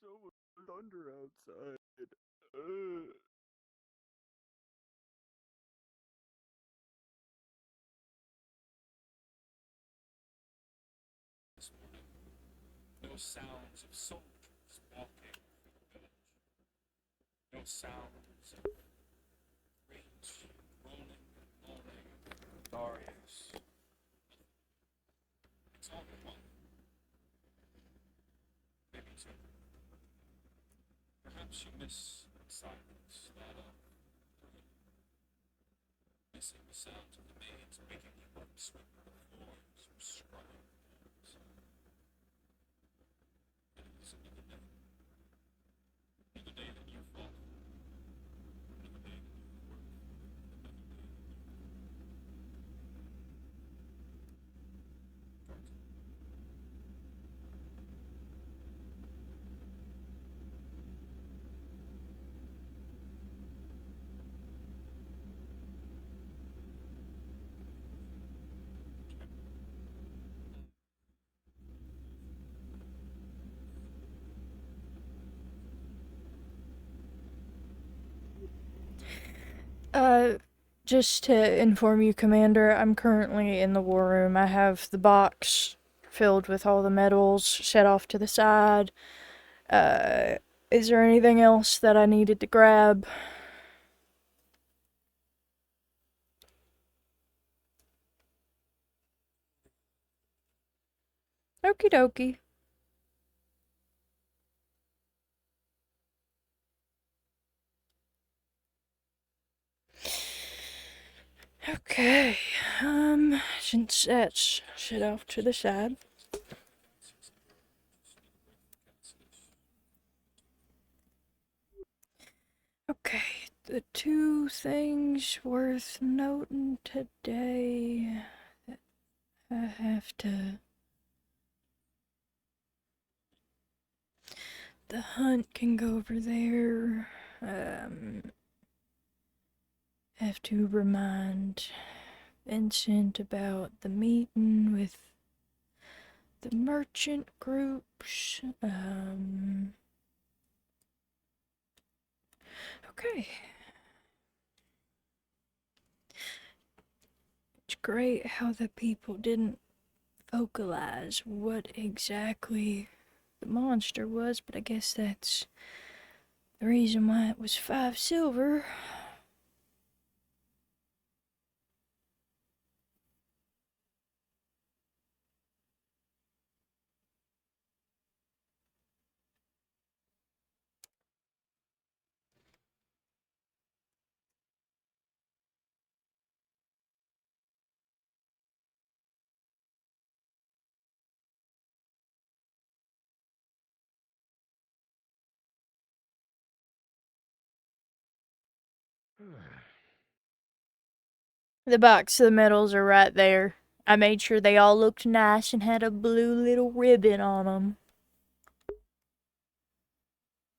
so much thunder outside. This morning, no sounds of soldiers walking through the village. No sounds of great groaning and moaning of Darius. It's all quiet. Maybe so. Perhaps you miss silence, that of missing the sounds of the maids waking you up, sweeping the floors, or scrubbing walls. It is another day. Another day that you fought for. Another day that you worked for. Another day that you worked. Just to inform you, Commander, I'm currently in the war room. I have the box filled with all the medals set off to the side. Is there anything else that I needed to grab? Okie dokie. Okay, since that's set off to the side. Okay, the two things worth noting today that I have to... The hunt can go over there. Have to remind Vincent about the meeting with the merchant groups. Okay. It's great how the people didn't vocalize what exactly the monster was, but I guess that's the reason why it was 5 silver. The box of the medals are right there. I made sure they all looked nice and had a blue little ribbon on them.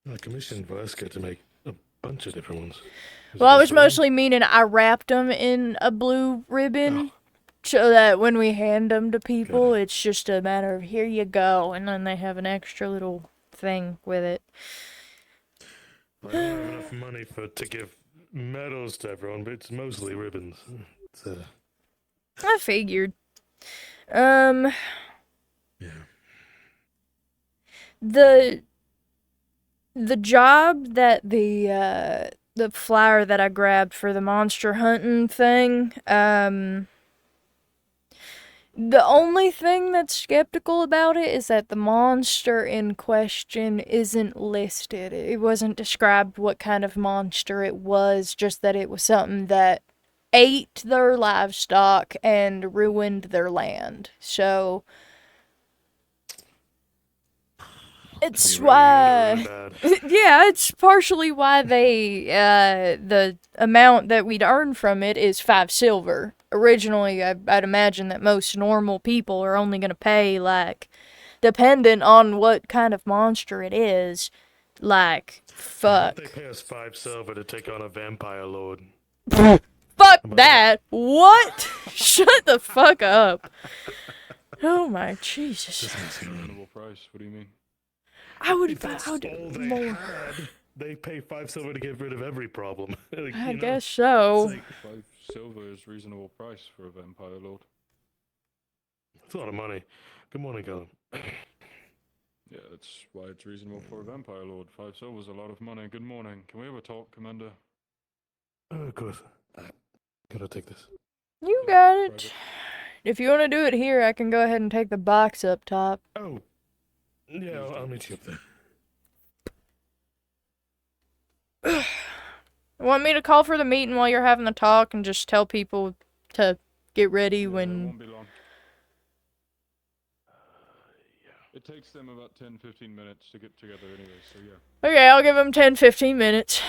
I commissioned Veska to make a bunch of different ones. Well, I was mostly meaning I wrapped them in a blue ribbon so that when we hand them to people, it's just a matter of here you go, and then they have an extra little thing with it. I don't have enough money to give medals to everyone, but it's mostly ribbons. I figured. Yeah. The job that the flyer that I grabbed for the monster hunting thing, the only thing that's skeptical about it is that the monster in question isn't listed. It wasn't described what kind of monster it was, just that it was something that ate their livestock and ruined their land. So it's why, yeah, it's partially why they, the amount that we'd earn from it is 5 silver. Originally, I'd imagine that most normal people are only gonna pay, like, dependent on what kind of monster it is, like, fuck. They pay us 5 silver to take on a vampire lord. Fuck that! What? Shut the fuck up. Oh my Jesus. Reasonable price, what do you mean? I would If that's do all they more. had, they pay 5 silver to get rid of every problem. Like, I you know, guess so. It's like, 5 silver is reasonable price for a vampire lord. it's a lot of money. Good morning, Colin. Yeah, that's why it's reasonable for a vampire lord. 5 silver's a lot of money. Good morning. Can we have a talk, Commander? Of course. Gotta take this. You got it. Private. If you want to do it here, I can go ahead and take the box up top. Oh. Yeah, I'll meet you up there. Want me to call for the meeting while you're having the talk and just tell people to get ready Yeah, it when... won't be long. It takes them about 10-15 minutes to get together anyway, so yeah. Okay, I'll give them 10-15 minutes.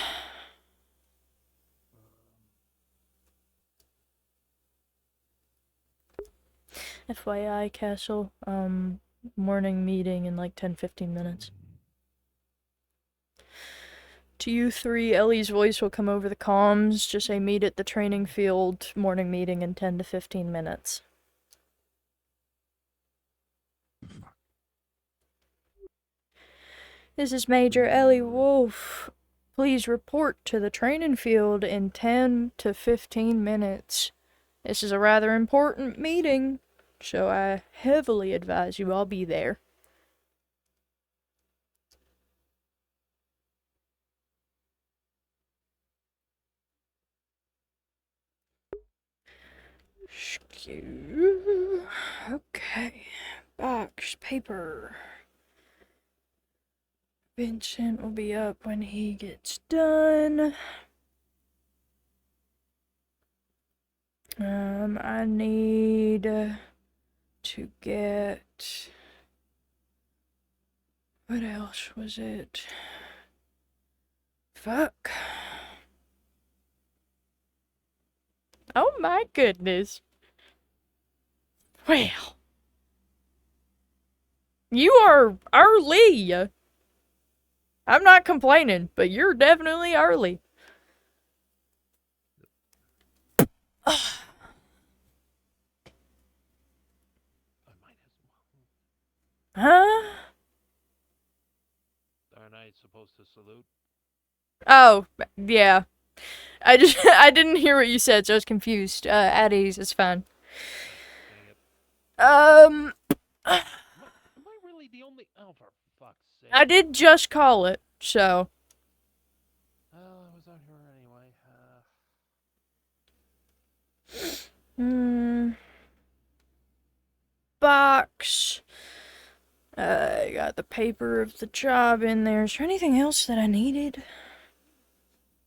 FYI, Castle, morning meeting in like 10-15 minutes. To you three, Ellie's voice will come over the comms. Just say meet at the training field, morning meeting in 10 to 15 minutes. This is Major Ellie Wolf. Please report to the training field in 10 to 15 minutes. This is a rather important meeting, so I heavily advise you all be there. Okay. Box, paper. Vincent will be up when he gets done. I need to get... What else was it? Fuck. Oh my goodness. Well. You are early. I'm not complaining, but you're definitely early. Huh? Aren't I supposed to salute? Oh, yeah. I didn't hear what you said, so I was confused. At ease, it's fine. Am I really the only... Oh, for fuck's sake. I did just call it, so. Well, I was out here anyway. Box. I got the paper of the job in there. Is there anything else that I needed?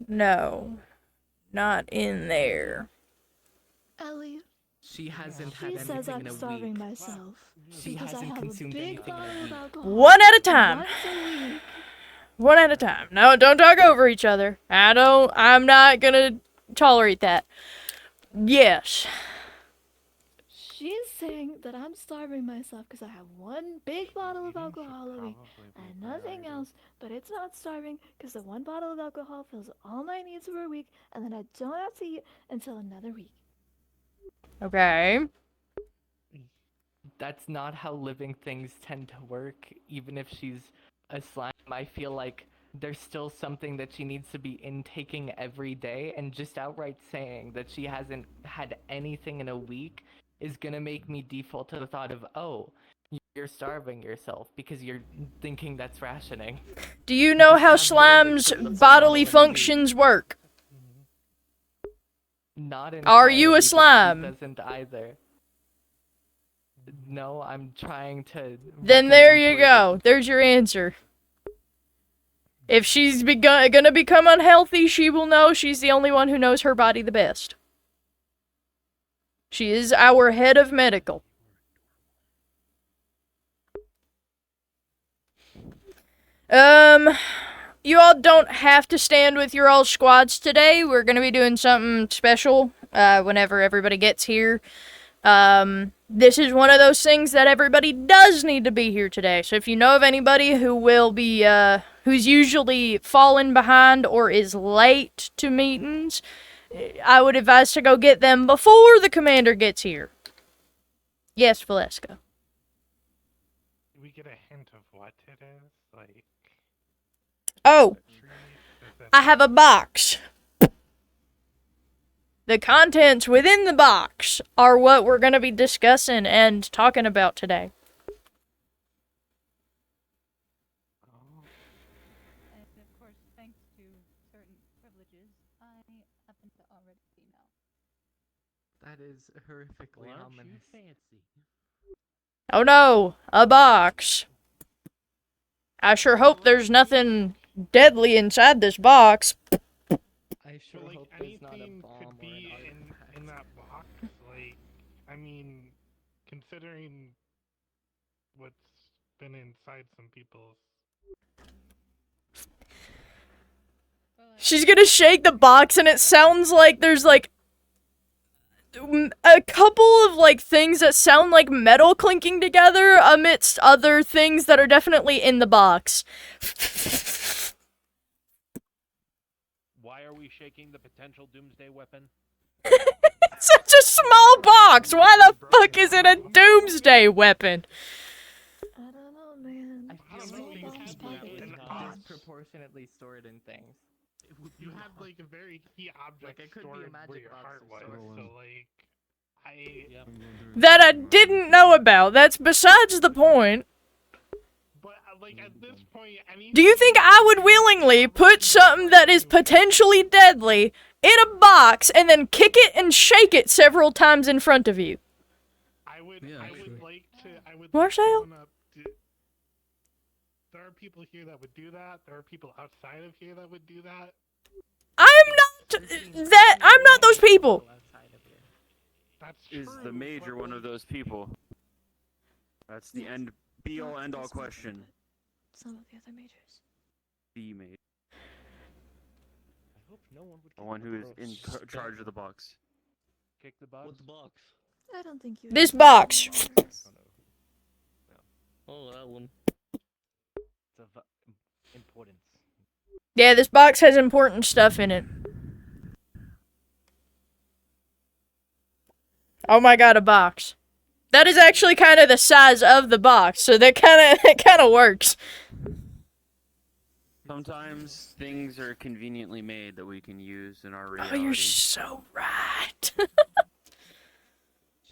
No. Not in there. Ellie, She hasn't had she anything says I'm in a starving week. myself She because I hasn't have a consumed big anything in a bottle of week. alcohol. One at a time. Once a week. One at a time. No, don't talk over each other. I'm not gonna tolerate that. Yes. She's saying that I'm starving myself because I have one big bottle of alcohol a week and nothing else, but it's not starving because the one bottle of alcohol fills all my needs for a week and then I don't have to eat until another week. Okay. That's not how living things tend to work, even if she's a slime. I feel like there's still something that she needs to be intaking every day, and just outright saying that she hasn't had anything in a week is gonna make me default to the thought of, oh, you're starving yourself because you're thinking that's rationing. Do you know how Just have literally slime's put the bodily bottle in a week. functions work? Not Are you a entirely, but she slime? doesn't either. No, I'm trying to... Then there recommend you for go. There's your answer. If she's gonna become unhealthy, she will know she's the only one who knows her body the best. She is our head of medical. You all don't have to stand with your all squads today. We're gonna be doing something special, whenever everybody gets here. This is one of those things that everybody does need to be here today. So if you know of anybody who will be, who's usually fallen behind or is late to meetings, I would advise to go get them before the commander gets here. Yes, Valeska. we get a hint of what it is? Like, Oh, a treat? Is it I have a box. The contents within the box are what we're going to be discussing and talking about today. And of course, thanks to certain privileges, I happen to already be now. That is horrifically Well, aren't you ominous. fancy? Oh no, a box. I sure hope there's nothing deadly inside this box. I sure But, like, hope there's not a anything bomb could or an be artifact. in that box. Like, I mean, considering what's been inside some people's. She's gonna shake the box and it sounds like there's like a couple of like things that sound like metal clinking together amidst other things that are definitely in the box. Why are we shaking the potential doomsday weapon? It's such a small box. Why the fuck is it a doomsday weapon? I don't know, man. I feel Small like box things package. would An be ox. disproportionately stored in things. You had like a very key object Like, it could be a stored magic where your box heart of was. sorts. So like, I. Yep. That I didn't know about. That's besides the point. But like at this point, Do you think I would willingly put something that is potentially deadly in a box and then kick it and shake it several times in front of you? I would. Yeah, I actually. would like to. I would. Marcel? Like to own up to- there are people here that would do that. There are people outside of here that would do that. I'm not those people. That's Is true, the major but, one of like, those people? That's the Yes. be-all, Not end-all this one, question. but some of the other majors. The major. I hope no one would The one who is in Stab charge of the box. kick the box. What the box? I don't think you. This have box. any orders. Oh, that one. It's of importance. Yeah, this box has important stuff in it. Oh my god, a box. That is actually kind of the size of the box, so that kind of works. Sometimes things are conveniently made that we can use in our reality. Oh, you're so right.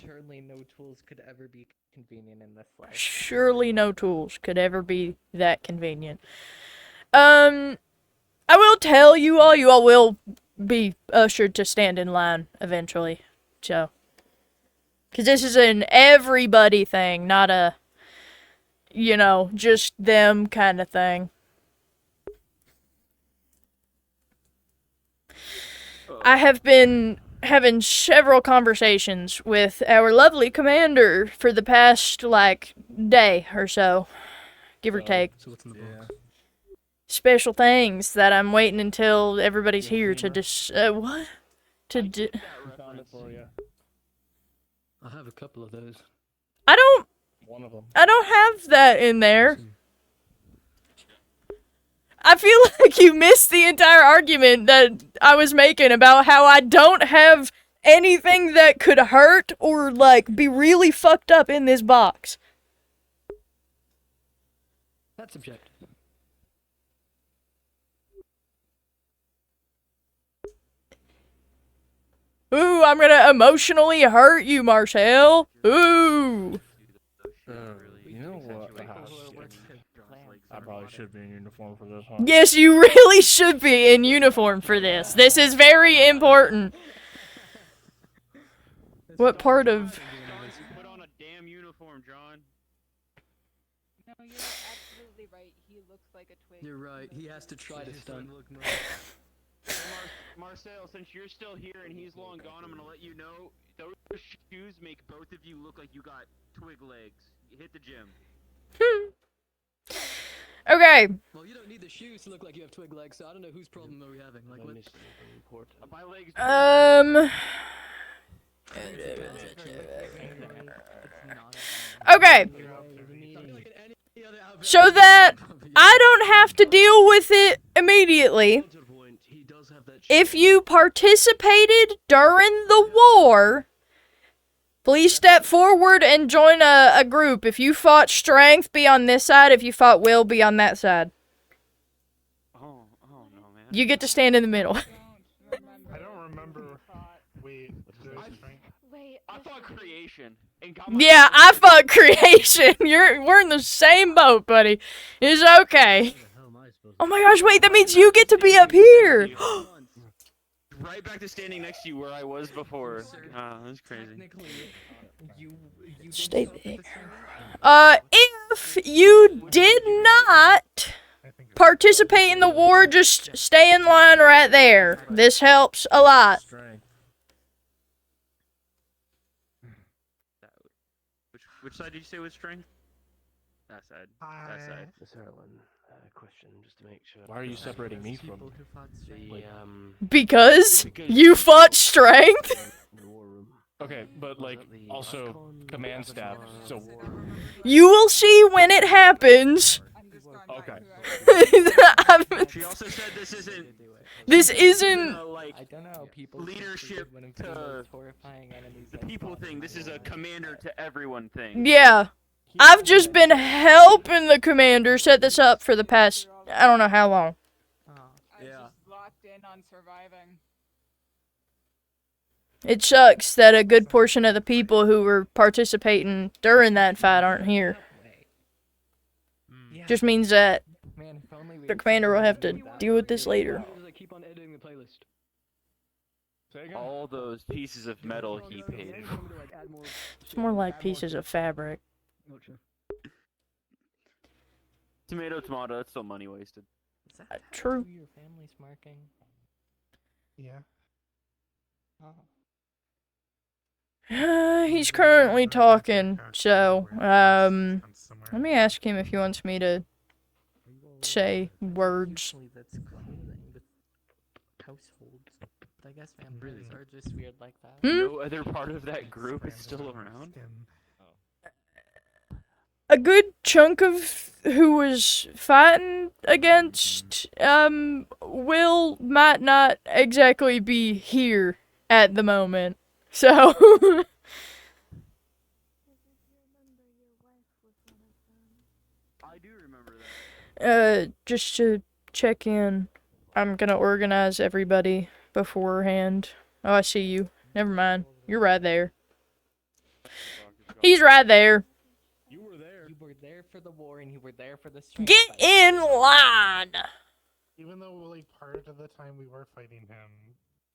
Surely no tools could ever be convenient in this life. Surely no tools could ever be that convenient. I will tell you all will be ushered to stand in line eventually. So, because this is an everybody thing, not a, just them kind of thing. I have been having several conversations with our lovely commander for the past, day or so, give or take. So what's in the box? Special things that I'm waiting until everybody's here to what? To Found it for you. I have a couple of those. I don't One of them. have that in there. I feel like you missed the entire argument that I was making about how I don't have anything that could hurt or, be really fucked up in this box. That's subjective. Ooh, I'm gonna emotionally hurt you, Marcel. Ooh. You know what? I probably should be in uniform for this, huh? Yes, you really should be in uniform for this. This is very important. What part of... Put on a damn uniform, John. No, you're absolutely right. He looks like a twig. You're right. He has to try to stunt. Marcel, since you're still here and he's long gone, I'm gonna let you know those shoes make both of you look like you got twig legs. You hit the gym. Okay. Well, you don't need the shoes to look like you have twig legs, so I don't know whose problem are we having. Like, what? My legs. Okay. So that I don't have to deal with it immediately. If you participated during the war, Please step forward and join a group. If you fought strength, be on this side. If you fought will, be on that side. Oh no, man. You get to stand in the middle. I don't remember. Wait, I thought creation. And got Yeah, I fought creation. We're in the same boat, buddy. It's okay. Oh my gosh, wait, that means you get to be up here. Right back to standing next to you where I was before. That's crazy. Stay big. If you did not participate in the war, just stay in line right there. This helps a lot. Which side did you say was strength? That side. That side. Miss Erlin, question just to make sure. Why are you separating me from Because you fought strength. Okay, but like also command staff. So You will see when it happens. okay. She also said this isn't. This isn't like I don't know. People leadership when it to horrifying enemies. the people thing. This is a commander to everyone thing. Yeah. I've just been helping the commander set this up for the past, I don't know how long. Yeah. Locked in on surviving. It sucks that a good portion of the people who were participating during that fight aren't here. Just means that the commander will have to deal with this later. Keep on editing the playlist. All those pieces of metal he paid. It's more like pieces of fabric. Tomato, tomato. That's still money wasted. True. Your family's marking. Yeah. He's currently talking, so, let me ask him if he wants me to say words. That's clothing, but households. But I guess vampires are just weird like that. No other part of that group is still around. A good chunk of who was fighting against, Will might not exactly be here at the moment. So, I do remember that. Just to check in, I'm gonna organize everybody beforehand. Oh, I see you. Never mind. You're right there. He's right there. You were there for the war, and you were there for the strength. Get in line! Even though, like, part of the time we were fighting him.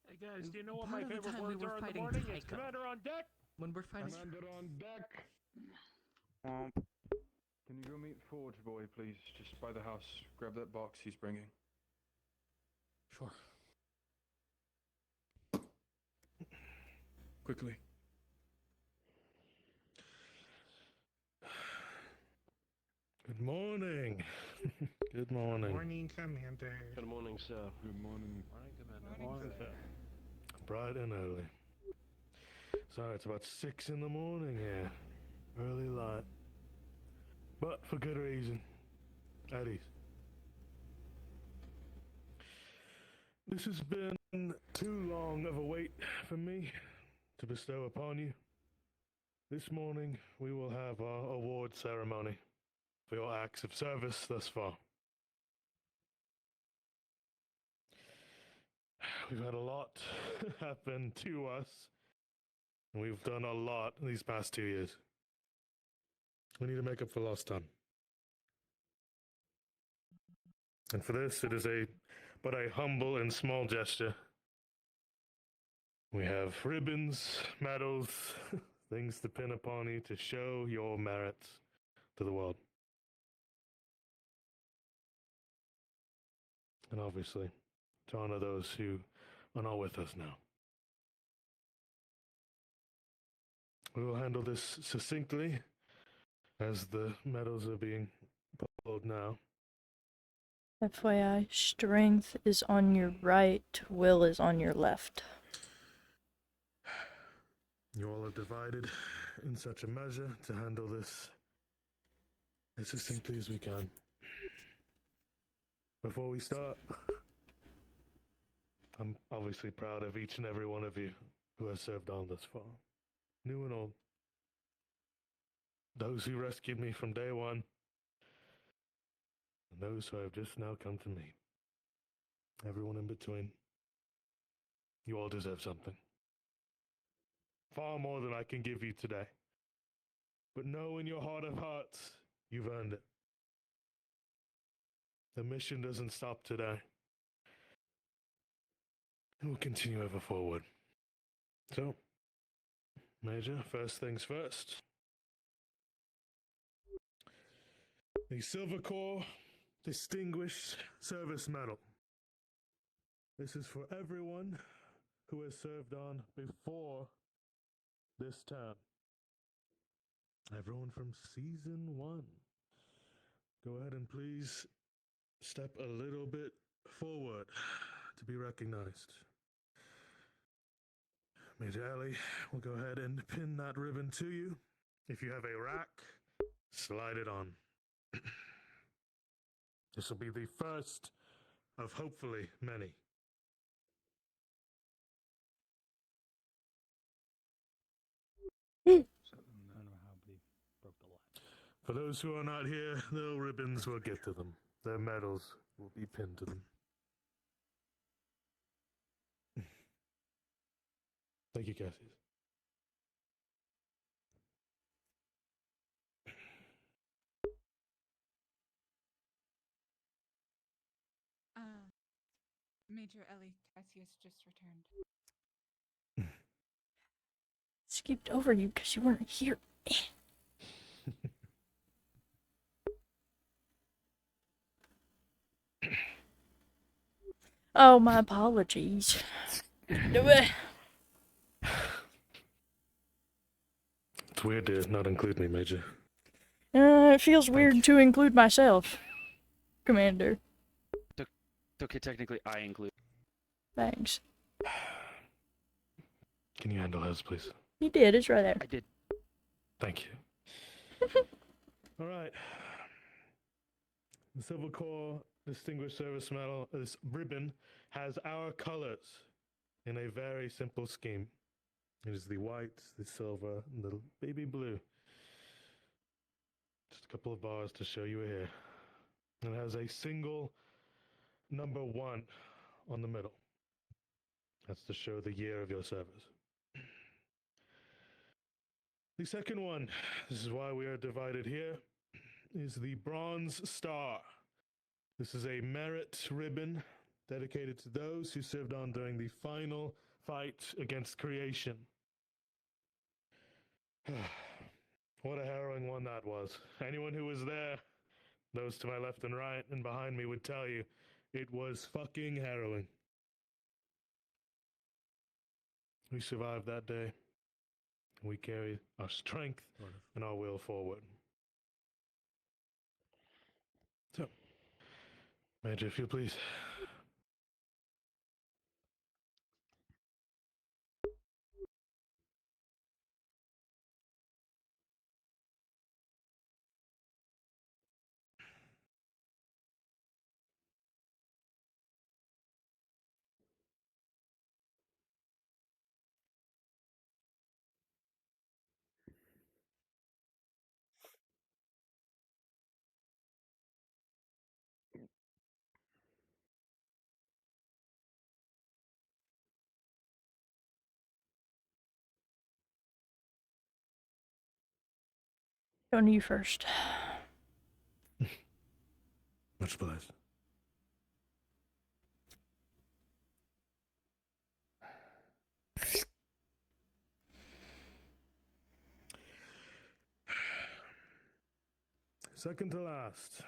Hey guys, do you know what Part my of the favorite time we words were are in the fighting morning? It's Tycho. Commander on deck! When we're fighting. Commander on deck! Can you go meet Forge Boy, please? Just by the house. Grab that box he's bringing. Sure. Quickly. Good morning. Good morning. Morning, Commander. Good morning, sir. Good morning. Morning, sir. Bright and early. Sorry, it's about 6 in the morning here. Early light. But for good reason. At ease. This has been too long of a wait for me to bestow upon you. This morning we will have our award ceremony for your acts of service thus far. We've had a lot happen to us, and we've done a lot these past 2 years. We need to make up for lost time. And for this, it is a humble and small gesture. We have ribbons, medals, things to pin upon you to show your merits to the world. And obviously, to honor those who are not with us now. We will handle this succinctly, as the medals are being pulled now. FYI, strength is on your right, will is on your left. You all are divided in such a measure to handle this as succinctly as we can. Before we start, I'm obviously proud of each and every one of you who has served on thus far, new and old. those who rescued me from day one, and those who have just now come to me. Everyone in between. You all deserve something. Far more than I can give you today. But know in your heart of hearts, you've earned it. The mission doesn't stop today. It will continue ever forward. So, Major, first things first. The Silvercore Distinguished Service Medal. This is for everyone who has served on before this term. Everyone from season 1. Go ahead and please step a little bit forward to be recognized. Major Ellie will go ahead and pin that ribbon to you. If you have a rack, slide it on. This will be the first of hopefully many. For those who are not here, the ribbons will get to them. Their medals will be pinned to them. Thank you, Cassius. Major Ellie, Cassius just returned. Skipped over you because you weren't here. Oh, my apologies. It's weird to not include me, Major. It feels weird to include myself, Commander. Okay, technically I include. Thanks. Can you handle hers, please? You did, it's right there. I did. Thank you. All right. The Silvercore Distinguished Service Medal, this ribbon, has our colors in a very simple scheme. It is the white, the silver, and the baby blue. Just a couple of bars to show you here. It has a single number 1 on the middle. That's to show the year of your service. The second one, this is why we are divided here, is the Bronze Star. This is a merit ribbon dedicated to those who served on during the final fight against creation. What a harrowing one that was. Anyone who was there, those to my left and right and behind me, would tell you it was fucking harrowing. We survived that day. We carry our strength and our will forward. So, Major, if you please. Going to you first. Much obliged. Second to last.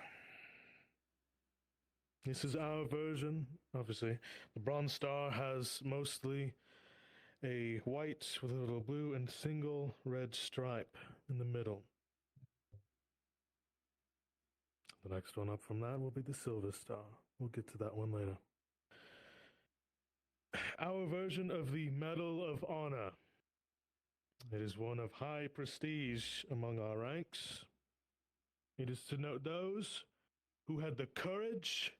This is our version, obviously. The Bronze Star has mostly a white with a little blue and single red stripe in the middle. The next one up from that will be the Silver Star. We'll get to that one later. Our version of the Medal of Honor. It is one of high prestige among our ranks. It is to note those who had the courage,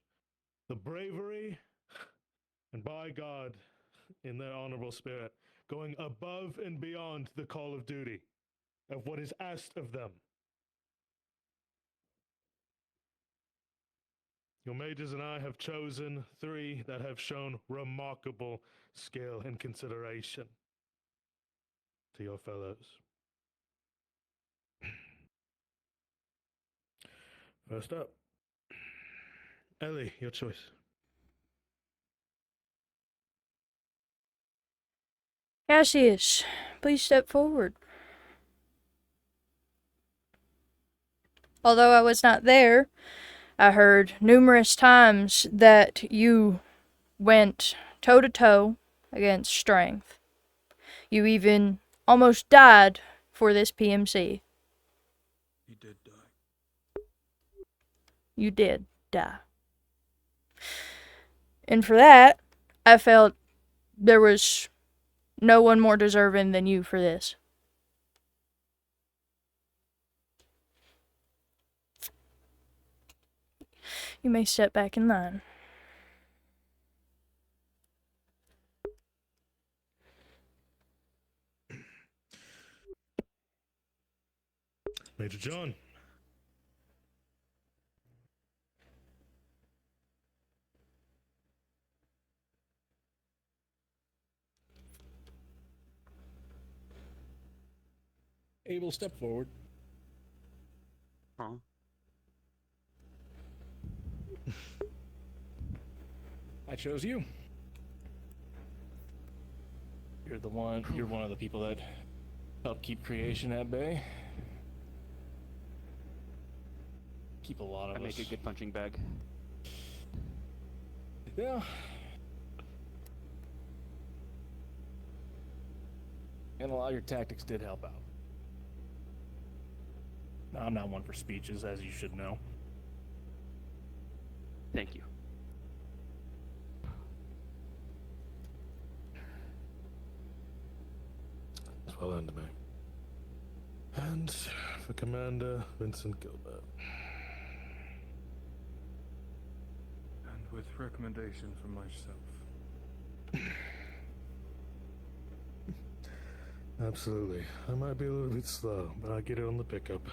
the bravery, and by God, in their honorable spirit, going above and beyond the call of duty of what is asked of them Your mages and I have chosen 3 that have shown remarkable skill and consideration to your fellows. First up, Ellie, your choice. Cassius, please step forward. Although I was not there, I heard numerous times that you went toe-to-toe against strength. You even almost died for this PMC. He did die. You did die. And for that, I felt there was no one more deserving than you for this. You may step back in line. Major John. Abel, step forward. Huh? I chose you. You're one of the people that help keep creation at bay. Keep a lot of us. I make a good punching bag. Yeah. And a lot of your tactics did help out. Now, I'm not one for speeches, as you should know. Thank you. It's well earned, mate. And for Commander Vincent Gilbert. And with recommendation from myself. Absolutely. I might be a little bit slow, but I'll get it on the pickup.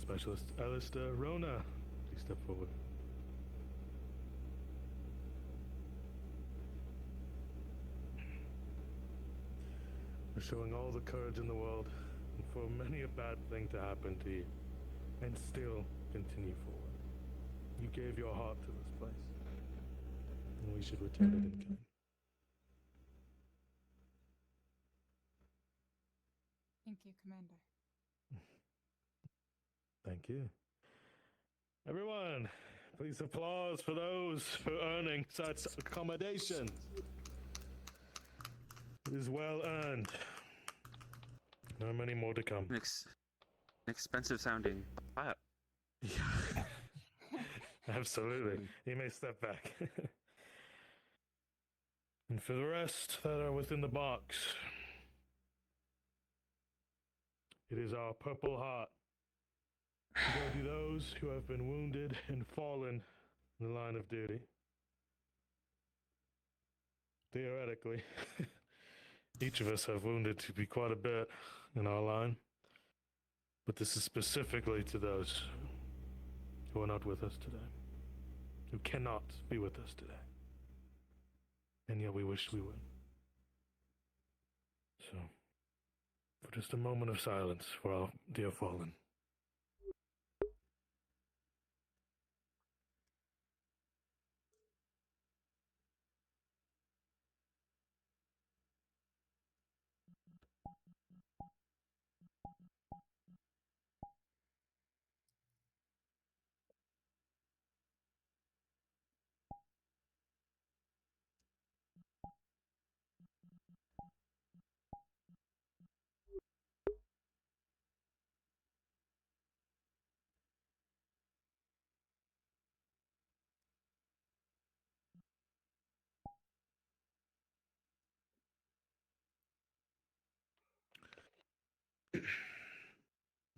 Specialist Alistair Rona, please step forward. For showing all the courage in the world, and for many a bad thing to happen to you, and still continue forward. You gave your heart to this place, and we should return it in kind. Thank you, Commander. Thank you. Everyone, please applause for those for earning such accommodations. It is well earned. There are many more to come. Expensive sounding. Wow. Yeah. Absolutely. You may step back. And for the rest that are within the box, it is our Purple Heart to go to those who have been wounded and fallen in the line of duty. Theoretically, each of us have wounded to be quite a bit in our line, but this is specifically to those who are not with us today, who cannot be with us today, and yet we wish we would. So, for just a moment of silence for our dear fallen.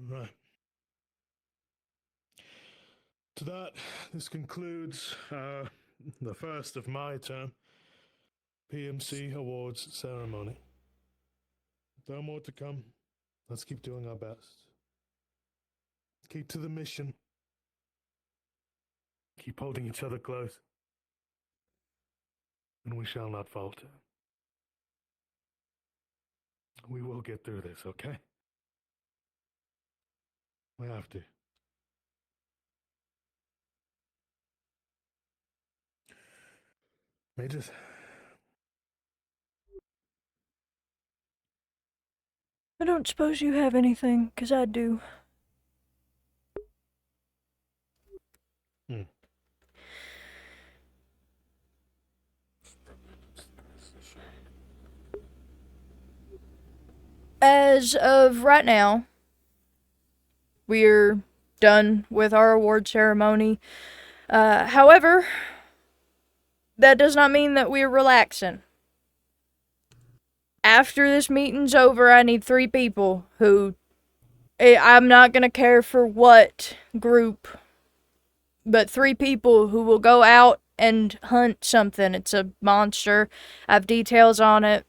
Right. To that, this concludes the first of my term PMC Awards ceremony. There are more to come. Let's keep doing our best. keep to the mission. Keep holding each other close. And we shall not falter. We will get through this, okay? We have to. Mages? I don't suppose you have anything, 'cause I do. As of right now, we're done with our award ceremony. However, that does not mean that we're relaxing. After this meeting's over, I need 3 people who... I'm not gonna care for what group, but 3 people who will go out and hunt something. It's a monster. I have details on it.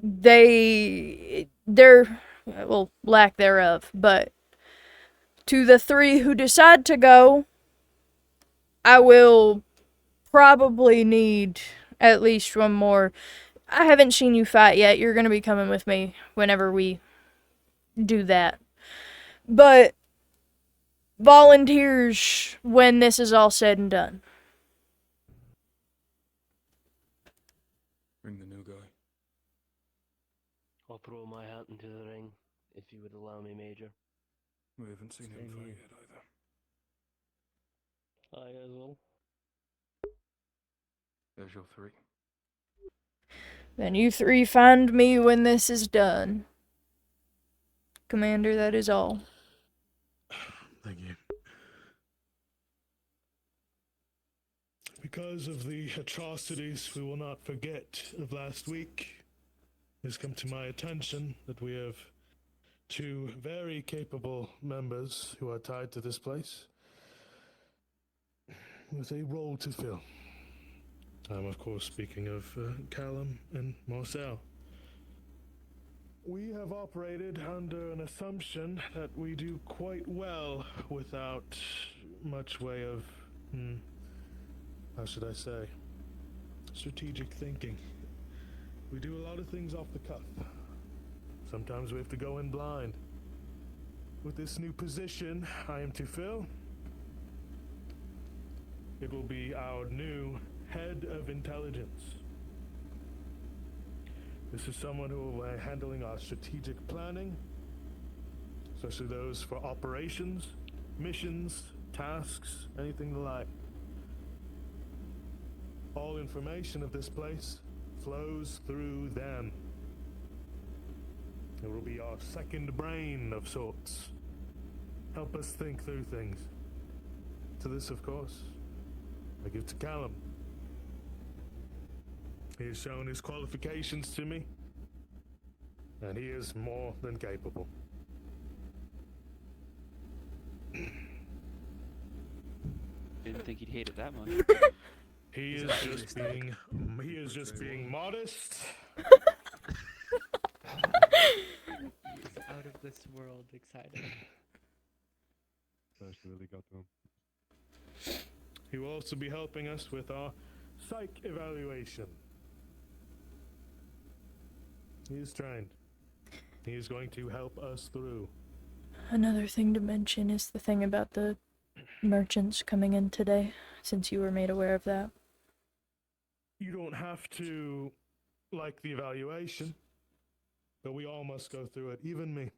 They're, well, lack thereof, but to the 3 who decide to go, I will probably need at least one more. I haven't seen you fight yet. You're gonna be coming with me whenever we do that. But volunteers when this is all said and done. Bring the new guy. I'll throw my hat into the ring, if you would allow me, Major. We haven't seen him fight yet either. I as well. There's your 3. Then you 3 find me when this is done. Commander, that is all. Thank you. Because of the atrocities we will not forget of last week, it has come to my attention that we have 2 very capable members who are tied to this place with a role to fill. I'm, of course, speaking of Callum and Marcel. We have operated under an assumption that we do quite well without much way of, how should I say, strategic thinking. We do a lot of things off the cuff. Sometimes we have to go in blind. With this new position I am to fill, it will be our new head of intelligence. This is someone who will be handling our strategic planning, especially those for operations, missions, tasks, anything like. All information of this place flows through them. It will be our second brain of sorts. Help us think through things. To this, of course, I give to Callum. He has shown his qualifications to me, and he is more than capable. Didn't think he'd hate it that much. He is just being modest. He's out of this world excited. That's really got to him. He will also be helping us with our psych evaluation. He is trained. He is going to help us through. Another thing to mention is the thing about the merchants coming in today, since you were made aware of that. You don't have to like the evaluation, but we all must go through it, even me,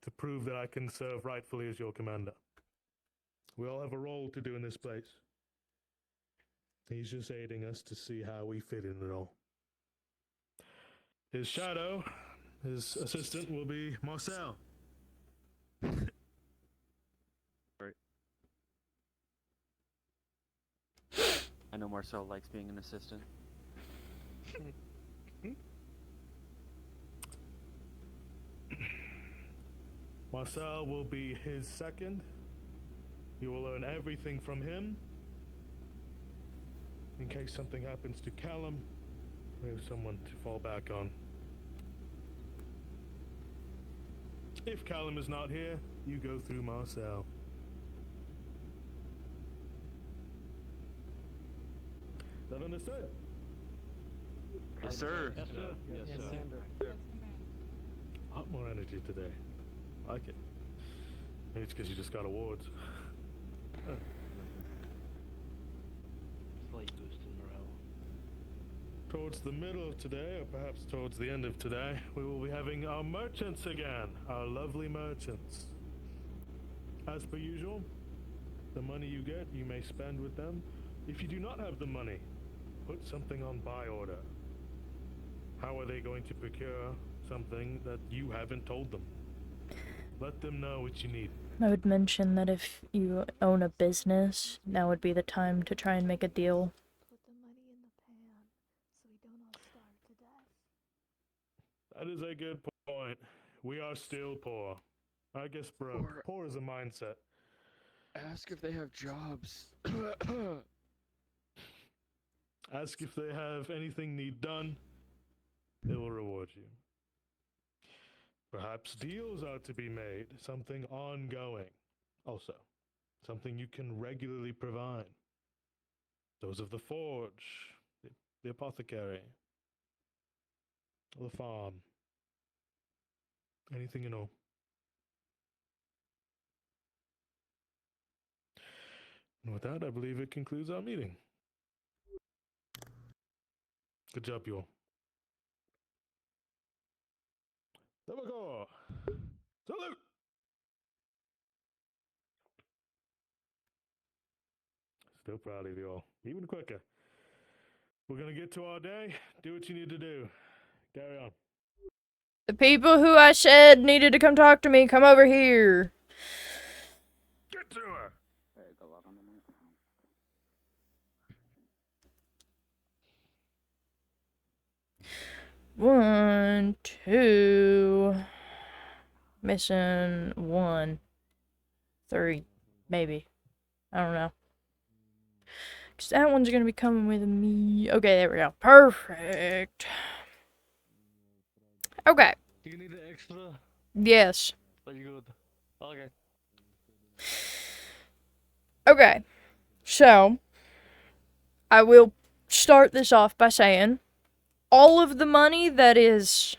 to prove that I can serve rightfully as your commander. We all have a role to do in this place. He's just aiding us to see how we fit in it all. His shadow, his assistant, will be Marcel. Right. I know Marcel likes being an assistant. Marcel will be his second. You will learn everything from him. In case something happens to Callum, we have someone to fall back on. If Callum is not here, you go through Marcel. That understood? Yes, sir. Yes, sir. Yes, Yes, sir. sir. A lot more energy today. I like it. Maybe it's because you just got awards. Slight boost in morale. Towards the middle of today, or perhaps towards the end of today, we will be having our merchants again. Our lovely merchants. As per usual, the money you get, you may spend with them. If you do not have the money, put something on buy order. How are they going to procure something that you haven't told them? Let them know what you need. I would mention that if you own a business, now would be the time to try and make a deal. Put the money in the pan so we don't all starve to death. That is a good point. We are still poor. I guess broke. Poor is a mindset. Ask if they have jobs. Ask if they have anything need done. They will reward you. Perhaps deals are to be made, something ongoing. Also, something you can regularly provide. Those of the forge, the apothecary, the farm. Anything you know. And with that, I believe it concludes our meeting. Good job, you all. Silvercore! Salute! Still proud of you all. Even quicker. We're gonna get to our day. Do what you need to do. Carry on. The people who I said needed to come talk to me, come over here. Get to her! One, two. Missing one. Three. Maybe. I don't know. Because that one's going to be coming with me. Okay, there we go. Perfect. Okay. Do you need an extra? Yes. Very good. Okay. Okay. So, I will start this off by saying all of the money that is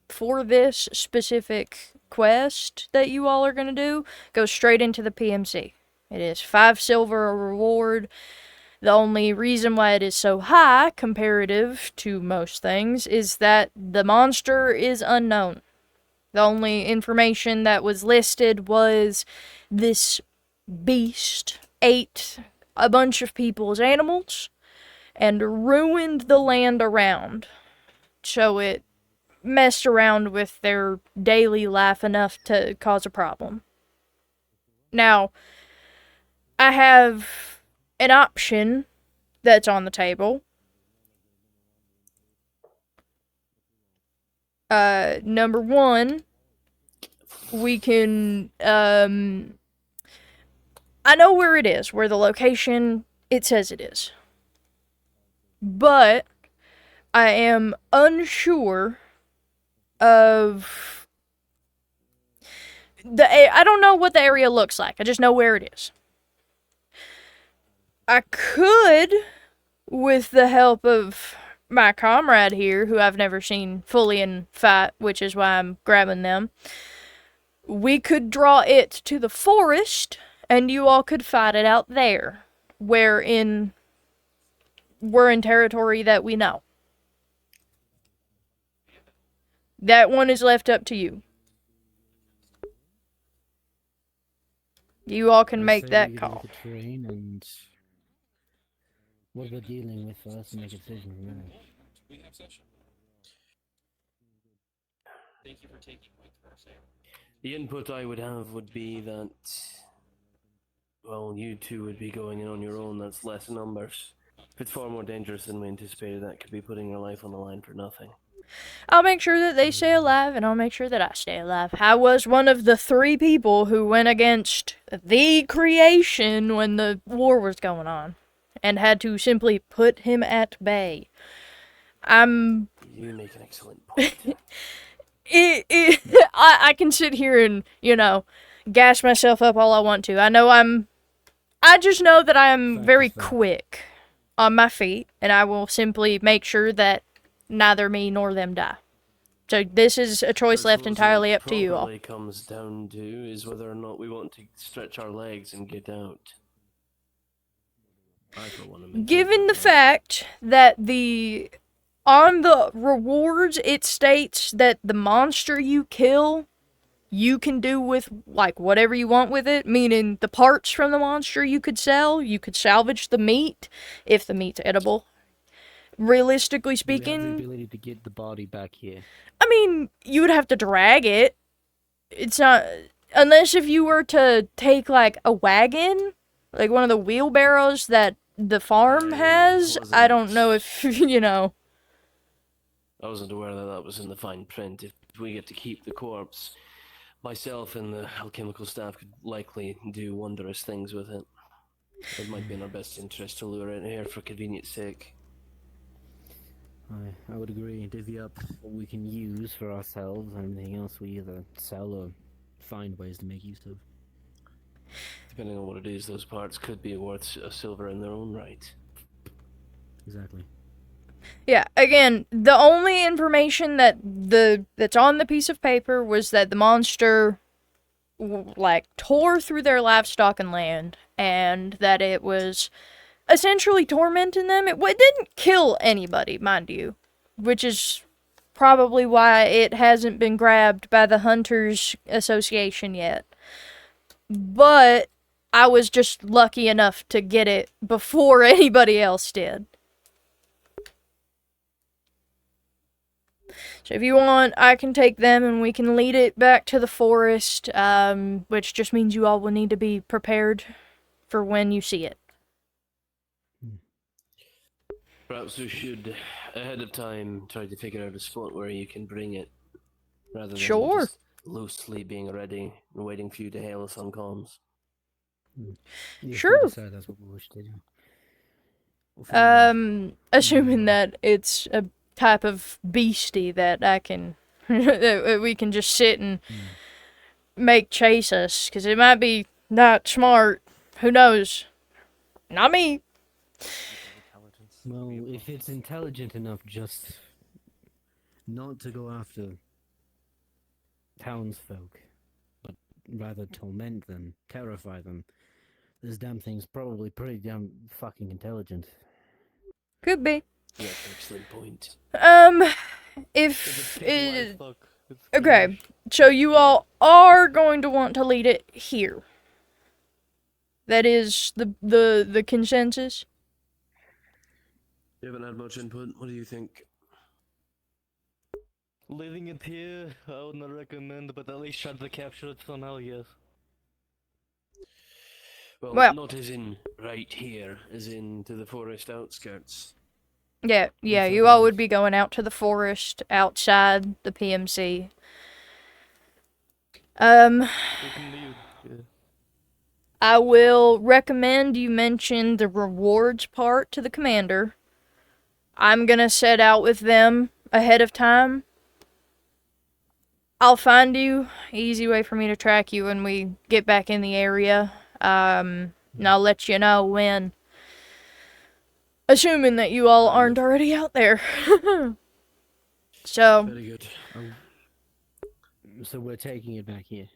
for this specific quest that you all are going to do goes straight into the PMC. It is 5 silver a reward. The only reason why it is so high, comparative to most things, is that the monster is unknown. The only information that was listed was this beast ate a bunch of people's animals and ruined the land around. So it messed around with their daily life enough to cause a problem. Now, I have an option that's on the table. Number one, we can, I know where it is, where the location, it says it is. But I am unsure of I don't know what the area looks like. I just know where it is. I could, with the help of my comrade here, who I've never seen fully in fight, which is why I'm grabbing them, we could draw it to the forest, and you all could fight it out there. We're in territory that we know. That one is left up to you. You all can make that call. The terrain and what we're dealing with for us to make a decision from there. We have session. Thank you for taking my car. The input I would have would be that, well, you two would be going in on your own. That's less numbers. If it's far more dangerous than we anticipated, that could be putting your life on the line for nothing. I'll make sure that they stay alive, and I'll make sure that I stay alive. I was one of the 3 people who went against the creation when the war was going on, and had to simply put him at bay. You make an excellent point. I can sit here and, gas myself up all I want to. I just know that I am very quick on my feet, and I will simply make sure that neither me nor them die. So this is a choice left entirely up to you all. What it comes down to is whether or not we want to stretch our legs and get out. I for one am Given the fact that on the rewards it states that the monster you kill, you can do with like whatever you want with it, meaning the parts from the monster you could sell, you could salvage the meat if the meat's edible. Realistically speaking, we have the ability to get the body back here. I mean, you would have to drag it. It's not, unless if you were to take like a wagon, like one of the wheelbarrows that the farm has. I don't know if I wasn't aware that was in the fine print. If we get to keep the corpse, myself and the alchemical staff could likely do wondrous things with it. It might be in our best interest to lure it here for convenience sake. I would agree. Divvy up what we can use for ourselves, and anything else we either sell or find ways to make use of. Depending on what it is, those parts could be worth a silver in their own right. Exactly. Yeah, again, the only information that's on the piece of paper was that the monster tore through their livestock and land, and that it was essentially tormenting them. It didn't kill anybody, mind you, which is probably why it hasn't been grabbed by the Hunters Association yet. But I was just lucky enough to get it before anybody else did. So if you want, I can take them and we can lead it back to the forest, which just means you all will need to be prepared for when you see it. Perhaps we should, ahead of time, try to figure out a spot where you can bring it, rather than just loosely being ready and waiting for you to hail us on comms. Sure. That's what we wish to do. Assuming that it's a type of beastie that I can, that we can just sit and make chase us, because it might be not smart. Who knows? Not me. Well, if it's intelligent enough just not to go after townsfolk, but rather torment them, terrify them, this damn thing's probably pretty damn fucking intelligent. Could be. Yeah, excellent point. Okay, so you all are going to want to lead it here. That is the consensus. You haven't had much input. What do you think? Leaving it here, I would not recommend, but at least try to capture it for now, yes. Well, not as in right here, as in to the forest outskirts. Yeah, you all would be going out to the forest outside the PMC. I will recommend you mention the rewards part to the commander. I'm gonna set out with them ahead of time. I'll find you. Easy way for me to track you when we get back in the area. And I'll let you know when. Assuming that you all aren't already out there. So. Very good. So we're taking it back here.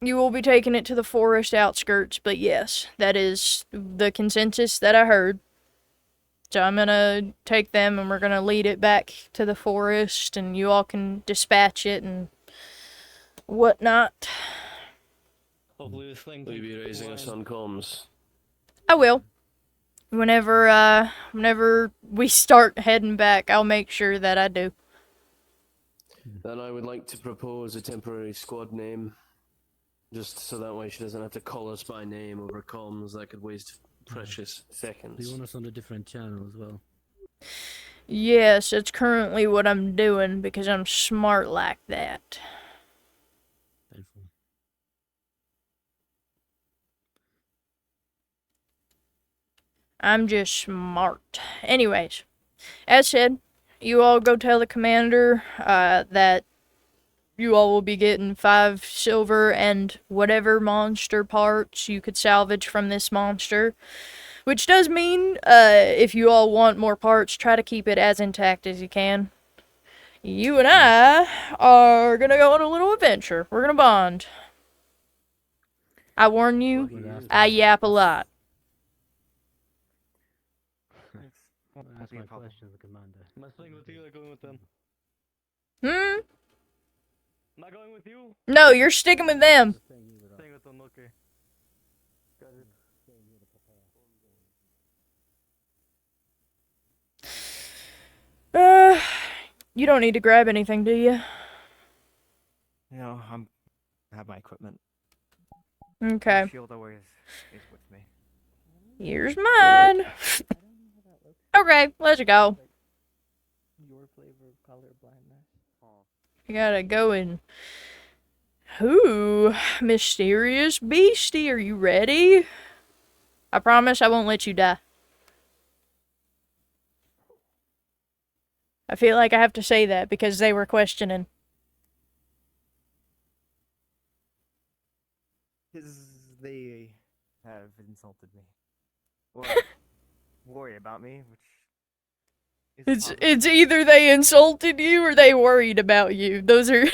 You will be taking it to the forest outskirts, but yes, that is the consensus that I heard. So I'm gonna take them and we're gonna lead it back to the forest, and you all can dispatch it and whatnot. Hopefully this thing. Will you be raising us on comms? I will. Whenever we start heading back, I'll make sure that I do. Then I would like to propose a temporary squad name. Just so that way she doesn't have to call us by name over comms. That could waste precious seconds. Do you want us on a different channel as well? Yes, it's currently what I'm doing because I'm smart like that. Painful. I'm just smart. Anyways, as said, you all go tell the commander that you all will be getting 5 silver and whatever monster parts you could salvage from this monster. Which does mean, if you all want more parts, try to keep it as intact as you can. You and I are gonna go on a little adventure. We're gonna bond. I warn you, I yap a lot. That's my question, Commander. Am I staying with you or going with them? Hmm? Am I going with you? No, you're sticking with them. Staying with them, okay. Got it. You don't need to grab anything, do you? No, I have my equipment. Okay. My shield always is with me. Here's mine. Okay, let's go. Your flavor of color blindness. I gotta go and... Ooh, mysterious beastie, are you ready? I promise I won't let you die. I feel like I have to say that because they were questioning. They have insulted me. Or worry about me, which is It's either they insulted you or they worried about you. Those are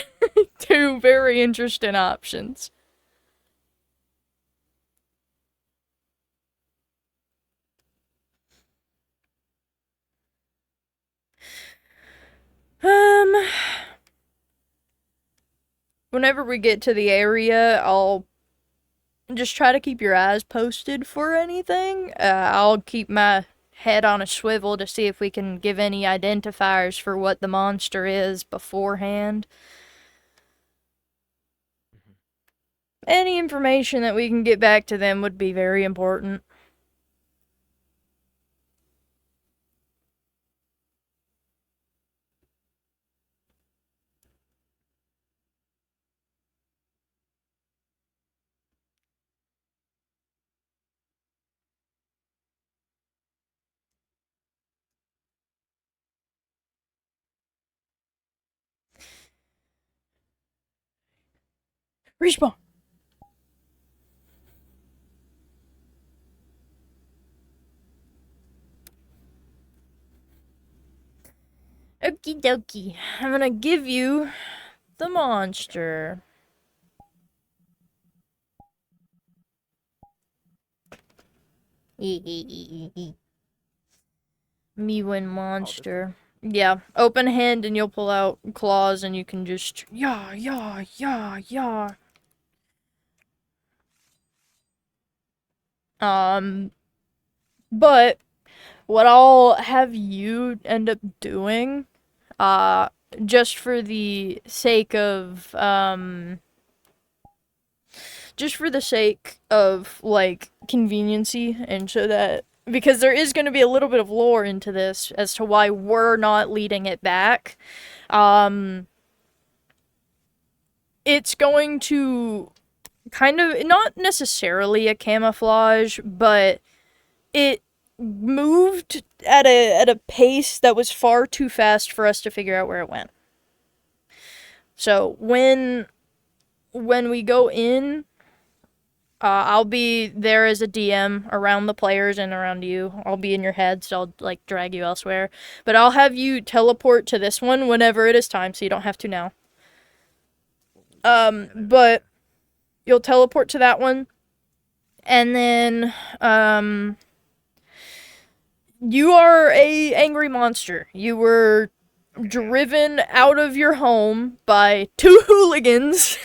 two very interesting options. Whenever we get to the area, I'll just try to keep your eyes posted for anything. I'll keep my head on a swivel to see if we can give any identifiers for what the monster is beforehand. Any information that we can get back to them would be very important. Respawn! Okie dokie. I'm gonna give you the monster. Me win monster. Yeah, open hand and you'll pull out claws and you can just yeah. But what I'll have you end up doing, just for the sake of, like, conveniency, and so that, because there is going to be a little bit of lore into this as to why we're not leading it back, it's going to kind of, not necessarily a camouflage, but it moved at a pace that was far too fast for us to figure out where it went. So when we go in, I'll be there as a DM around the players and around you. I'll be in your head, so I'll like drag you elsewhere. But I'll have you teleport to this one whenever it is time, so you don't have to now. But you'll teleport to that one, and then you are a angry monster. You were driven out of your home by 2 hooligans,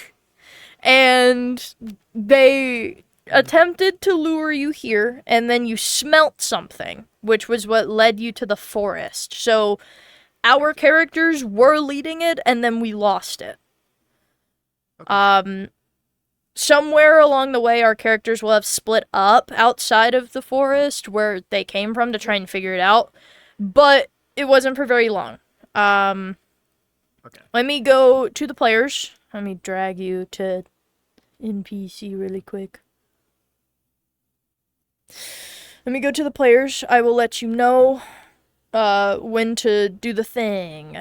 and they attempted to lure you here, and then you smelt something, which was what led you to the forest. So, our characters were leading it, and then we lost it. Somewhere along the way, our characters will have split up outside of the forest where they came from to try and figure it out, but it wasn't for very long. Let me go to the players. Let me drag you to NPC really quick. Let me go to the players. I will let you know when to do the thing.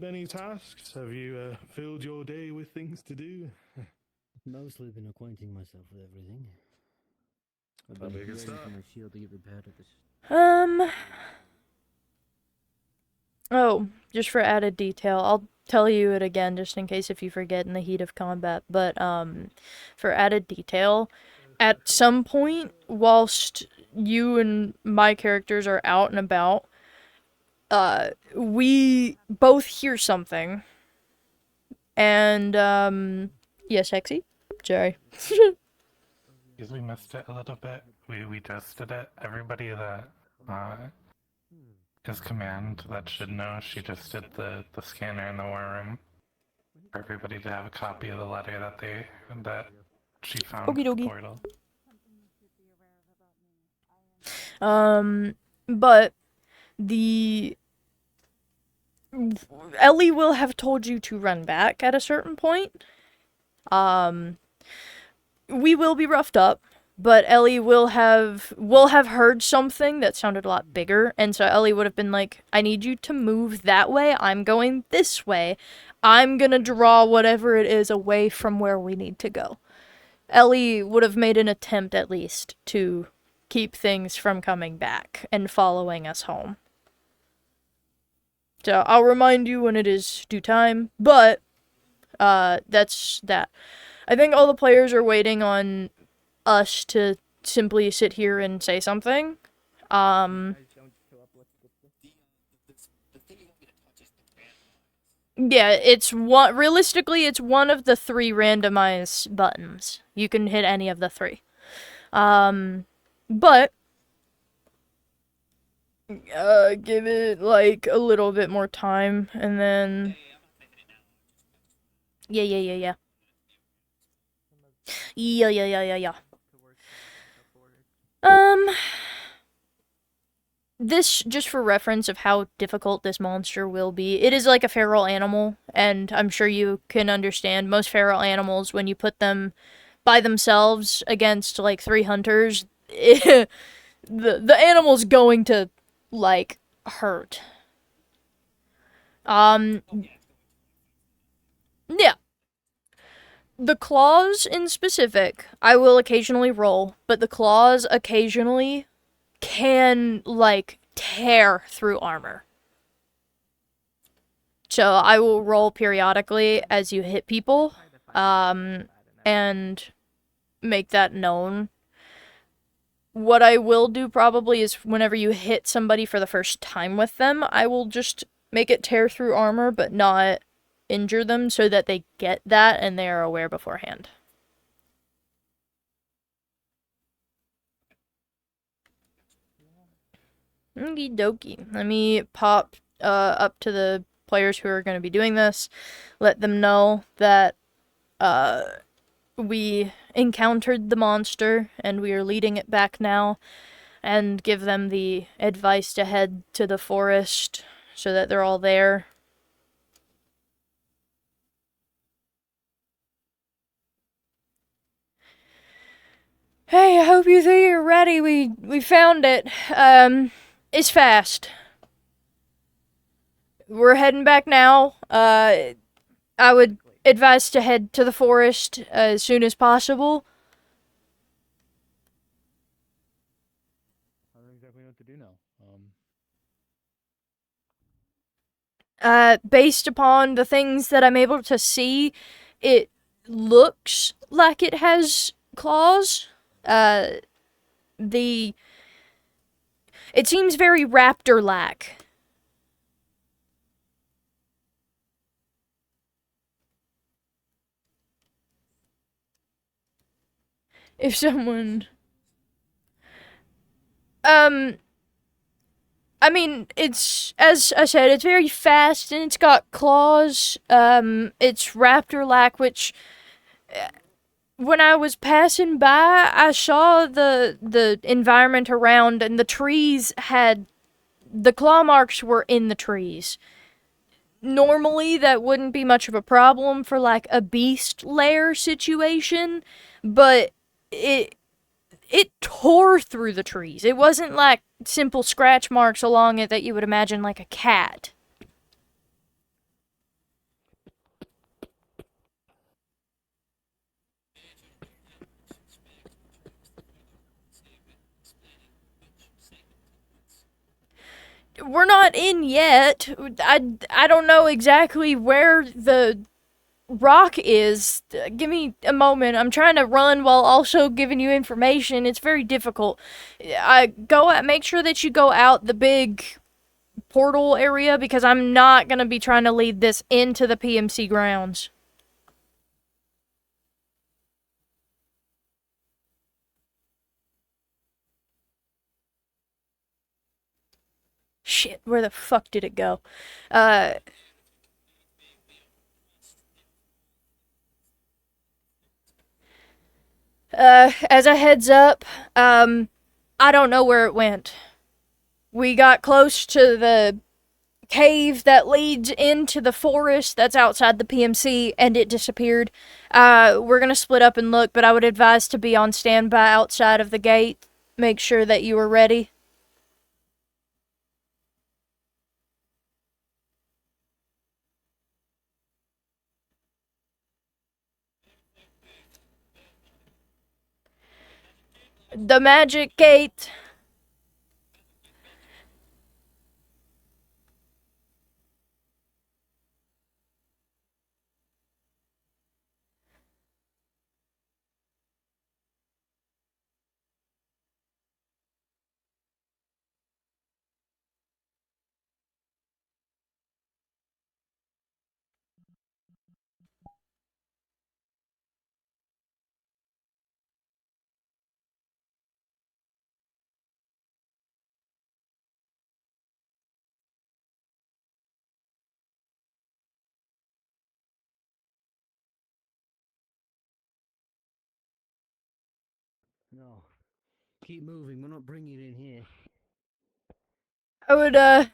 any tasks? Have you filled your day with things to do? Mostly been acquainting myself with everything. I've That'd be a been good waiting start. for my shield to get repaired at this. Oh, just for added detail, I'll tell you it again just in case if you forget in the heat of combat, but, for added detail, at some point, whilst you and my characters are out and about, we both hear something, and, yeah, sexy? Sorry. Because we missed it a little bit. We just did it. Everybody that is command that should know, she just did the scanner in the war room. For everybody to have a copy of the letter that she found Okie at the dokie. portal. But Ellie will have told you to run back at a certain point. We will be roughed up, but Ellie will have heard something that sounded a lot bigger, and so Ellie would have been like, I need you to move that way, I'm going this way. I'm gonna draw whatever it is away from where we need to go. Ellie would have made an attempt, at least, to keep things from coming back and following us home. So I'll remind you when it is due time, but that's that. I think all the players are waiting on us to simply sit here and say something. Yeah, realistically, it's one of the 3 randomized buttons. You can hit any of the 3. But give it, like, a little bit more time, and then... Yeah. Yeah. This, just for reference of how difficult this monster will be, it is like a feral animal, and I'm sure you can understand most feral animals, when you put them by themselves against, like, 3 hunters, the animal's going to, like, hurt. Yeah. The claws in specific, I will occasionally roll, but the claws occasionally can, like, tear through armor. So I will roll periodically as you hit people, and make that known. What I will do probably is whenever you hit somebody for the first time with them, I will just make it tear through armor, but not injure them, so that they get that and they are aware beforehand. Okie dokie. Let me pop up to the players who are going to be doing this, let them know that we encountered the monster and we are leading it back now, and give them the advice to head to the forest so that they're all there. Hey, I hope you 3 are ready. We found it. It's fast. We're heading back now. I would advise to head to the forest as soon as possible. I don't exactly know what to do now. Based upon the things that I'm able to see, it looks like it has claws. It seems very raptor-like. If someone... I mean, it's, as I said, it's very fast, and it's got claws. It's raptor-like, which... when I was passing by, I saw the environment around, and the trees had... the claw marks were in the trees. Normally, that wouldn't be much of a problem for, like, a beast lair situation, but it tore through the trees. It wasn't like simple scratch marks along it that you would imagine like a cat. we're not in yet. I don't know exactly where the rock is. Give me a moment. I'm trying to run while also giving you information. It's very difficult. Make sure that you go out the big portal area because I'm not going to be trying to lead this into the PMC grounds. Shit, where the fuck did it go? As a heads up, I don't know where it went. We got close to the cave that leads into the forest that's outside the PMC, and it disappeared. We're gonna split up and look, but I would advise to be on standby outside of the gate. Make sure that you are ready. The magic gate. No. Keep moving. We're not bringing it in here. I would,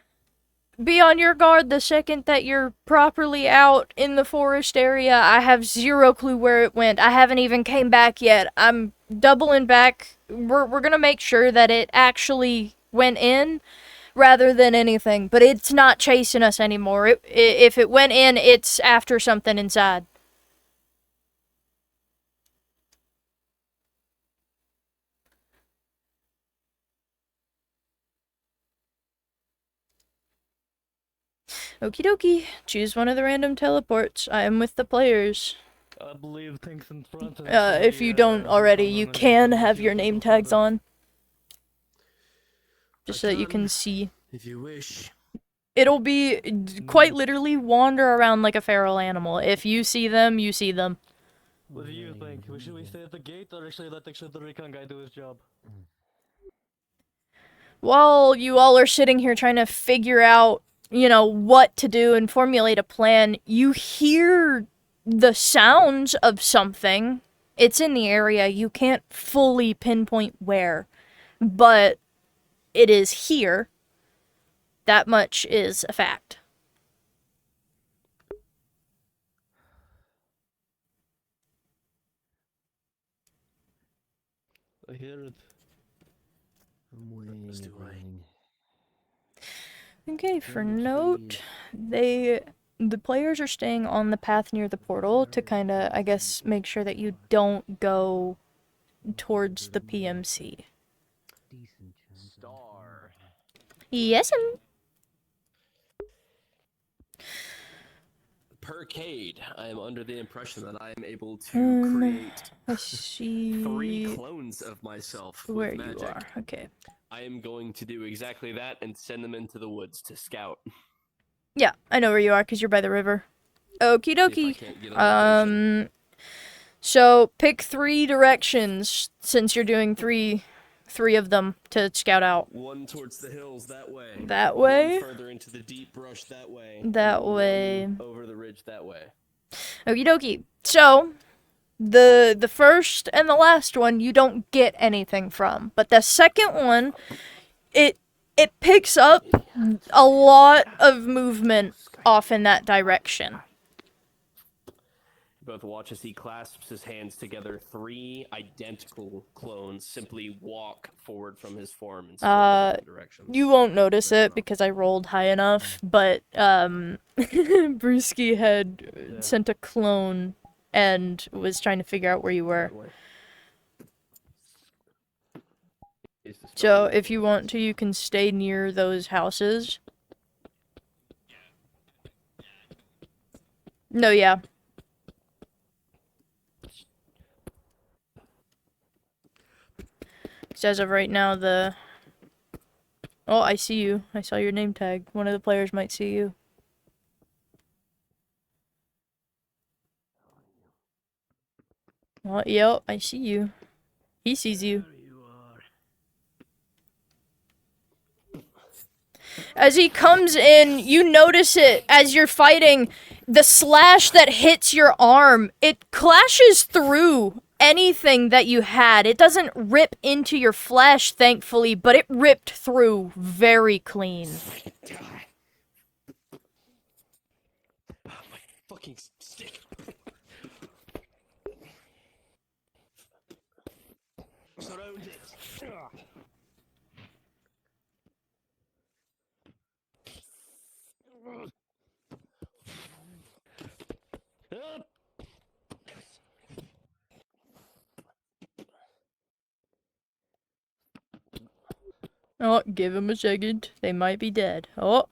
be on your guard the second that you're properly out in the forest area. I have zero clue where it went. I haven't even came back yet. I'm doubling back. We're gonna make sure that it actually went in rather than anything. But it's not chasing us anymore. If it went in, it's after something inside. Okie dokie. Choose one of the random teleports. I am with the players. I believe things in front. If you don't already, you can have your name tags on. Just so that you can see. If you wish. It'll be quite literally wander around like a feral animal. If you see them, you see them. What do you think? Should we stay at the gate or actually let the recon guy do his job? While you all are sitting here trying to figure out, what to do and formulate a plan, you hear the sounds of something. It's in the area. You can't fully pinpoint where, but it is here. That much is a fact. I hear it. I'm waiting. As do I. Okay, for note, the players are staying on the path near the portal to kind of, I guess, make sure that you don't go towards the PMC. Star. Yes, Per Cade, I am under the impression that I am able to create let's see 3 clones of myself where with magic. you are. Okay. I am going to do exactly that and send them into the woods to scout. Yeah, I know where you are because you're by the river. Okie dokie. So pick 3 directions since you're doing three of them to scout out. One towards the hills that way. That way. One further into the deep brush that way. That way. Over the ridge that way. Okie dokie. So the first and the last one you don't get anything from, but the second one, it picks up a lot of movement off in that direction. Both watch as he clasps his hands together. 3 identical clones simply walk forward from his form in different directions. You won't notice it because I rolled high enough, but Brewski had sent a clone and was trying to figure out where you were. So if you want to, you can stay near those houses. No, yeah. As of right now, Oh, I see you. I saw your name tag. One of the players might see you. Oh, yep, I see you. He sees you. As he comes in, you notice it as you're fighting. The slash that hits your arm, it clashes through anything that you had. It doesn't rip into your flesh, thankfully, but it ripped through very clean. Fucking stick. Surround it. Oh, give him a second. They might be dead. Oh.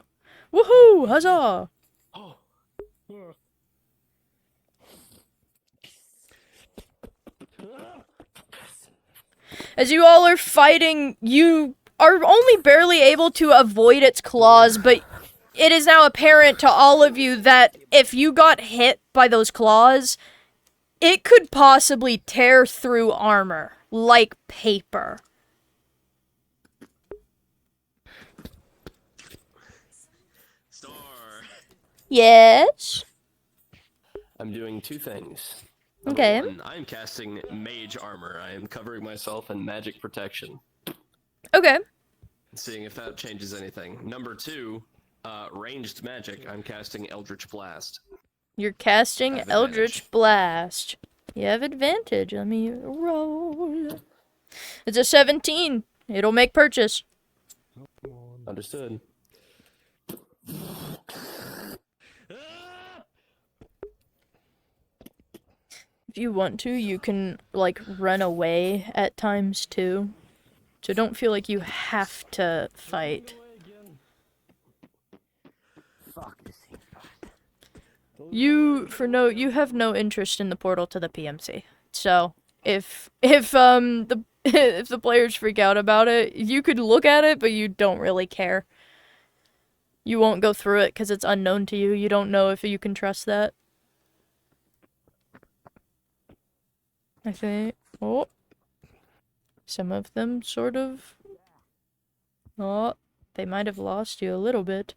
Woohoo! Huzzah! As you all are fighting, you are only barely able to avoid its claws, but it is now apparent to all of you that if you got hit by those claws, it could possibly tear through armor like paper. Star. Yes? I'm doing two things. Okay. Number one, I'm casting mage armor. I am covering myself in magic protection. Okay. Seeing if that changes anything. Number two, ranged magic. I'm casting Eldritch Blast. You're casting Eldritch Blast. You have advantage. Let me roll. It's a 17. It'll make purchase. Understood. If you want to, you can, like, run away at times, too. So don't feel like you have to fight. You, for note, you have no interest in the portal to the PMC. So, if the players freak out about it, you could look at it, but you don't really care. You won't go through it because it's unknown to you. You don't know if you can trust that. I think. Oh. Some of them sort of. Oh. They might have lost you a little bit.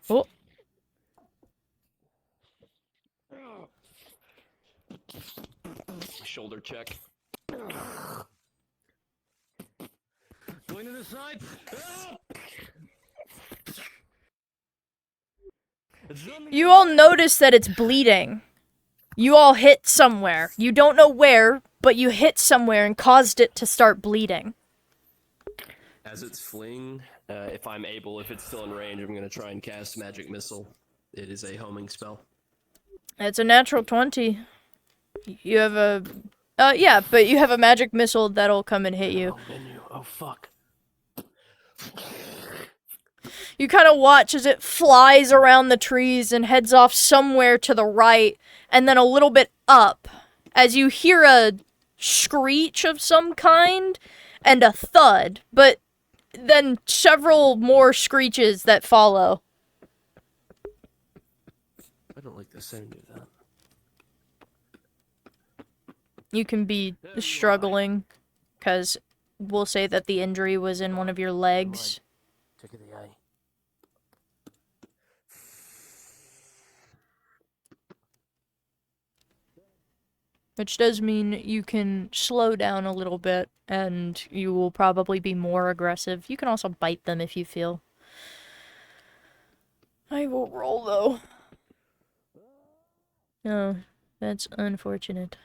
Oh. Shoulder check. Going to the side. You all notice that it's bleeding. You all hit somewhere. You don't know where, but you hit somewhere and caused it to start bleeding. As it's fleeing, if I'm able, if it's still in range, I'm going to try and cast Magic Missile. It is a homing spell. It's a natural 20. You have a... yeah, but you have a magic missile that'll come and hit you. Oh, fuck. You kind of watch as it flies around the trees and heads off somewhere to the right, and then a little bit up, as you hear a screech of some kind, and a thud, but then several more screeches that follow. I don't like the sound of that. You can be struggling, because we'll say that the injury was in one of your legs. Check of the eye. Which does mean you can slow down a little bit, and you will probably be more aggressive. You can also bite them if you feel. I will roll, though. No, that's unfortunate.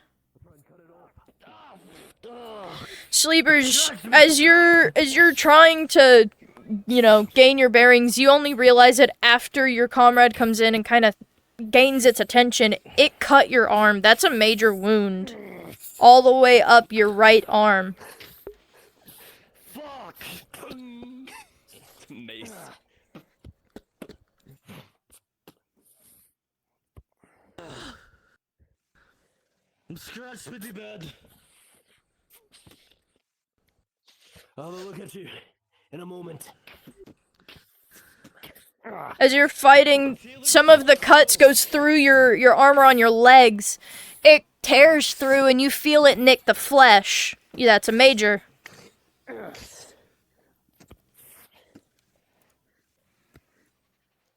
Sleepers, as you're trying to, you know, gain your bearings, you only realize it after your comrade comes in and kind of gains its attention. It cut your arm. That's a major wound. All the way up your right arm. Fuck! I'm scratched pretty bad. I'll have a look at you in a moment. As you're fighting, some of the cuts goes through your armor on your legs. It tears through and you feel it nick the flesh. Yeah, that's a major.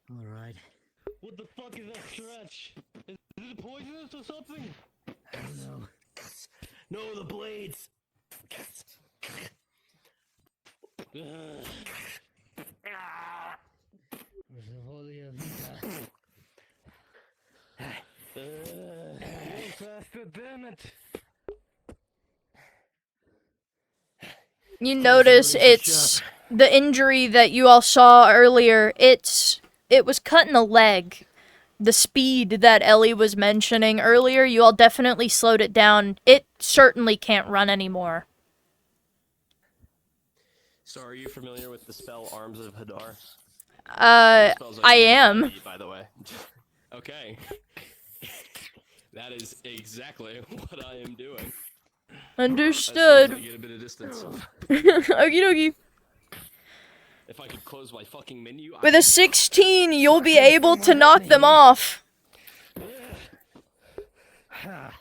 Alright. What the fuck is that scratch? Is it poisonous or something? I don't know. No, the blades. Faster, damn it. You notice it's the injury that you all saw earlier. It was cut in the leg. The speed that Ellie was mentioning earlier, you all definitely slowed it down. It certainly can't run anymore. So, are you familiar with the spell Arms of Hadar? I am. By the way. Okay. That is exactly what I am doing. Understood. Get a bit of distance. Okie dokie. If I could close my fucking menu. With a 16, you'll be able to knock them off. Fuck!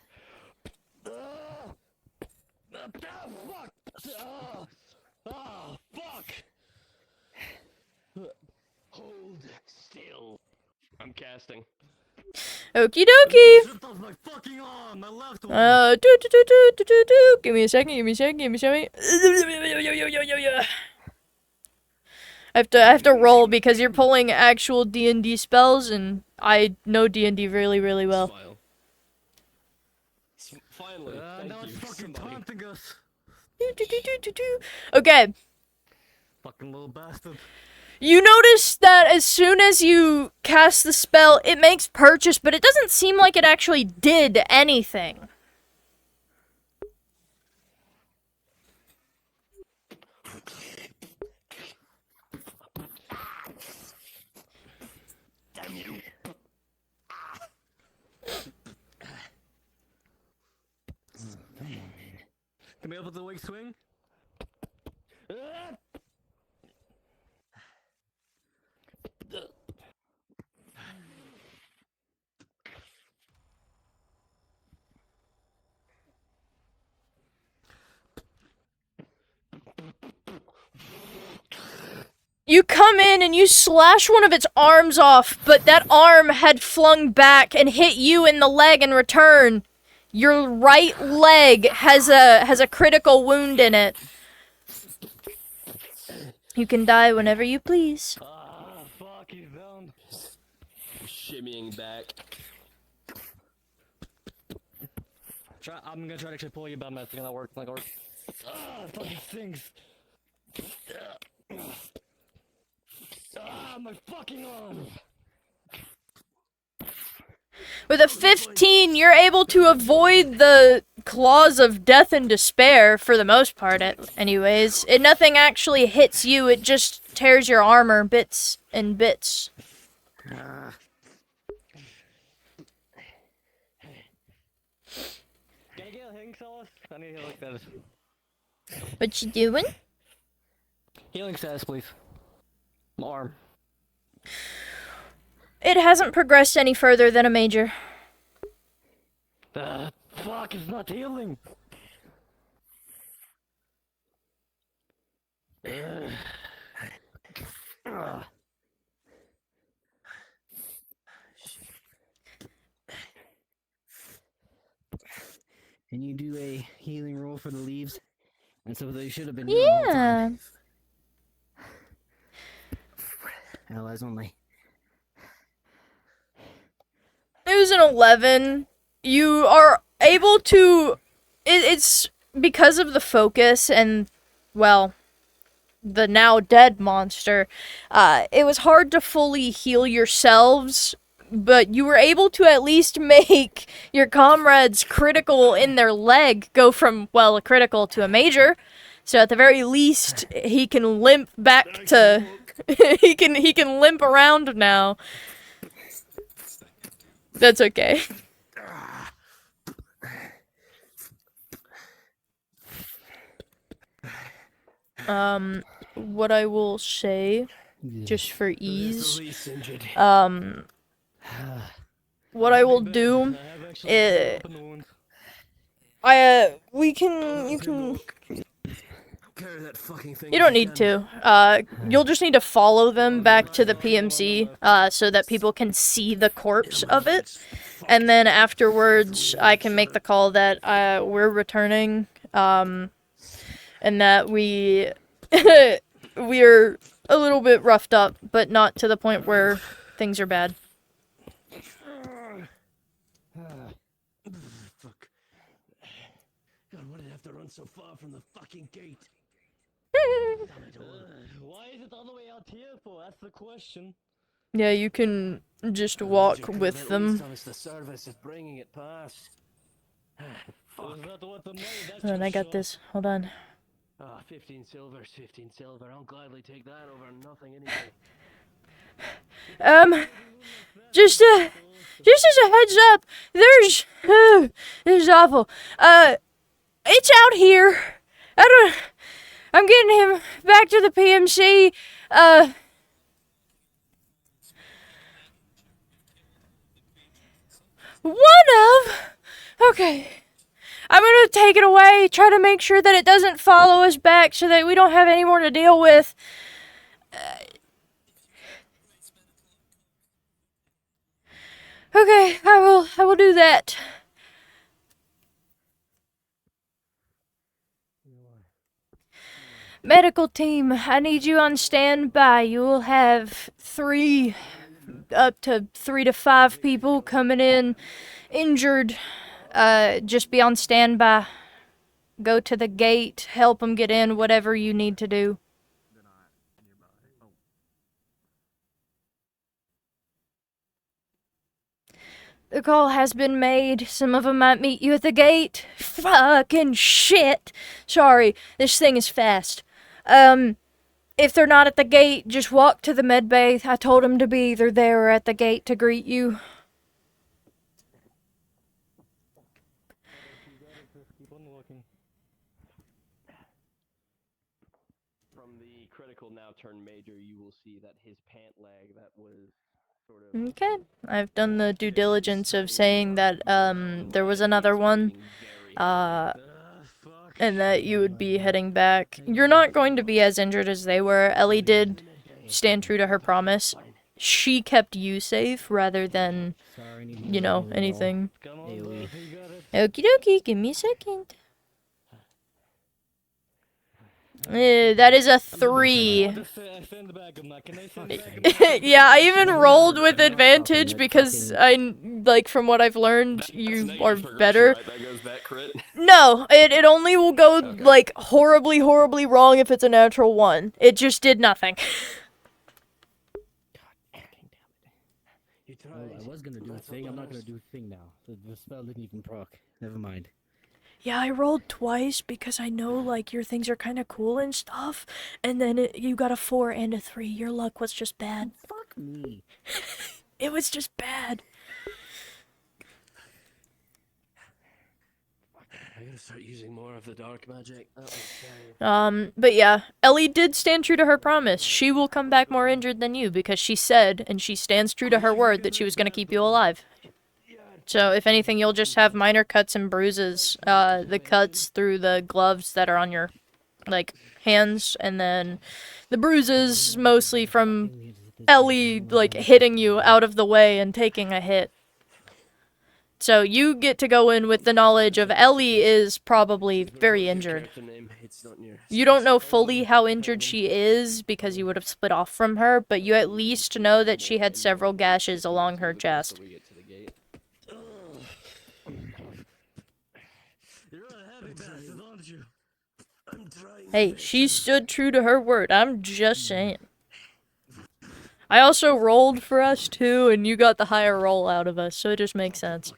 Hold still. I'm casting. Okie dokie. Do. Give me a second. I have to roll because you're pulling actual D&D spells, and I know D&D really, really well. Finally, now it's fucking taunting us. Okay. Fucking little bastard. You notice that as soon as you cast the spell, it makes purchase, but it doesn't seem like it actually did anything. Damn you. Can we help with the wake swing? You come in and you slash one of its arms off, but that arm had flung back and hit you in the leg in return. Your right leg has a critical wound in it. You can die whenever you please. Fuck, he's down. Shimmying back. I'm gonna try to actually pull you, but I'm not gonna work. Like, fucking stings. My fucking arm. With a 15, you're able to avoid the claws of death and despair, for the most part, anyways. Nothing actually hits you, it just tears your armor bits and bits. Can I get a healing status? I need a healing status. What you doing? Healing status, please. My arm. It hasn't progressed any further than a major. Fuck, it's not healing. Can you do a healing roll for the leaves? And so they should have been doing the whole time. Allies only. It was an 11. You are able to... It's because of the focus and, well, the now dead monster. It was hard to fully heal yourselves, but you were able to at least make your comrades critical in their leg go from, well, a critical to a major. So at the very least, he can limp back to... he can limp around now. That's okay. What I will say, just for Who's the ease, least injured? what I will do, you can, Carry that fucking thing. you don't need to. You'll just need to follow them back to the PMC, so that people can see the corpse of it. And then afterwards, I can make the call that, we're returning, and that we're a little bit roughed up, but not to the point where things are bad. Fuck. God, why did I have to run so far from the fucking gate? Why is it all the way out here for? That's the question. Yeah, you can just walk Could with have at them. least done us the service of bringing it past. Fuck. And I got this. Hold on. 15 silver, 15 silver. I'll gladly take that over nothing any day. Just as a heads up, this is awful. It's out here. I'm getting him back to the PMC. Okay. I'm gonna take it away, try to make sure that it doesn't follow us back so that we don't have any more to deal with. Okay, I will do that. Medical team, I need you on standby. You will have up to 3 to 5 people coming in injured. Just be on standby. Go to the gate, help them get in, whatever you need to do. The call has been made. Some of them might meet you at the gate. Fucking shit. Sorry, this thing is fast. If they're not at the gate, just walk to the med bay. I told them to be either there or at the gate to greet you. From the critical now turned major, you will see that his pant leg that was sort of... Okay. I've done the due diligence of saying that, there was another one, and that you would be heading back. You're not going to be as injured as they were. Ellie did stand true to her promise. She kept you safe rather than, you know, anything. Okie dokie, give me a second. That is a 3. Yeah, I even rolled with advantage because from what I've learned, you are better. No, it only will go, horribly, horribly wrong if it's a natural 1. It just did nothing. Well, I was gonna do a thing, I'm not gonna do a thing now. The spell didn't even proc. Never mind. Yeah, I rolled twice because I know, your things are kind of cool and stuff, and then you got a 4 and a 3. Your luck was just bad. Fuck me. It was just bad. I gotta start using more of the dark magic. But yeah, Ellie did stand true to her promise. She will come back more injured than you because she said, and she stands true to her word, that she was gonna keep you alive. So, if anything, you'll just have minor cuts and bruises. The cuts through the gloves that are on your, hands, and then the bruises mostly from Ellie, hitting you out of the way and taking a hit. So, you get to go in with the knowledge of Ellie is probably very injured. You don't know fully how injured she is because you would have split off from her, but you at least know that she had several gashes along her chest. Hey, she stood true to her word. I'm just saying. I also rolled for us too, and you got the higher roll out of us, so it just makes sense.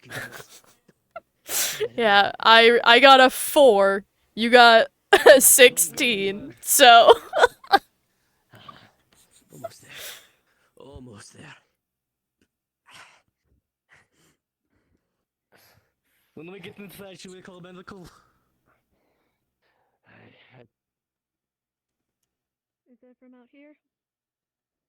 Yeah, I got a 4. You got a 16. So. Almost there. Almost there. When we get inside, should we call medical? it from out here?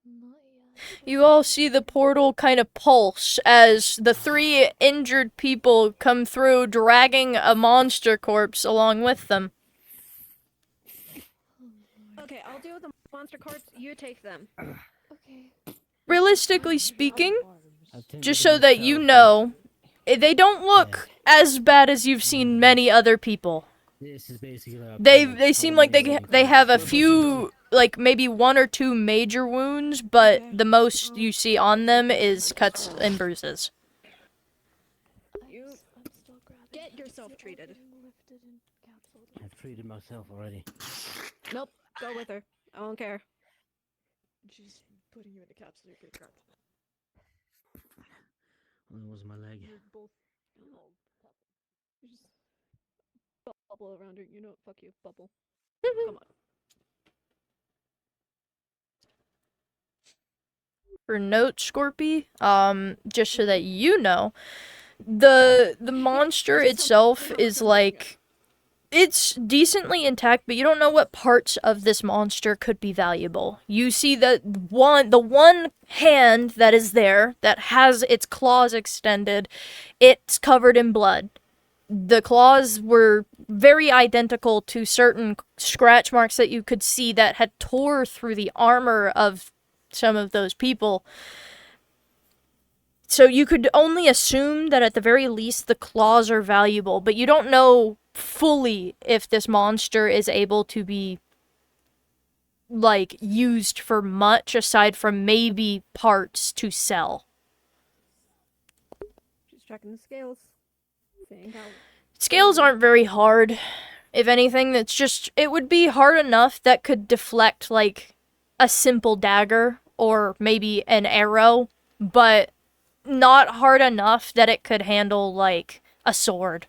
Not yet. You all see the portal kind of pulse as the 3 injured people come through, dragging a monster corpse along with them. Okay, I'll deal with the monster corpse. You take them. Okay. Realistically speaking, Attend just to so that you myself. know, they don't look as bad as you've seen many other people. This is basically our They seem like they have a few, like maybe 1 or 2 major wounds, but the most you see on them is cuts and bruises. You get yourself treated. I've treated myself already. Nope, go with her. I don't care. She's putting you in a capsule. You're getting trapped. Well, it was my leg. You're both. You just bubble around her. You know, fuck you, bubble. Come on. For note, Scorpy, just so that you know, the monster itself is like, it's decently intact, but you don't know what parts of this monster could be valuable. You see the one hand that is there, that has its claws extended, it's covered in blood. The claws were very identical to certain scratch marks that you could see that had tore through the armor of some of those people. So you could only assume that at the very least the claws are valuable, but you don't know fully if this monster is able to be, like, used for much aside from maybe parts to sell. She's checking the scales. Seeing how Scales aren't very hard. If anything, it would be hard enough that could deflect, like, a simple dagger or maybe an arrow, but not hard enough that it could handle, like, a sword.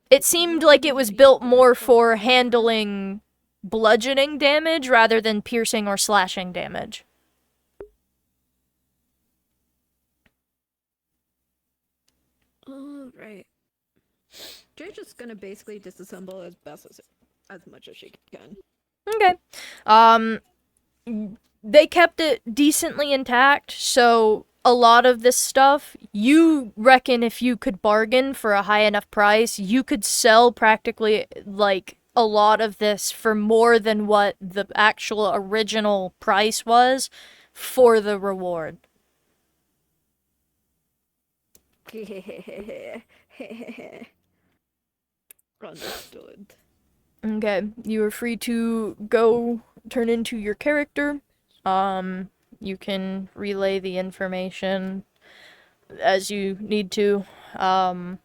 It seemed like it was built more for handling bludgeoning damage rather than piercing or slashing damage. Alright. Jay's just gonna basically disassemble as best as much as she can. Okay. They kept it decently intact, so a lot of this stuff, you reckon if you could bargain for a high enough price, you could sell practically, like, a lot of this for more than what the actual original price was for the reward. Understood. Okay, you are free to go turn into your character. You can relay the information as you need to. I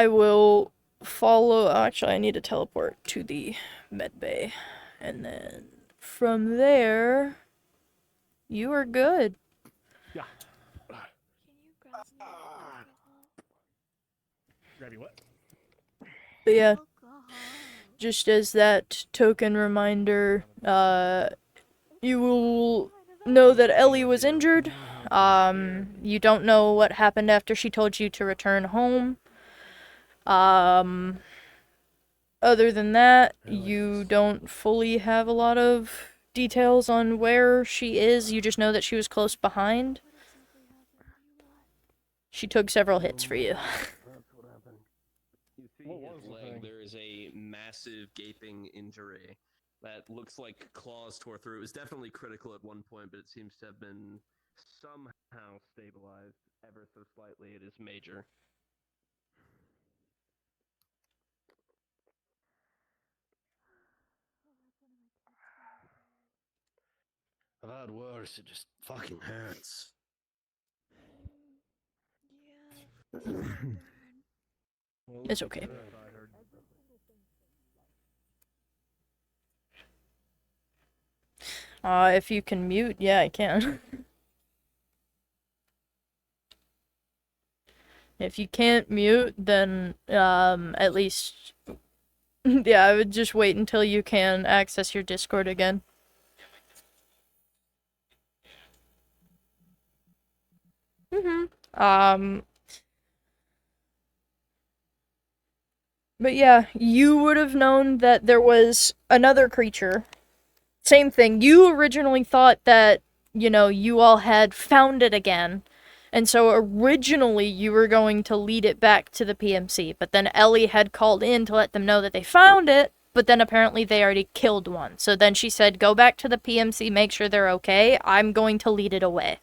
will follow. Actually, I need to teleport to the med bay. And then from there, you are good. Yeah. Grab you what? But yeah, just as that token reminder, you will know that Ellie was injured. You don't know what happened after she told you to return home. Other than that, you don't fully have a lot of details on where she is. You just know that she was close behind. She took several hits for you. You see his leg, there is a massive gaping injury that looks like claws tore through. It was definitely critical at one point, but it seems to have been somehow stabilized ever so slightly. It is major. I've had worse. It just fucking hurts. It's okay. If you can mute, yeah, I can. If you can't mute, then, at least, yeah, I would just wait until you can access your Discord again. But yeah, you would have known that there was another creature. Same thing. You originally thought that, you all had found it again. And so originally you were going to lead it back to the PMC. But then Ellie had called in to let them know that they found it. But then apparently they already killed one. So then she said, go back to the PMC, make sure they're okay. I'm going to lead it away.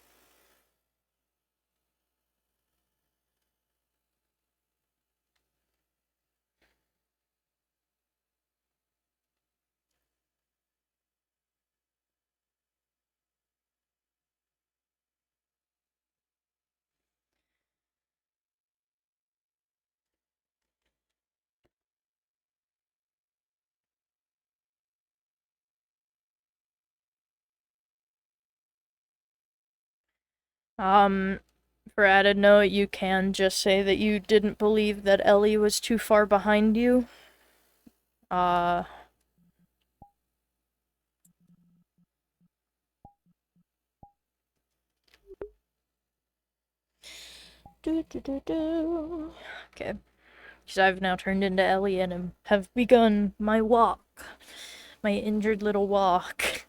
For added note, you can just say that you didn't believe that Ellie was too far behind you. Okay. Because I've now turned into Ellie and have begun my walk. My injured little walk.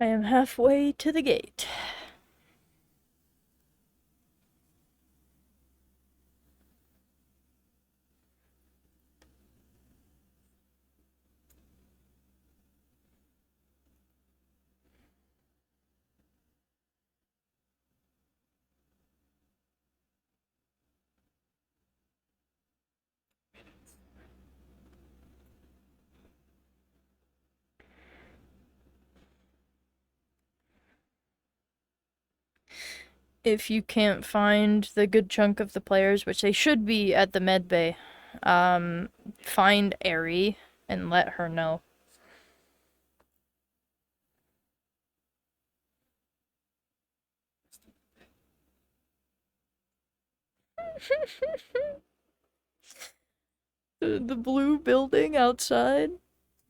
I am halfway to the gate. If you can't find the good chunk of the players, which they should be at the med bay, find Ari and let her know. The blue building outside?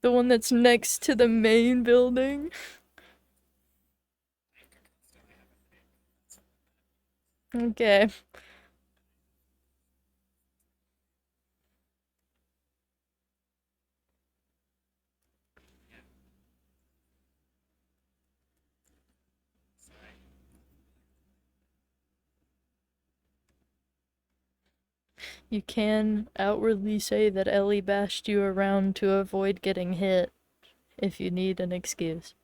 The one that's next to the main building? Okay. You can outwardly say that Ellie bashed you around to avoid getting hit, if you need an excuse.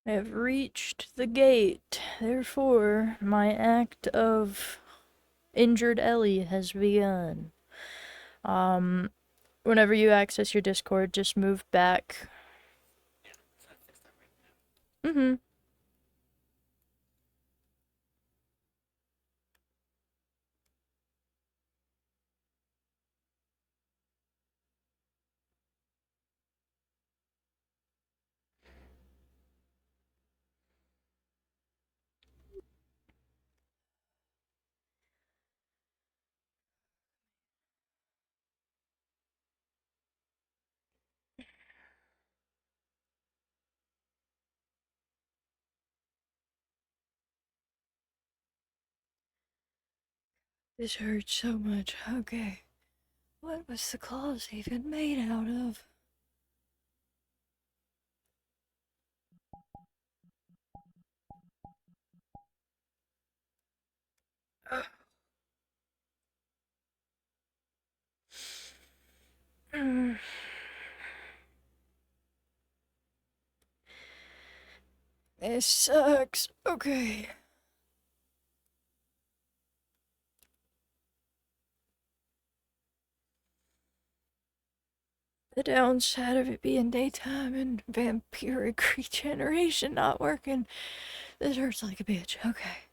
I have reached the gate, therefore my act of injured Ellie has begun. Whenever you access your Discord, just move back. Mm-hmm. This hurts so much. Okay. What was the claws even made out of? This sucks. Okay. The downside of it being daytime and vampiric regeneration not working. This hurts like a bitch. Okay.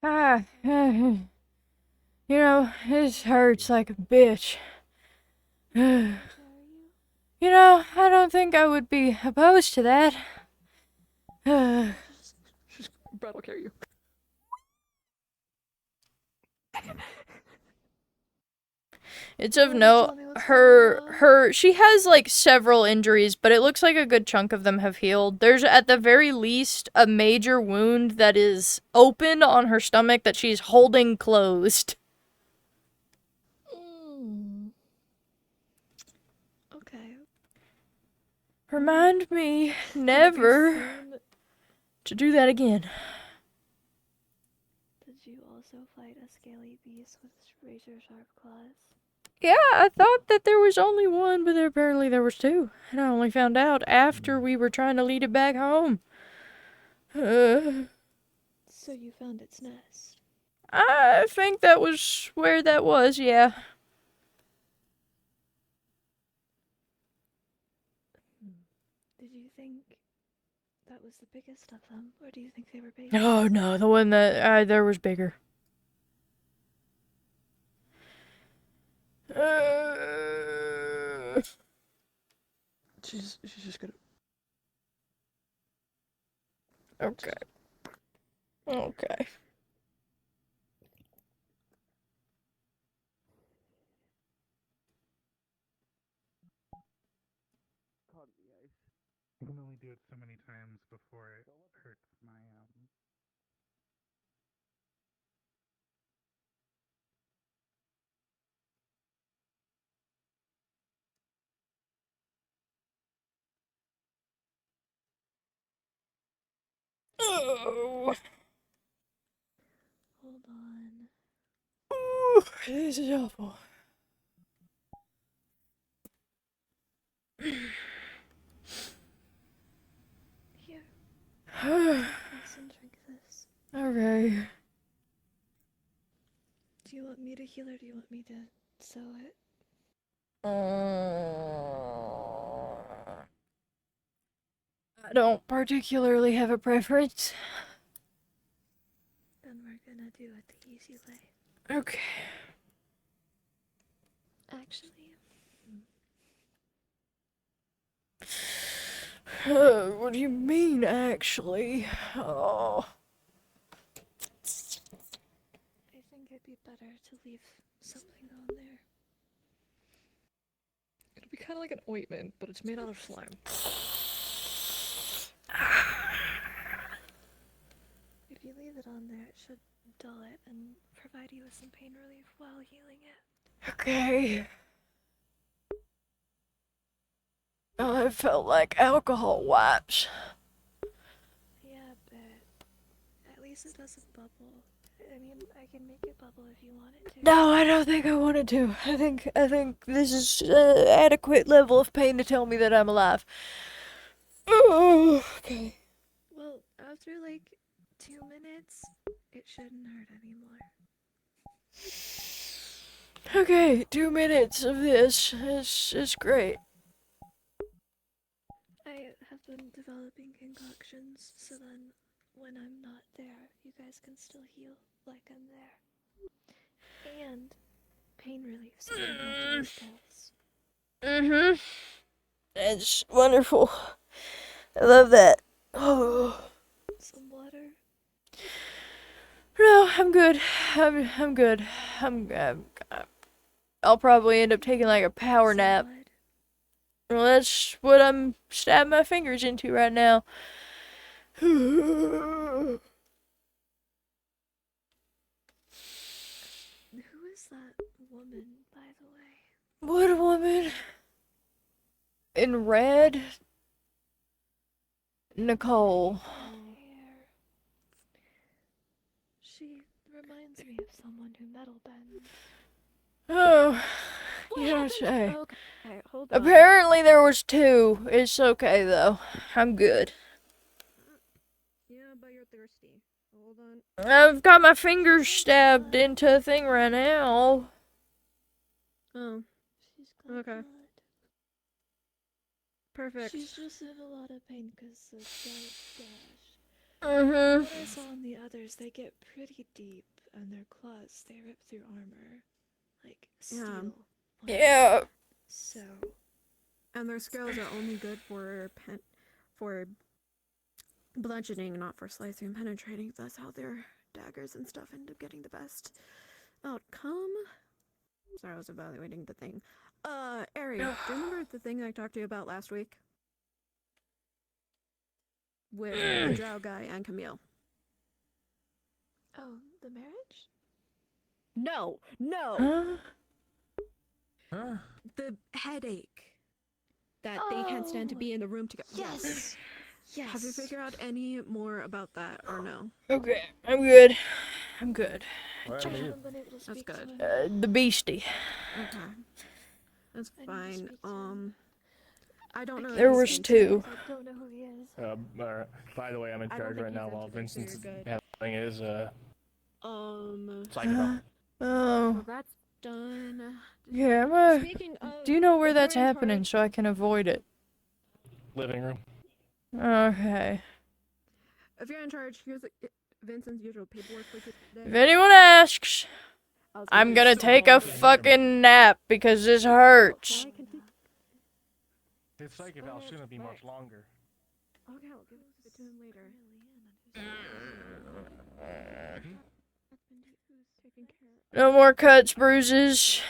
Ah, you know, this hurts like a bitch. You know, I don't think I would be opposed to that. Brad will carry you. It's of note, she has like several injuries, but it looks like a good chunk of them have healed. There's at the very least a major wound that is open on her stomach that she's holding closed. Okay. Remind me never to do that again. Did you also fight a scaly beast with razor sharp claws? Yeah, I thought that there was only one, but apparently there was two. And I only found out after we were trying to lead it back home. So you found its nest? I think that was where that was, yeah. Did you think that was the biggest of them, or do you think they were babies? Oh no, the one that there was bigger. She's just gonna. Okay. Okay. I can only do it so many times before it hurts my Oh. Hold on. Ooh, this is awful. Here. Listen, drink this. Okay. Do you want me to heal or do you want me to sew it? I don't particularly have a preference. Then we're gonna do it the easy way. Okay. Actually, What do you mean, actually? Oh. I think it'd be better to leave something on there. It'll be kind of like an ointment, but it's made out of slime. If you leave it on there, it should dull it and provide you with some pain relief while healing it. Okay. Oh, it felt like alcohol wipes. Yeah, but at least it doesn't bubble. I mean, I can make it bubble if you want it to. No, I don't think I wanted to. I think this is adequate level of pain to tell me that I'm alive. Okay. Well, after like 2 minutes, it shouldn't hurt anymore. Okay, 2 minutes of this is great. I have been developing concoctions so then when I'm not there, you guys can still heal like I'm there. And pain relief so you don't have to use pills. Mm-hmm. That's wonderful. I love that. Oh. Some water? No, I'm good. I'm good. I'll probably end up taking like a power nap. Well, that's what I'm stabbing my fingers into right now. Who is that woman, by the way? What woman? In red? Nicole. She reminds me of someone who metal bends. Oh, you don't say. Okay, hold on. Apparently there was 2. It's okay though. I'm good. Yeah, but you're thirsty. Hold on. I've got my fingers stabbed into a thing right now. Oh. She's got Okay. blood. Perfect. She's just in a lot of pain because the giant gash. Mm-hmm. What I saw on the others, they get pretty deep, and their claws, they rip through armor. Like steel. Yeah. So. And their scales are only good for bludgeoning, not for slicing and penetrating. That's how their daggers and stuff end up getting the best outcome. Sorry, I was evaluating the thing. Ari, do you remember the thing I talked to you about last week? With the drow guy and Camille. Oh, the marriage? No! Huh? The headache. That they can't stand to be in the room together. Yes! Yes. Have you figured out any more about that or no? Okay, I'm good. I'm good. That's That's good. The beastie. Okay. That's fine. I don't know. There was 2. I don't know who he is. Alright. By the way, I'm in I don't charge think right he's now while into this, so Vincent's you're good. handling his psychic. So Oh. that's done. Yeah, I'm Speaking of, do you know where if you're that's in happening charge- so I can avoid it? living room. Okay. If you're in charge, here's Vincent's usual paperwork for today. If anyone asks, I'm gonna take a fucking nap because this hurts. His psychic eval shouldn't be much longer. Okay, I'll give it to him later. No more cuts, bruises.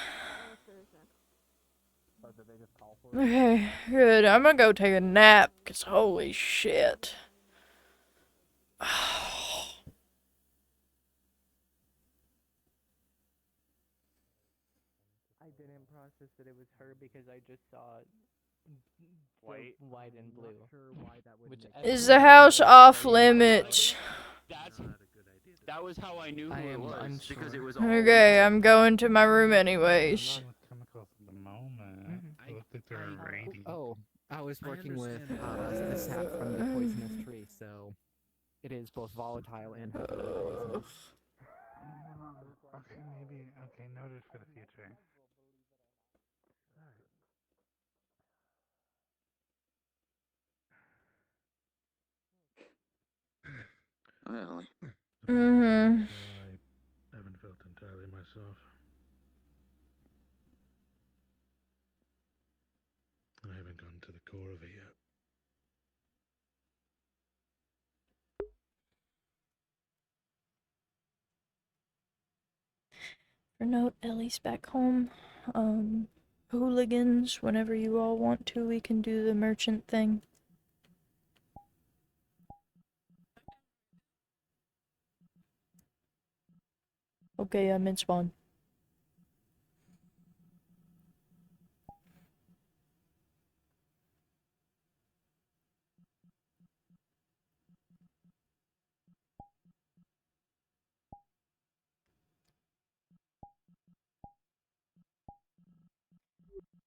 Okay, good. I'm gonna go take a nap, cause holy shit. I didn't process that it was her because I just saw White. white and blue. Not sure why that would Is the house off limits? That was how I knew I who it am was, unsure. because it was all Okay, I'm going to my room anyways. Chemicals at the moment. It looks like they're irradiating. Oh, I was working with the sap from the poisonous tree, so it is both volatile and poisonous. Okay, maybe. Okay, noted for the future. Well, Mm-hmm. I haven't felt entirely myself. I haven't gone to the core of it yet. For note, Ellie's back home. hooligans, whenever you all want to, we can do the merchant thing. Okay, I'm in spawn.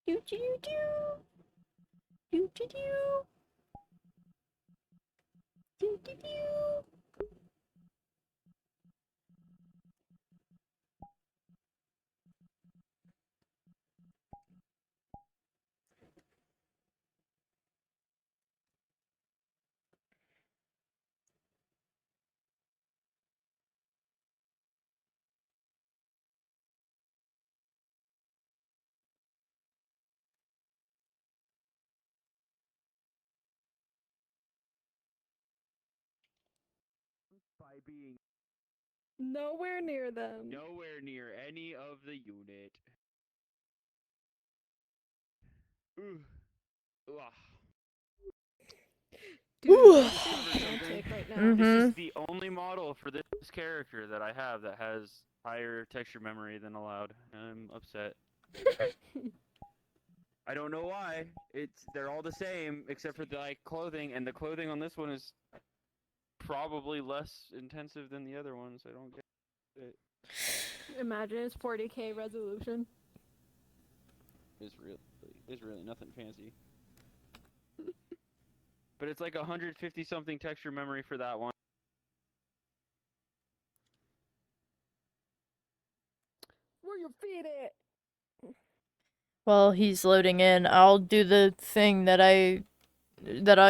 Do do do do do do do do do. By being Nowhere near them. nowhere near any of the unit. Ugh. Ugh. Dude, Ooh. that's gigantic right now. Mm-hmm. This is the only model for this character that I have that has higher texture memory than allowed. I'm upset. I don't know why. They're all the same except for the clothing, and the clothing on this one is probably less intensive than the other ones. I don't get it. Imagine it's 40K resolution. It's really nothing fancy. But it's like 150 something texture memory for that one. Where your feet at? While he's loading in, I'll do the thing that I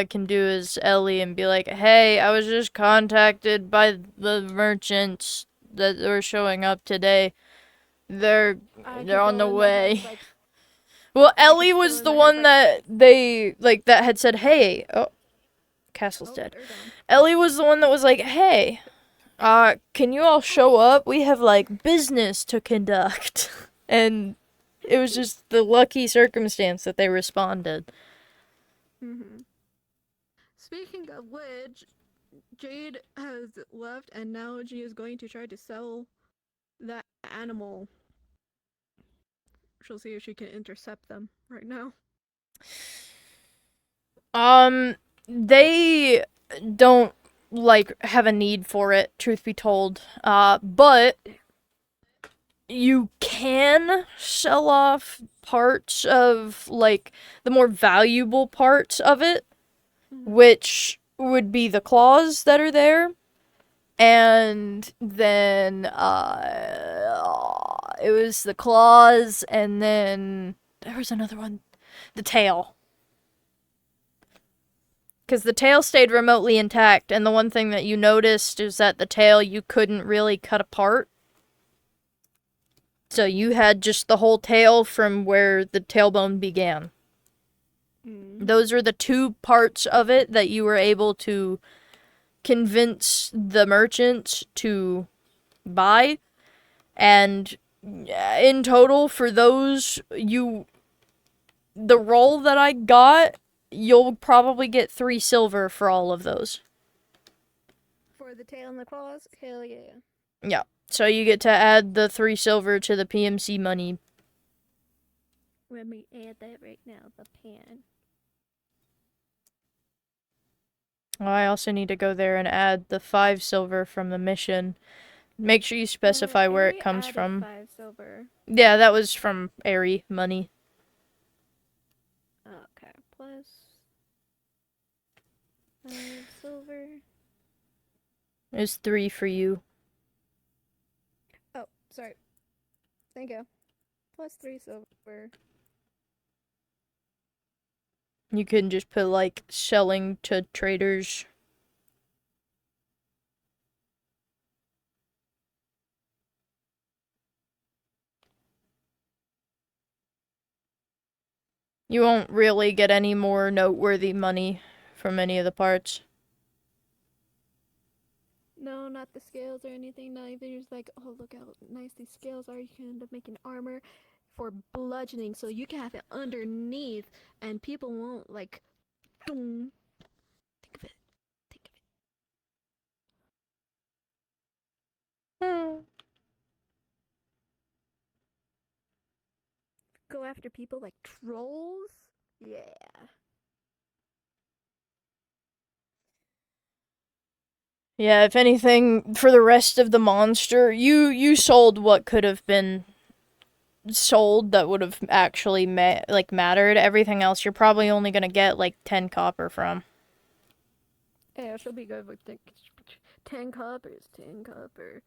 can do as Ellie and be like, hey, I was just contacted by the merchants that were showing up today. They're on the way. Well, Ellie was the one that that had said, hey, oh, Castle's dead. Ellie was the one that was like, hey, can you all show up? We have, business to conduct. And it was just the lucky circumstance that they responded. Mm-hmm. Speaking of which, Jade has left and now she is going to try to sell that animal. She'll see if she can intercept them right now. They don't, have a need for it, truth be told. But you can sell off parts of, the more valuable parts of it, which would be the claws that are there. And then, it was the claws, and then there was another one. The tail. Because the tail stayed remotely intact, and the one thing that you noticed is that the tail you couldn't really cut apart. So you had just the whole tail from where the tailbone began. Those are the two parts of it that you were able to convince the merchant to buy. And in total, for those, the roll that I got, you'll probably get 3 silver for all of those. For the tail and the claws? Hell yeah. Yeah. So you get to add the 3 silver to the PMC money. Let me add that right now, the pan. I also need to go there and add the 5 silver from the mission. Make sure you specify where it comes from. 5 silver. Yeah, that was from Airy money. Okay, plus 5 silver. There's 3 for you. Oh, sorry. Thank you. Plus 3 silver. You can just put, selling to traders. You won't really get any more noteworthy money from any of the parts. No, not the scales or anything. Not even just oh, look how nice these scales are. You can end up making armor for bludgeoning, so you can have it underneath, and people won't like. Dong. Think of it. Think of it. Go after people like trolls. Yeah. Yeah, if anything, for the rest of the monster, you sold what could have been sold that would have actually mattered. Everything else, you're probably only gonna get like 10 copper from. Yeah, she'll be good with 10 coppers. 10 copper.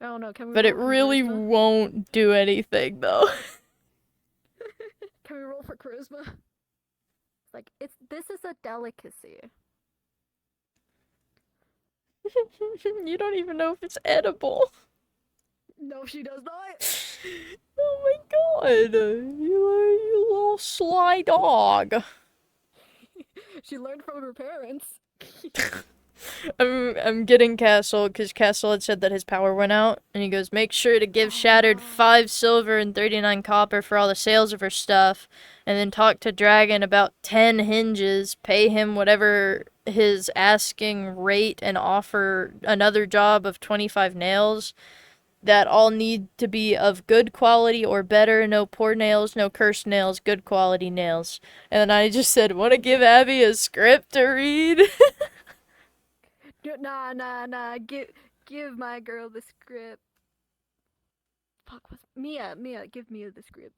I don't know. Can we? But roll it for really charisma? won't do anything though. Can we roll for charisma? Like this is a delicacy. You don't even know if it's edible. No, she does not. Oh my god, you little sly dog. She learned from her parents. I'm getting Castle because Castle had said that his power went out, and he goes, make sure to give Shattered 5 silver and 39 copper for all the sales of her stuff, and then talk to Dragon about 10 hinges, pay him whatever his asking rate, and offer another job of 25 nails that all need to be of good quality or better, no poor nails, no cursed nails, good quality nails. And then I just said, want to give Abby a script to read? Nah. Give my girl the script. Fuck, what's Mia, give Mia the script.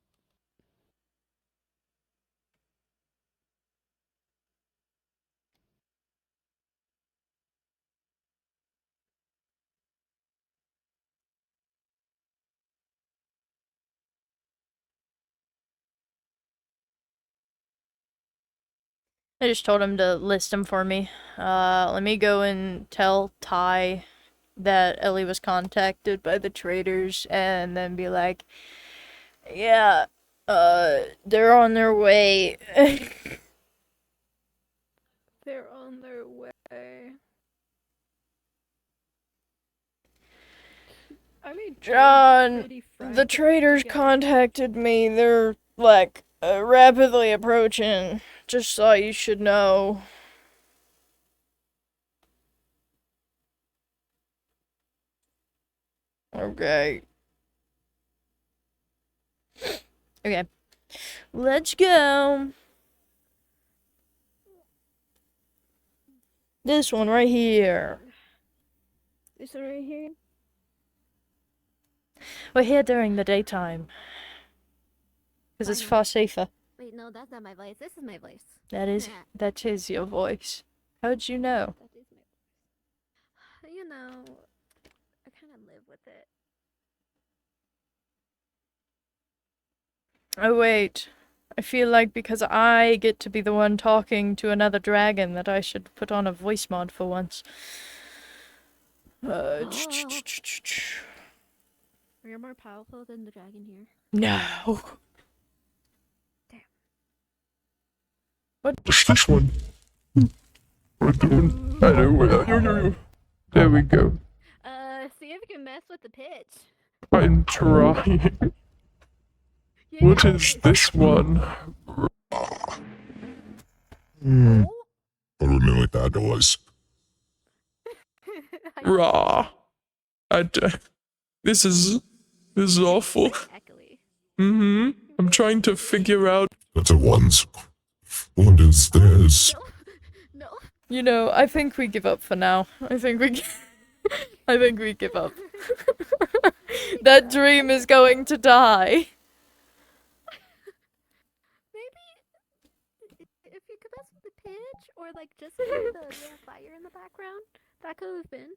I just told him to list them for me. Let me go and tell Ty that Ellie was contacted by the traders, and then be like, yeah, they're on their way. They're on their way. I mean, John, the traders contacted me. They're, like, rapidly approaching. Just thought you should know. Okay. Okay. Let's go. This one right here. This one right here. We're here during the daytime. Because it's far safer. Wait, no, that's not my voice. This is my voice. That is your voice. How'd you know? That is my voice. You know, I kind of live with it. Oh wait. I feel like because I get to be the one talking to another dragon that I should put on a voice mod for once. You're more powerful than the dragon here. No. Damn. What's this one? What doing? Hello. There we go. See if you can mess with the pitch. I'm trying. What is this one? I don't know what that was. Raw. This is awful. I'm trying to figure out. That's a ones. What is this? No. You know, I think we give up for now. I think we give up. That dream is going to die. Maybe if you could mess with the pitch, or like just hear the little fire in the background, that could have been.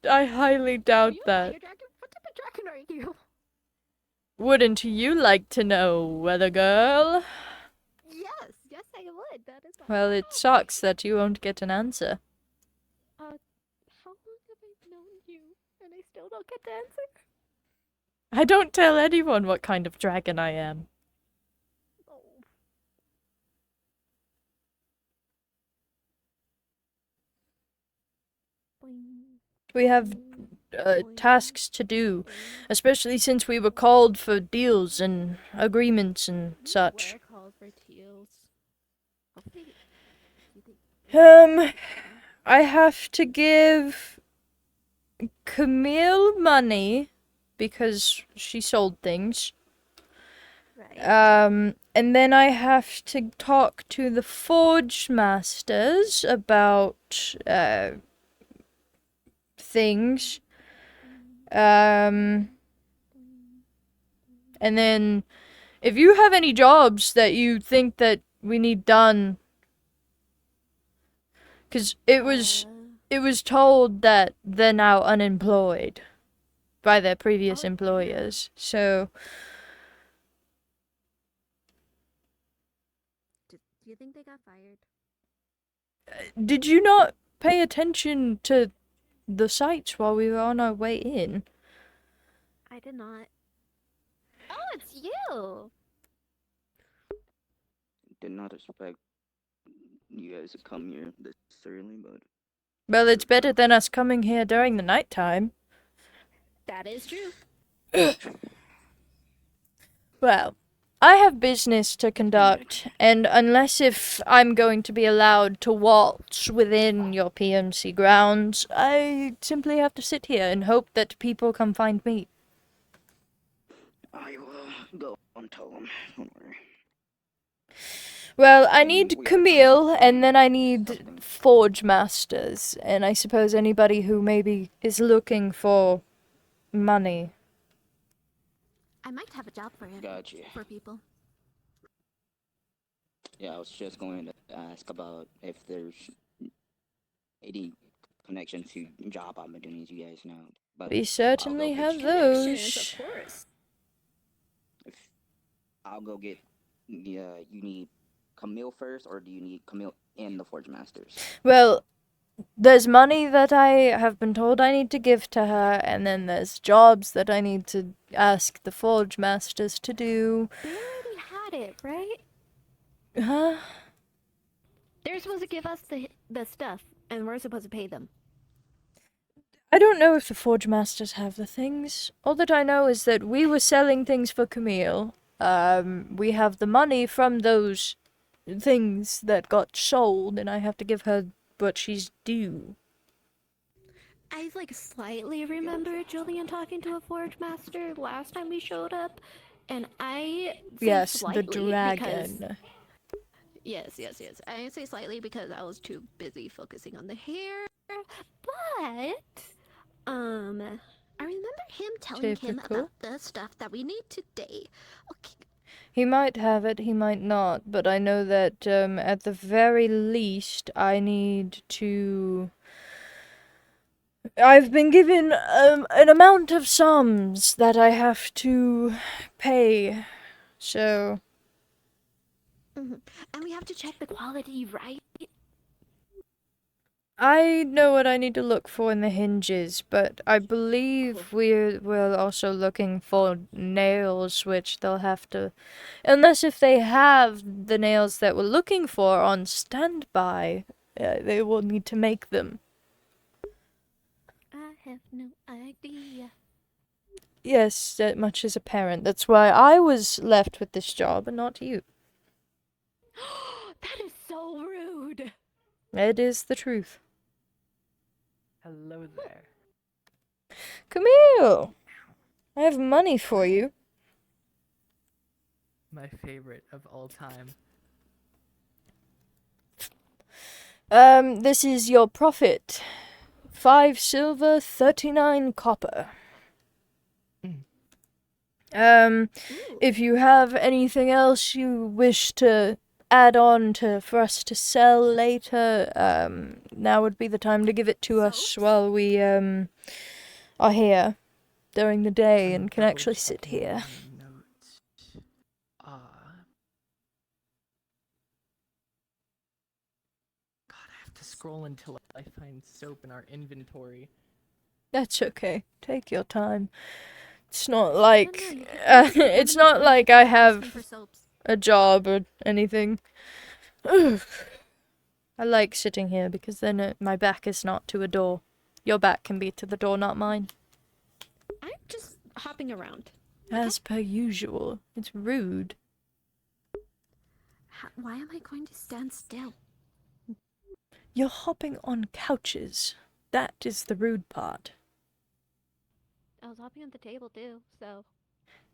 I highly doubt that. What type of dragon are you? Wouldn't you like to know, weather girl? Yes, I would. That is. Well, it sucks that you won't get an answer. How long have I known you, and I still don't get the answer? I don't tell anyone what kind of dragon I am. We have tasks to do, especially since we were called for deals and agreements and such. We're called for teals. Hopefully, do you think I have to give Camille money because she sold things. Right. And then I have to talk to the Forge Masters about, things. And then, if you have any jobs that you think that we need done, because it was told that they're now unemployed by their previous employers, so... Do you think they got fired? Did you not pay attention to the sights while we were on our way in? I did not. Oh, it's you! Did not expect you guys to come here this early, but Well, it's better than us coming here during the nighttime. That is true. Well, I have business to conduct, and unless if I'm going to be allowed to waltz within your PMC grounds, I simply have to sit here and hope that people come find me. I will go and tell them. Don't worry. Well, I need Camille, and then I need Forge Masters, and I suppose anybody who maybe is looking for money. I might have a job for him. Gotcha. For people. Yeah, I was just going to ask about if there's any connection to job opportunities you guys know. But We certainly I'll go have get those. Of course. I'll go get. You need Camille first, or do you need Camille and the Forge Masters? Well, there's money that I have been told I need to give to her, and then there's jobs that I need to ask the Forge Masters to do. They already had it, right? Huh? They're supposed to give us the stuff, and we're supposed to pay them. I don't know if the Forge Masters have the things. All that I know is that we were selling things for Camille. We have the money from those things that got sold, and I have to give her what she's due. I slightly remember Julian talking to a Forge Master last time we showed up, and I say Yes, the slightly dragon. because yes. I say slightly because I was too busy focusing on the hair, but I remember him telling him Typical. about the stuff that we need today. Okay. He might have it, he might not, but I know that at the very least I need to... I've been given an amount of sums that I have to pay, so... And we have to check the quality, right? I know what I need to look for in the hinges, but I believe we're also looking for nails, which they'll have to... Unless if they have the nails that we're looking for on standby, they will need to make them. I have no idea. Yes, that much is apparent. That's why I was left with this job and not you. That is so rude. It is the truth. Hello there. Camille! I have money for you. My favorite of all time. This is your profit. 5 silver, 39 copper. If you have anything else you wish to add on for us to sell later, now would be the time to give it to us while we, are here during the day and can actually sit here. God, I have to scroll until I find soap in our inventory. That's okay. Take your time. It's not like it's not like I have a job or anything. I like sitting here because then my back is not to a door. Your back can be to the door, not mine. I'm just hopping around. As per usual. It's rude. Why am I going to stand still? You're hopping on couches. That is the rude part. I was hopping on the table too, so.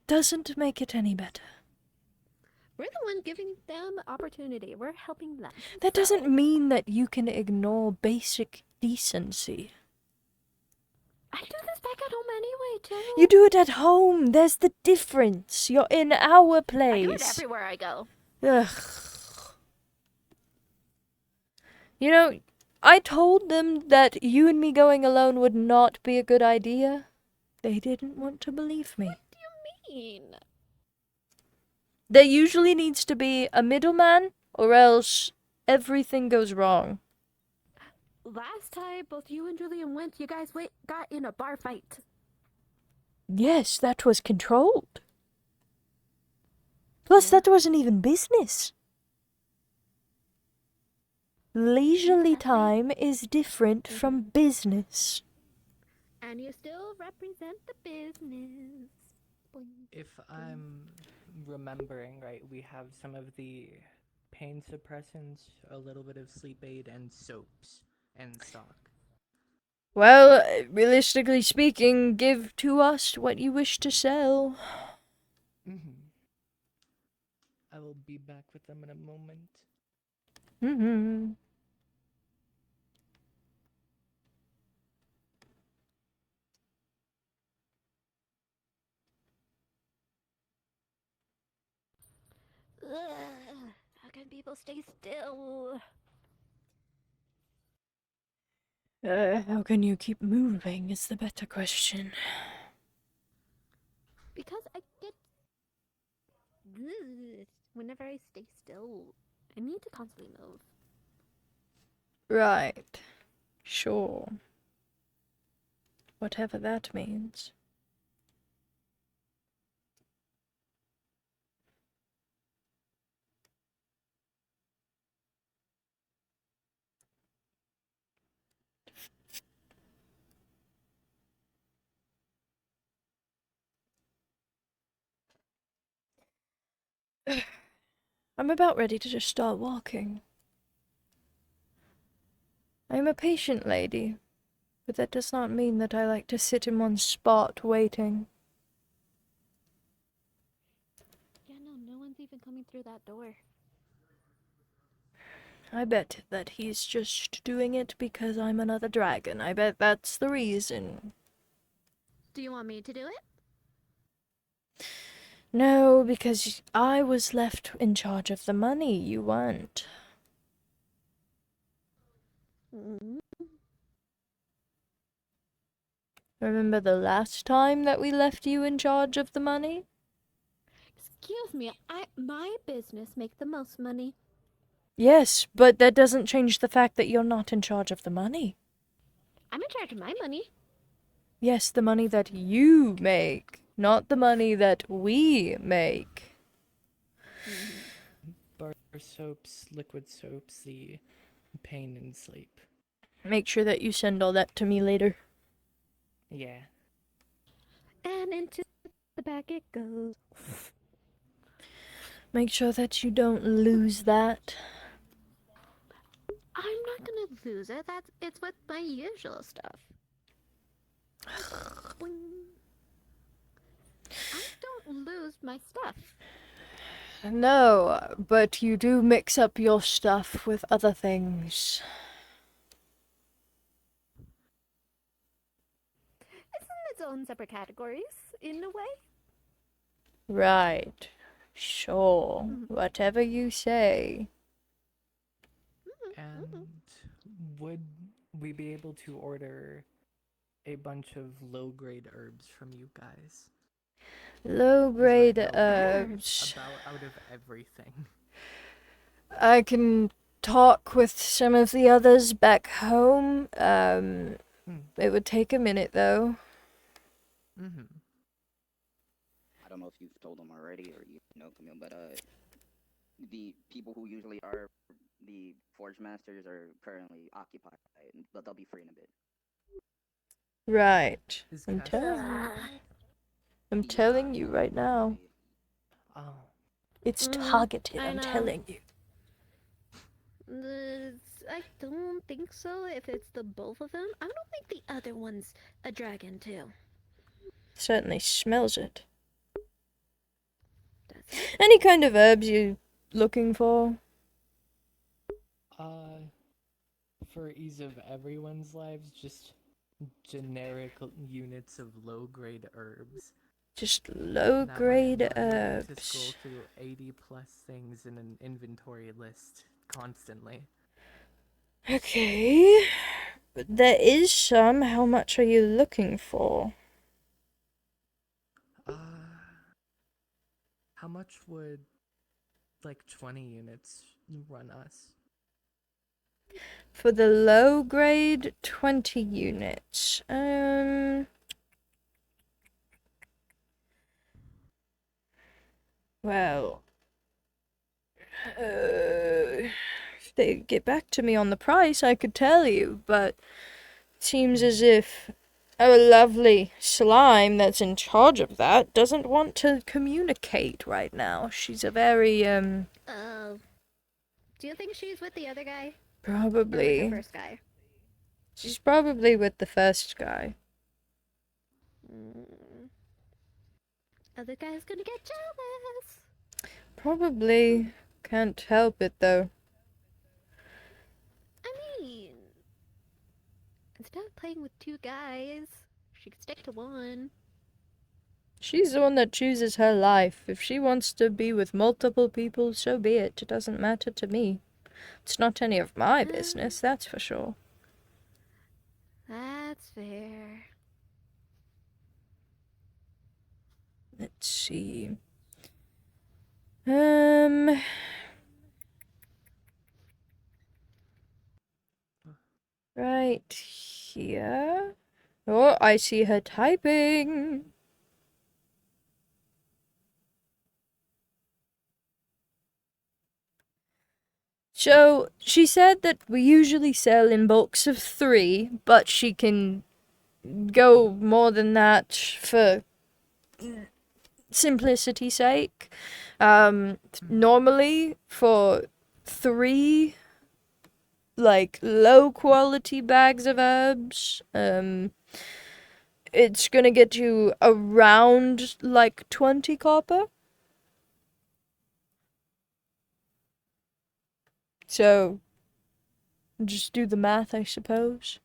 Doesn't make it any better. We're the one giving them the opportunity. We're helping them. That doesn't mean that you can ignore basic decency. I do this back at home anyway, too. You do it at home. There's the difference. You're in our place. I do it everywhere I go. Ugh. You know, I told them that you and me going alone would not be a good idea. They didn't want to believe me. What do you mean? There usually needs to be a middleman, or else everything goes wrong. Last time both you and Julian went, you guys got in a bar fight. Yes, that was controlled. Plus, that wasn't even business. Leisurely time is different from business. And you still represent the business. Boing, If I'm remembering right, we have some of the pain suppressants, a little bit of sleep aid, and soaps in stock. Well, realistically speaking, give to us what you wish to sell. I will be back with them in a moment. Ugh, how can people stay still? How can you keep moving is the better question. Because I get... Ugh, whenever I stay still, I need to constantly move. Right. Sure. Whatever that means. I'm about ready to just start walking. I'm a patient lady, but that does not mean that I like to sit in one spot waiting. Yeah, no one's even coming through that door. I bet that he's just doing it because I'm another dragon. I bet that's the reason. Do you want me to do it? No, because I was left in charge of the money. You weren't. Remember the last time that we left you in charge of the money? Excuse me, my business make the most money. Yes, but that doesn't change the fact that you're not in charge of the money. I'm in charge of my money. Yes, the money that you make, not the money that we make. Bar soaps, liquid soaps, the pain and sleep. Make sure that you send all that to me later. Yeah. And into the bag it goes. Make sure that you don't lose that. I'm not gonna lose it. It's with my usual stuff. Boing. I don't lose my stuff. No, but you do mix up your stuff with other things. It's in its own separate categories, in a way. Right. Sure. Whatever you say. And would we be able to order a bunch of low-grade herbs from you guys? Low-grade About herbs. out of everything. I can talk with some of the others back home. It would take a minute, though. I don't know if you've told them already or you know, Camille, but the people who usually are the forge masters are currently occupied, but they'll be free in a bit. Right. Is I'm Cassie telling you right now. Oh. It's targeted, I I'm know. telling you. I don't think so. If it's the both of them, I don't think the other one's a dragon too. Certainly smells it. Any kind of herbs you looking for? For ease of everyone's lives, just generic units of low-grade herbs. Just That low-grade way I'm not needing to scroll herbs. through 80 plus things in an inventory list constantly. Okay. But there is some. How much are you looking for? How much would like 20 units run us? For the low grade, 20 units. Well, if they get back to me on the price, I could tell you, but it seems as if our lovely slime that's in charge of that doesn't want to communicate right now. She's a very, Do you think she's with the other guy? probably. Or with the first guy? She's probably with the first guy. Other guy's gonna get jealous. Probably. Can't help it, though. I mean, instead of playing with two guys, she could stick to one. She's the one that chooses her life. If she wants to be with multiple people, so be it. It doesn't matter to me. It's not any of my business, that's for sure. That's fair. Let's see. Right here. Oh, I see her typing. So, she said that we usually sell in bulks of 3, but she can go more than that for simplicity's sake. Normally, for 3, like, low-quality bags of herbs, it's gonna get you around, like, 20 copper. So, just do the math, I suppose.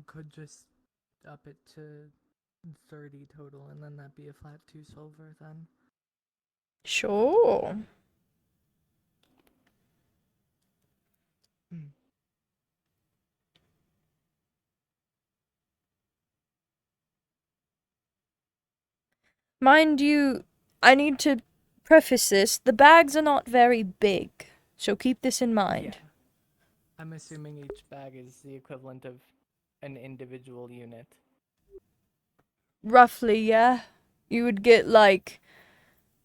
Could just up it to 30 total, and then that'd be a flat 2 silver then. Sure. Mind you, I need to preface this, the bags are not very big, so keep this in mind. Yeah. I'm assuming each bag is the equivalent of an individual unit. Roughly, yeah. You would get, like,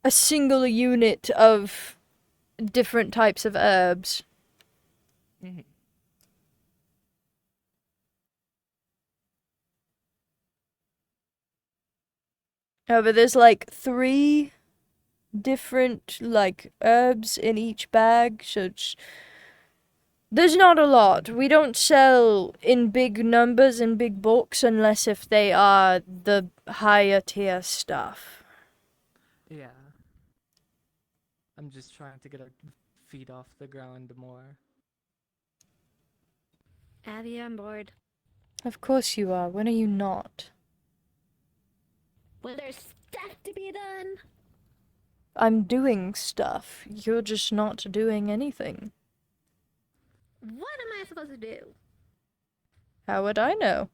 a single unit of different types of herbs. However, there's like 3 different, like, herbs in each bag, so there's not a lot. We don't sell in big numbers, in big bulks, unless if they are the higher tier stuff. Yeah. I'm just trying to get our feet off the ground more. Abby, I'm bored. Of course you are. When are you not? When there's stuff to be done. I'm doing stuff. You're just not doing anything. What am I supposed to do? How would I know?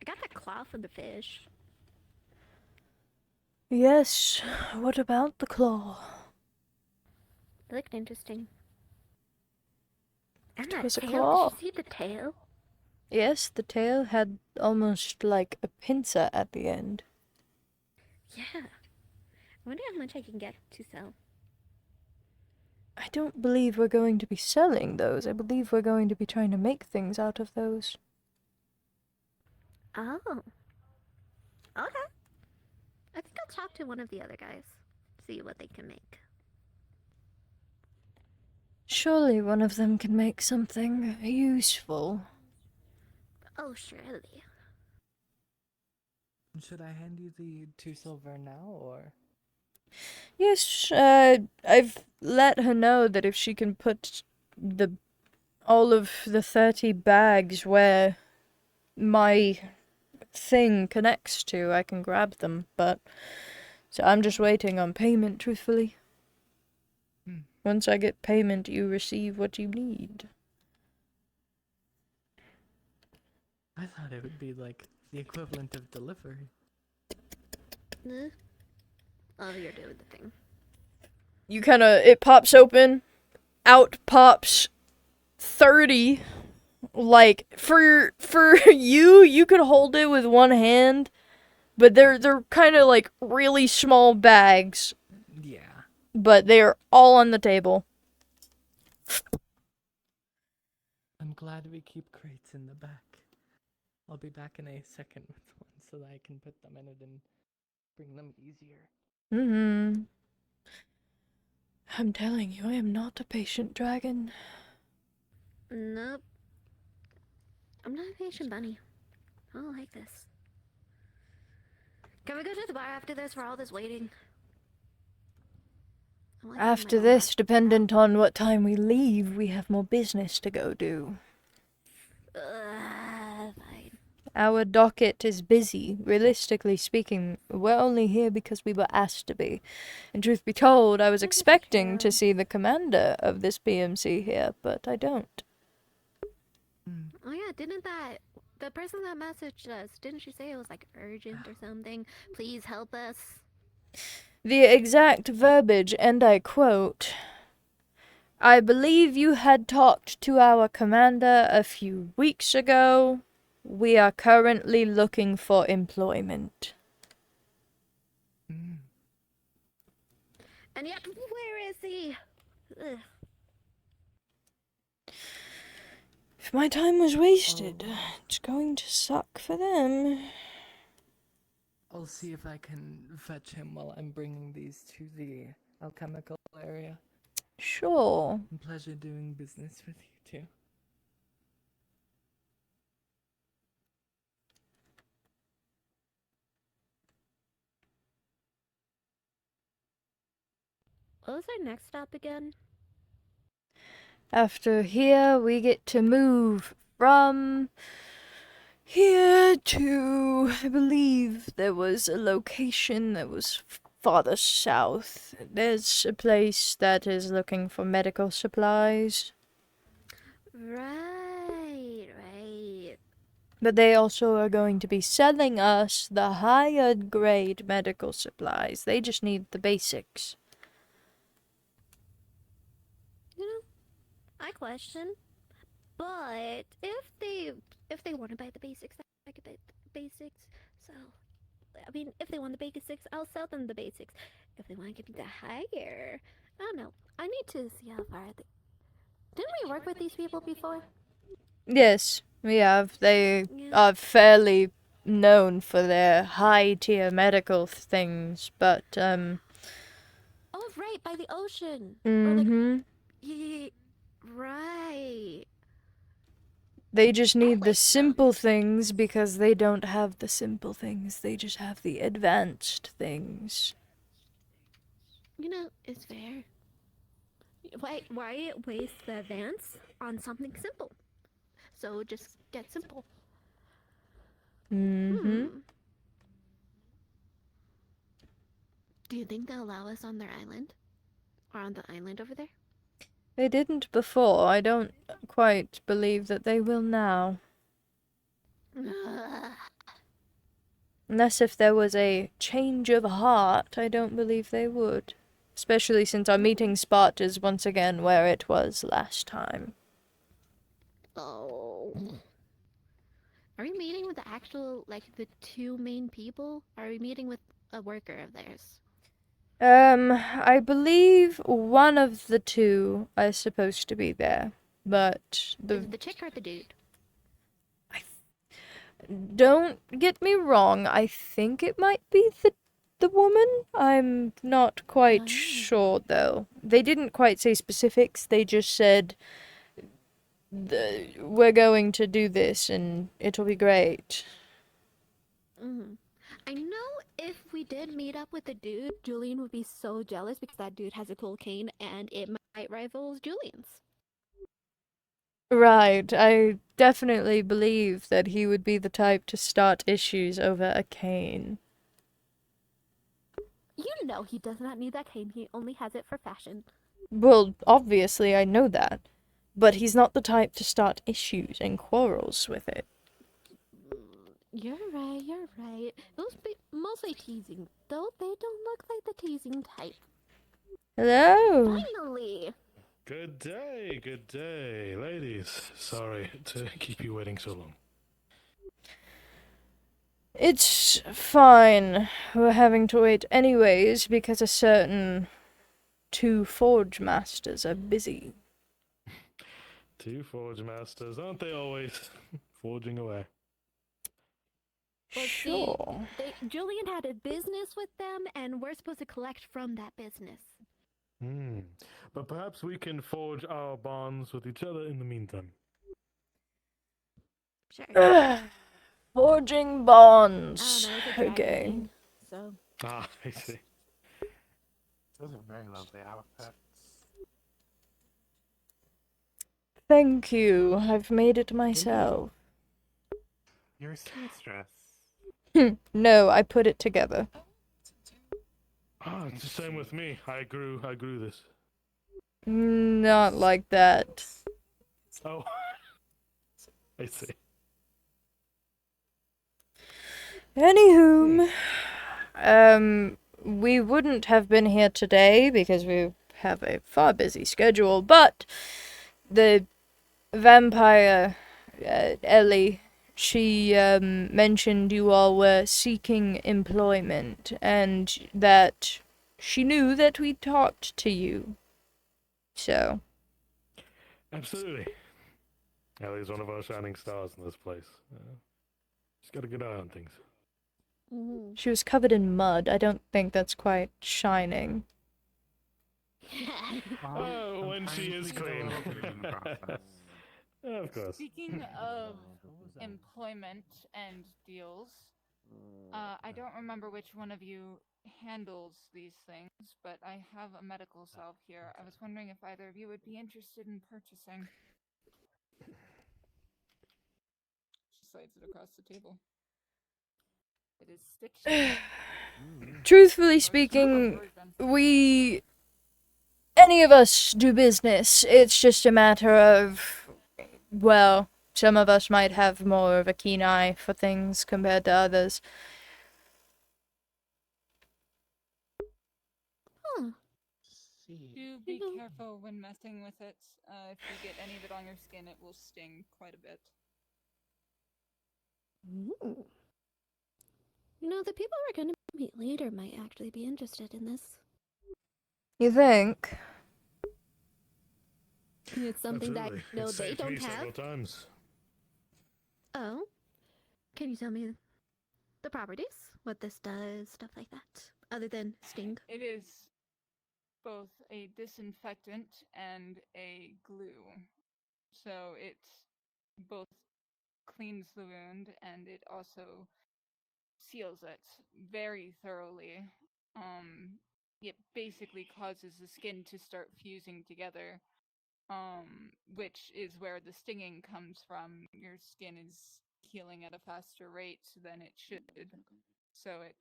I got that claw from the fish. Yes, what about the claw? It looked interesting. And It that was a tail. claw. Did you see the tail? Yes, the tail had almost like a pincer at the end. Yeah. I wonder how much I can get to sell. I don't believe we're going to be selling those. I believe we're going to be trying to make things out of those. Oh. Okay. I think I'll talk to one of the other guys. See what they can make. Surely one of them can make something useful. Oh, surely. Should I hand you the 2 silver now, or? Yes, I've let her know that if she can put all of the 30 bags where my thing connects to, I can grab them, but so I'm just waiting on payment, truthfully. Once I get payment, you receive what you need. I thought it would be like the equivalent of delivery. Oh, you're doing the thing. You it pops open, out pops 30. Like, for you could hold it with one hand, but they're kind of like really small bags. Yeah. But they're all on the table. I'm glad we keep crates in the back. I'll be back in a second with one so that I can put them in it and bring them easier. Mm-hmm. I'm telling you, I am not a patient dragon. Nope. I'm not a patient bunny. I don't like this. Can we go to the bar after this for all this waiting? After this, dependent on what time we leave, we have more business to go do. Fine. Our docket is busy. Realistically speaking, we're only here because we were asked to be. And truth be told, I was expecting to see the commander of this BMC here, but I don't. Oh yeah, the person that messaged us, didn't she say it was like urgent or something? Please help us. The exact verbiage, and I quote, I believe you had talked to our commander a few weeks ago. We are currently looking for employment. And yet, where is he? Ugh. If my time was wasted, it's going to suck for them. I'll see if I can fetch him while I'm bringing these to the alchemical area. Sure. Pleasure doing business with you too. What was our next stop again? After here, we get to move from here to, I believe there was a location that was farther south. There's a place that is looking for medical supplies. Right. But they also are going to be selling us the higher grade medical supplies. They just need the basics. I question, but if they want to buy the basics, I could buy the basics. So, I mean, if they want the basics, I'll sell them the basics. If they want to give me the higher, I don't know. I need to see how far Didn't we work with these people before? Yes, we have. They are fairly known for their high tier medical things, but Oh, right, by the ocean. Mm-hmm. Yeah, right. They just need the simple things because they don't have the simple things. They just have the advanced things. It's fair. Why waste the advance on something simple? So just get simple. Mm-hmm. Do you think they'll allow us on their island? Or on the island over there? They didn't before. I don't quite believe that they will now. Unless if there was a change of heart, I don't believe they would. Especially since our meeting spot is once again where it was last time. Oh. Are we meeting with the actual, like, the two main people? Or are we meeting with a worker of theirs? I believe one of the two is supposed to be there, but Is it the chick or the dude? don't get me wrong, I think it might be the woman. I'm not quite sure though. They didn't quite say specifics. They just said we're going to do this and it'll be great. I know if we did meet up with the dude, Julian would be so jealous because that dude has a cool cane and it might rival Julian's. Right, I definitely believe that he would be the type to start issues over a cane. You know he does not need that cane, he only has it for fashion. Well, obviously I know that, but he's not the type to start issues and quarrels with it. You're right. Those be mostly teasing, though they don't look like the teasing type. Hello. Finally! Good day, ladies. Sorry to keep you waiting so long. It's fine. We're having to wait anyways because a certain two forge masters are busy. Two forge masters, aren't they always? Forging away. Well, sure. See, Julian had a business with them, and we're supposed to collect from that business. But perhaps we can forge our bonds with each other in the meantime. Sure. Forging bonds. Oh, no, it's a Okay. thing, so. Ah, I see. Those are very lovely outfits. Thank you. I've made it myself. Your seamstress. No, I put it together. Ah, it's the same with me. I grew this. Not like that. Oh. I see. Anywho, we wouldn't have been here today because we have a far busy schedule, but the vampire, Ellie, she, mentioned you all were seeking employment, and that she knew that we talked to you. So. Absolutely. Ellie's one of our shining stars in this place. She's got a good eye on things. She was covered in mud. I don't think that's quite shining. Oh, when she is clean. Of course. Speaking of employment and deals, I don't remember which one of you handles these things, but I have a medical salve here. I was wondering if either of you would be interested in purchasing. She slides it across the table. It is stick shape. Truthfully speaking, any of us do business. It's just a matter of, well, some of us might have more of a keen eye for things compared to others. Do be careful when messing with it. If you get any of it on your skin, it will sting quite a bit. You know, the people we're gonna meet later might actually be interested in this. You think? It's something Absolutely. that no, It's they saved don't me have. several times. Oh, can you tell me the properties? What this does, stuff like that, other than sting? It is both a disinfectant and a glue. So it both cleans the wound and it also seals it very thoroughly. It basically causes the skin to start fusing together, which is where the stinging comes from. Your skin is healing at a faster rate than it should, so it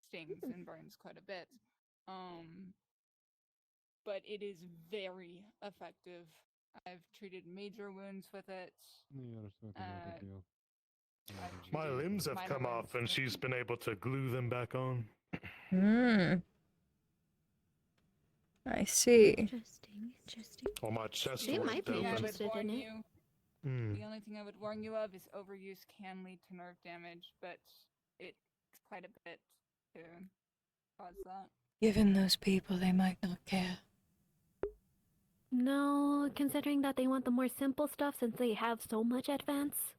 stings and burns quite a bit. But it is very effective. I've treated major wounds with it. My limbs have come off and she's been able to glue them back on. I see. Interesting. Or my chest They ripped might be open. interested in it. The only thing I would warn you of is overuse can lead to nerve damage, but it's quite a bit to cause that. Given those people, they might not care. No, considering that they want the more simple stuff since they have so much advance.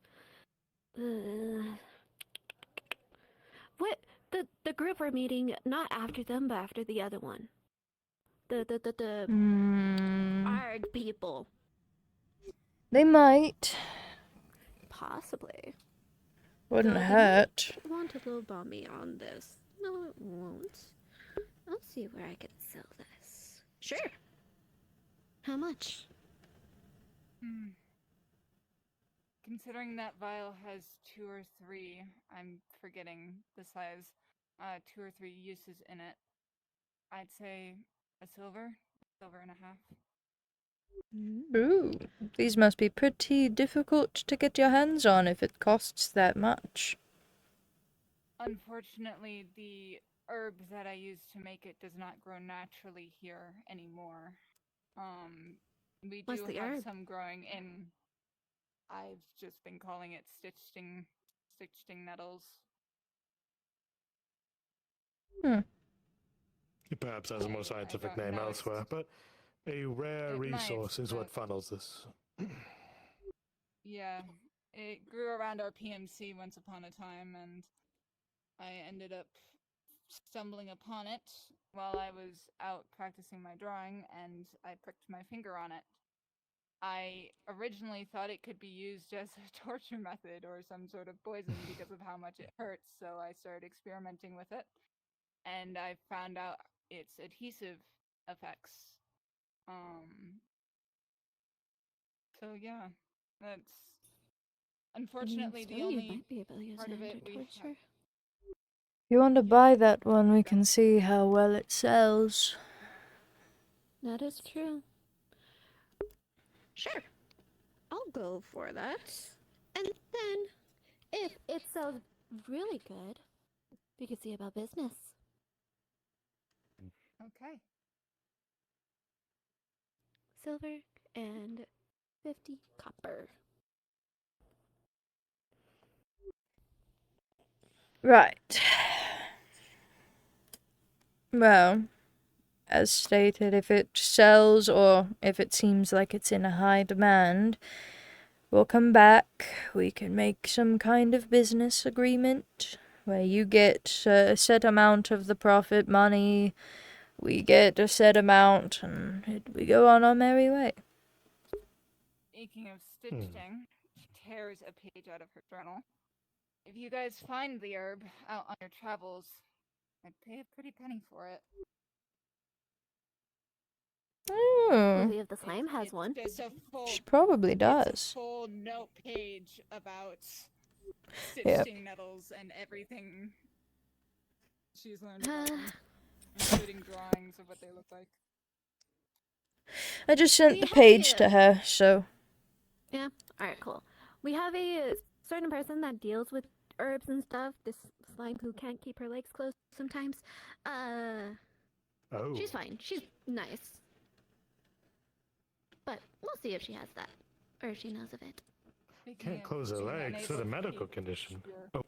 What the group we're meeting not after them but after the other one. The ARG people. They might. Possibly. Wouldn't Though they hurt. might want to lowball me on this. No, it won't. I'll see where I can sell this. Sure. How much? Considering that vial has 2 or 3, I'm forgetting the size, 2 or 3 uses in it, I'd say a silver and a half. Ooh, these must be pretty difficult to get your hands on if it costs that much. Unfortunately, the herb that I use to make it does not grow naturally here anymore. We What's do the have herb? some growing in. I've just been calling it stitching nettles. It perhaps has a more scientific don't name know elsewhere, but a rare It might, resource is what but- funnels this. Yeah, it grew around our PMC once upon a time, and I ended up stumbling upon it while I was out practicing my drawing, and I pricked my finger on it. I originally thought it could be used as a torture method or some sort of poison because of how much it hurts, so I started experimenting with it, and I found out its adhesive effects. So yeah, that's unfortunately the Still, you only might be able to use part it of it under we torture. have. If you want to buy that one, we can see how well it sells. That is true. Sure. I'll go for that. And then, if it sells really good, we could see about business. Okay. Silver and 50 copper. Right. Well, as stated, if it sells or if it seems like it's in a high demand, we'll come back. We can make some kind of business agreement where you get a set amount of the profit money, we get a set amount, and we go on our merry way. Speaking of stitching, she tears a page out of her journal. If you guys find the herb out on your travels, I'd pay a pretty penny for it. We'll see if the slime has one. Just a full, She probably It's does. a full note page about Yep. stitching nettles and everything she's learned about them, including drawings of what they look like. I just sent the page to her, so... Yeah. Alright, cool. We have a certain person that deals with herbs and stuff. This slime who can't keep her legs closed sometimes. Oh. She's fine. She's nice. But we'll see if she has that. Or if she knows of it. Can't close her legs. That's a medical condition. Oh.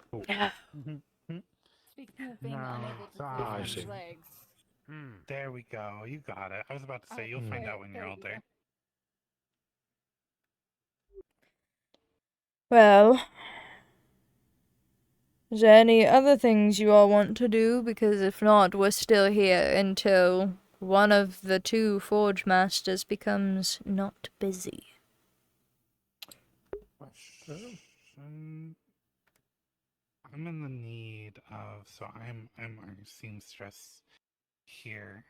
Speaking of being No, unable to sorry. close I one's see. legs. There we go. You got it. I was about to say, you'll find out when you're older. Well... Is there any other things you all want to do? Because if not, we're still here until one of the 2 Forge Masters becomes not busy. I'm in the need of, so I'm a seamstress here.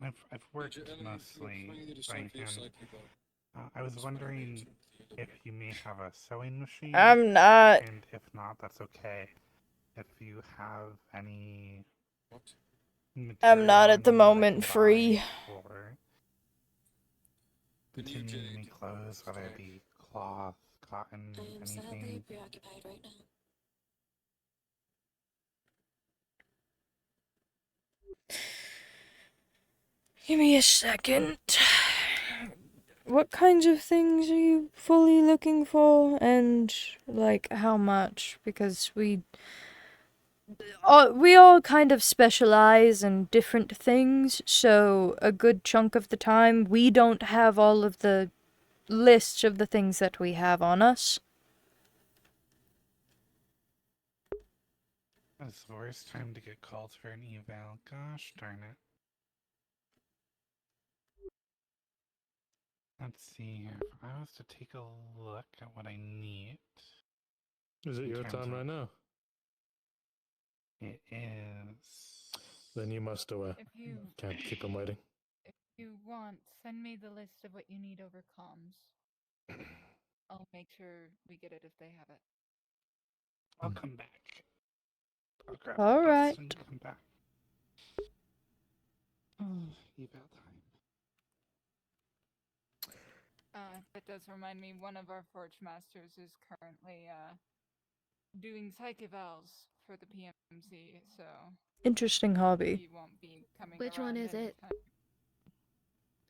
I've worked mostly by hand. I was wondering if you may have a sewing machine. I'm not. And if not, that's okay. If you have any I'm not at the material on you that I moment can free. buy for continuing to make clothes, whether it be cloth, cotton, anything. preoccupied right now. Give me a second. what kinds of things are you fully looking for, and like how much? Because we all kind of specialize in different things, so a good chunk of the time we don't have all of the lists of the things that we have on us. That's the worst time to get called for an eval. Gosh darn it. Let's see here. If I was to take a look at what I need. Is it in your terms time of- right now? It is. Then you must away. If you Can't keep them waiting. If you want, send me the list of what you need over comms. I'll make sure we get it if they have it. I'll come back. I'll grab All the right. list and come back. Eval time. That does remind me, one of our Forge Masters is currently doing psych evals for the PMC, so Interesting hobby. he won't be coming Which around one is it? anytime.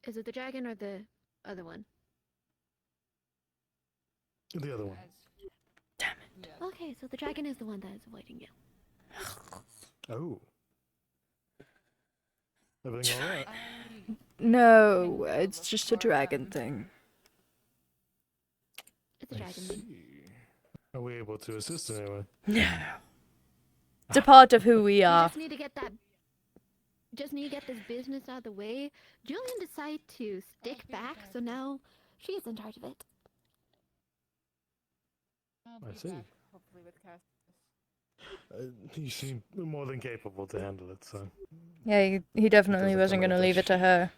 Is it the dragon or the other one? The other one. Yes. Okay, so the dragon is the one that is avoiding you. Oh. Everything alright? No, it's just a dragon thing. It's a I dragon. see. Are we able to assist in any way? No. It's a part of who we You are. just need to get this business out of the way. Julian decided to stick back, so now she is in charge of it. I'll I be see. back, hopefully with Cassius. You seem more than capable to handle it, so. Yeah, he definitely doesn't wasn't come going to out leave it to fresh. her.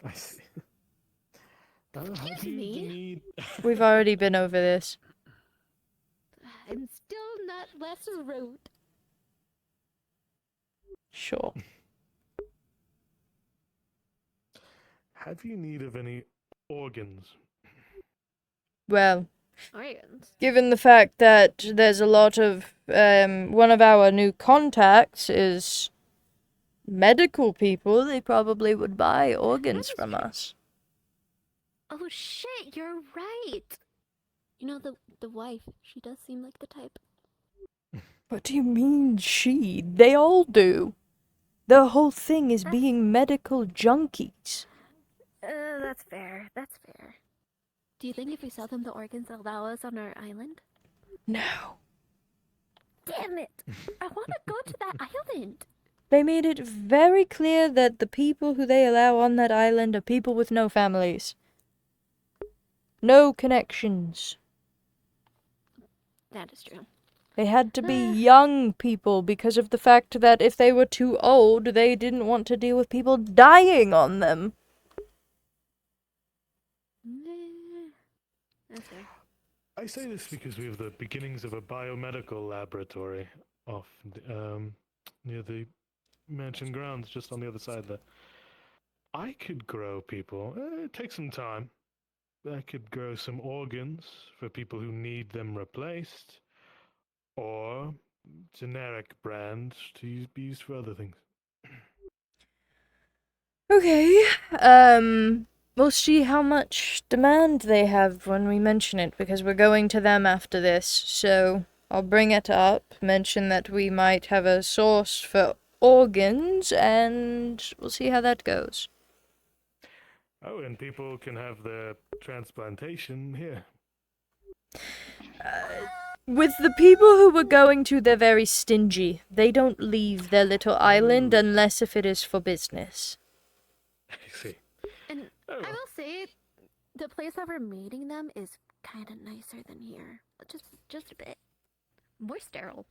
I see. Excuse me. We've already been over this. I'm still not less rude. Sure. Have you need of any organs? Well, Organs. given the fact that there's a lot of, one of our new contacts is medical people, they probably would buy organs from us. Oh shit, you're right. You know, the wife, she does seem like the type. What do you mean, she? They all do. The whole thing is being medical junkies. That's fair. That's fair. Do you think if we sell them the organs, they'll allow us on our island? No. Damn it! I want to go to that island. They made it very clear that the people who they allow on that island are people with no families. No connections. That is true. They had to be young people because of the fact that if they were too old, they didn't want to deal with people dying on them. That's fair. I say this because we have the beginnings of a biomedical laboratory off near the mansion grounds, just on the other side there. I could grow people. It takes some time. I could grow some organs for people who need them replaced, or generic brands to be used for other things. Okay, we'll see how much demand they have when we mention it, because we're going to them after this, so I'll bring it up, mention that we might have a source for organs, and we'll see how that goes. Oh, and people can have their transplantation here. With the people who we're going to, they're very stingy. They don't leave their little island unless if it is for business. I see. And I will say, the place that we're meeting them is kind of nicer than here. Just a bit more sterile.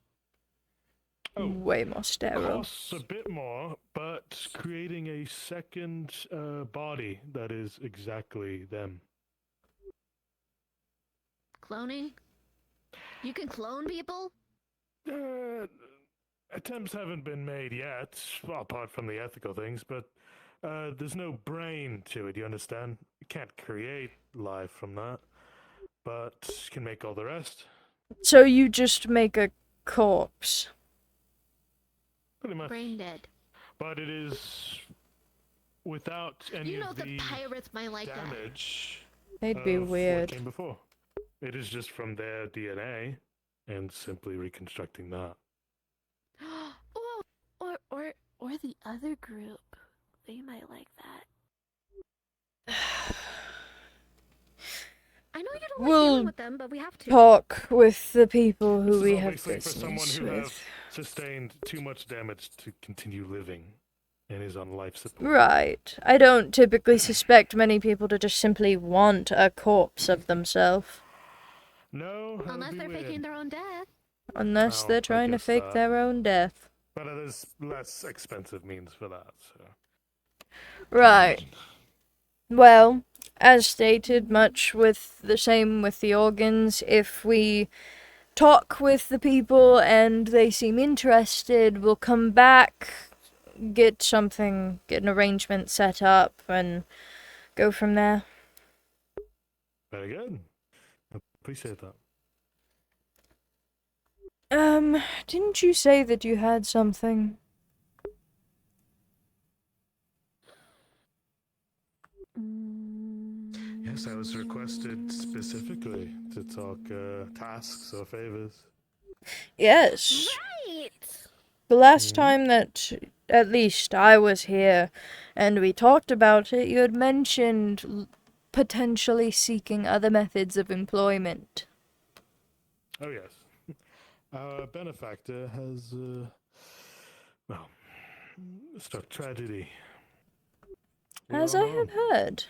Way more sterile. Costs a bit more, but creating a second body that is exactly them. Cloning? You can clone people? Attempts haven't been made yet, well, apart from the ethical things, but there's no brain to it, you understand? You can't create life from that, but can make all the rest. So you just make a corpse. Pretty much. Brain dead. But it is without any You know of the pirates might like damage They'd be of weird. what came before. It is just from their DNA and simply reconstructing that. that. Or the other group. They might like that. I know you don't like dealing We'll with them, but we have to. talk with the people who This is we have obviously for someone business who with. has sustained too much damage to continue living and is on life support. Right. I don't typically suspect many people to just simply want a corpse of themselves. No, Unless they're faking their own death. Unless Well, they're I trying to guess fake that. their own death. But there's less expensive means for that, so. Right. Well, as stated, much with the same with the organs. If we talk with the people and they seem interested, we'll come back, get an arrangement set up, and go from there. Very good. I appreciate that. Didn't you say that you had something? Yes, I was requested specifically to talk tasks or favors. Yes. Right! The last time that at least I was here and we talked about it, you had mentioned potentially seeking other methods of employment. Oh, yes. Our benefactor has, well, struck tragedy. As I have heard.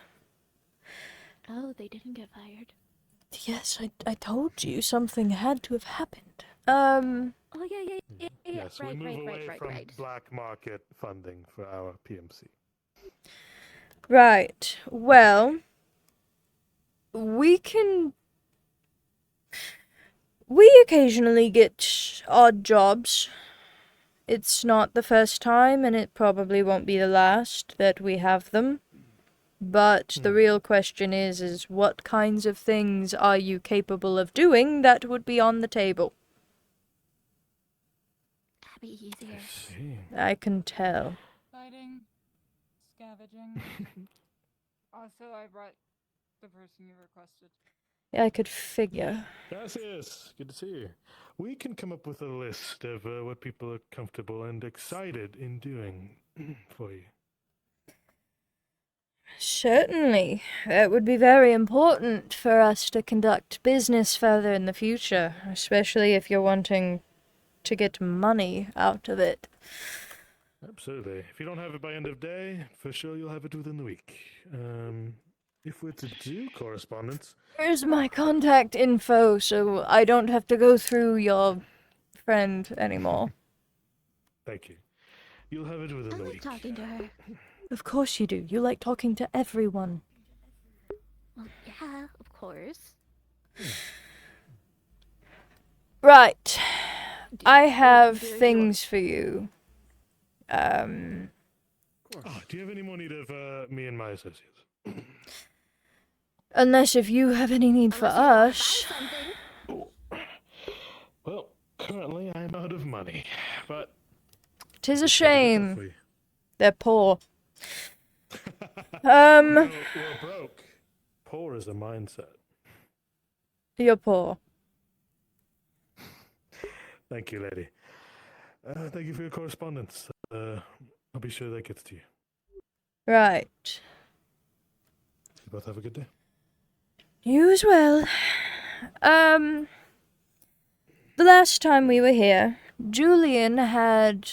Oh, they didn't get fired. Yes, I told you something had to have happened. Oh, yeah. Yes, Right, we move away right. from black market funding for our PMC. Right. Well, we occasionally get odd jobs. It's not the first time, and it probably won't be the last that we have them. But the real question is what kinds of things are you capable of doing that would be on the table? That'd be easier. I can tell. Fighting, scavenging. Also, I brought the person you requested. I could figure. Gracias. Good to see you. We can come up with a list of what people are comfortable and excited in doing for you. Certainly. That would be very important for us to conduct business further in the future, especially if you're wanting to get money out of it. Absolutely. If you don't have it by end of day, for sure you'll have it within the week. If we're to do correspondence... Here's my contact info, so I don't have to go through your friend anymore. Thank you. You'll have it within the week. Talking to her. Of course you do. You like talking to everyone. Well, yeah, of course. Right. I have things for you. Oh, do you have any more need of me and my associates? Unless if you have any need for us. Well, currently I'm out of money, but... 'Tis a for shame. you. They're poor. We're broke. Poor is a mindset. You're poor. Thank you, lady. Thank you for your correspondence. I'll be sure that gets to you. Right. You both have a good day. You as well. The last time we were here, Julian had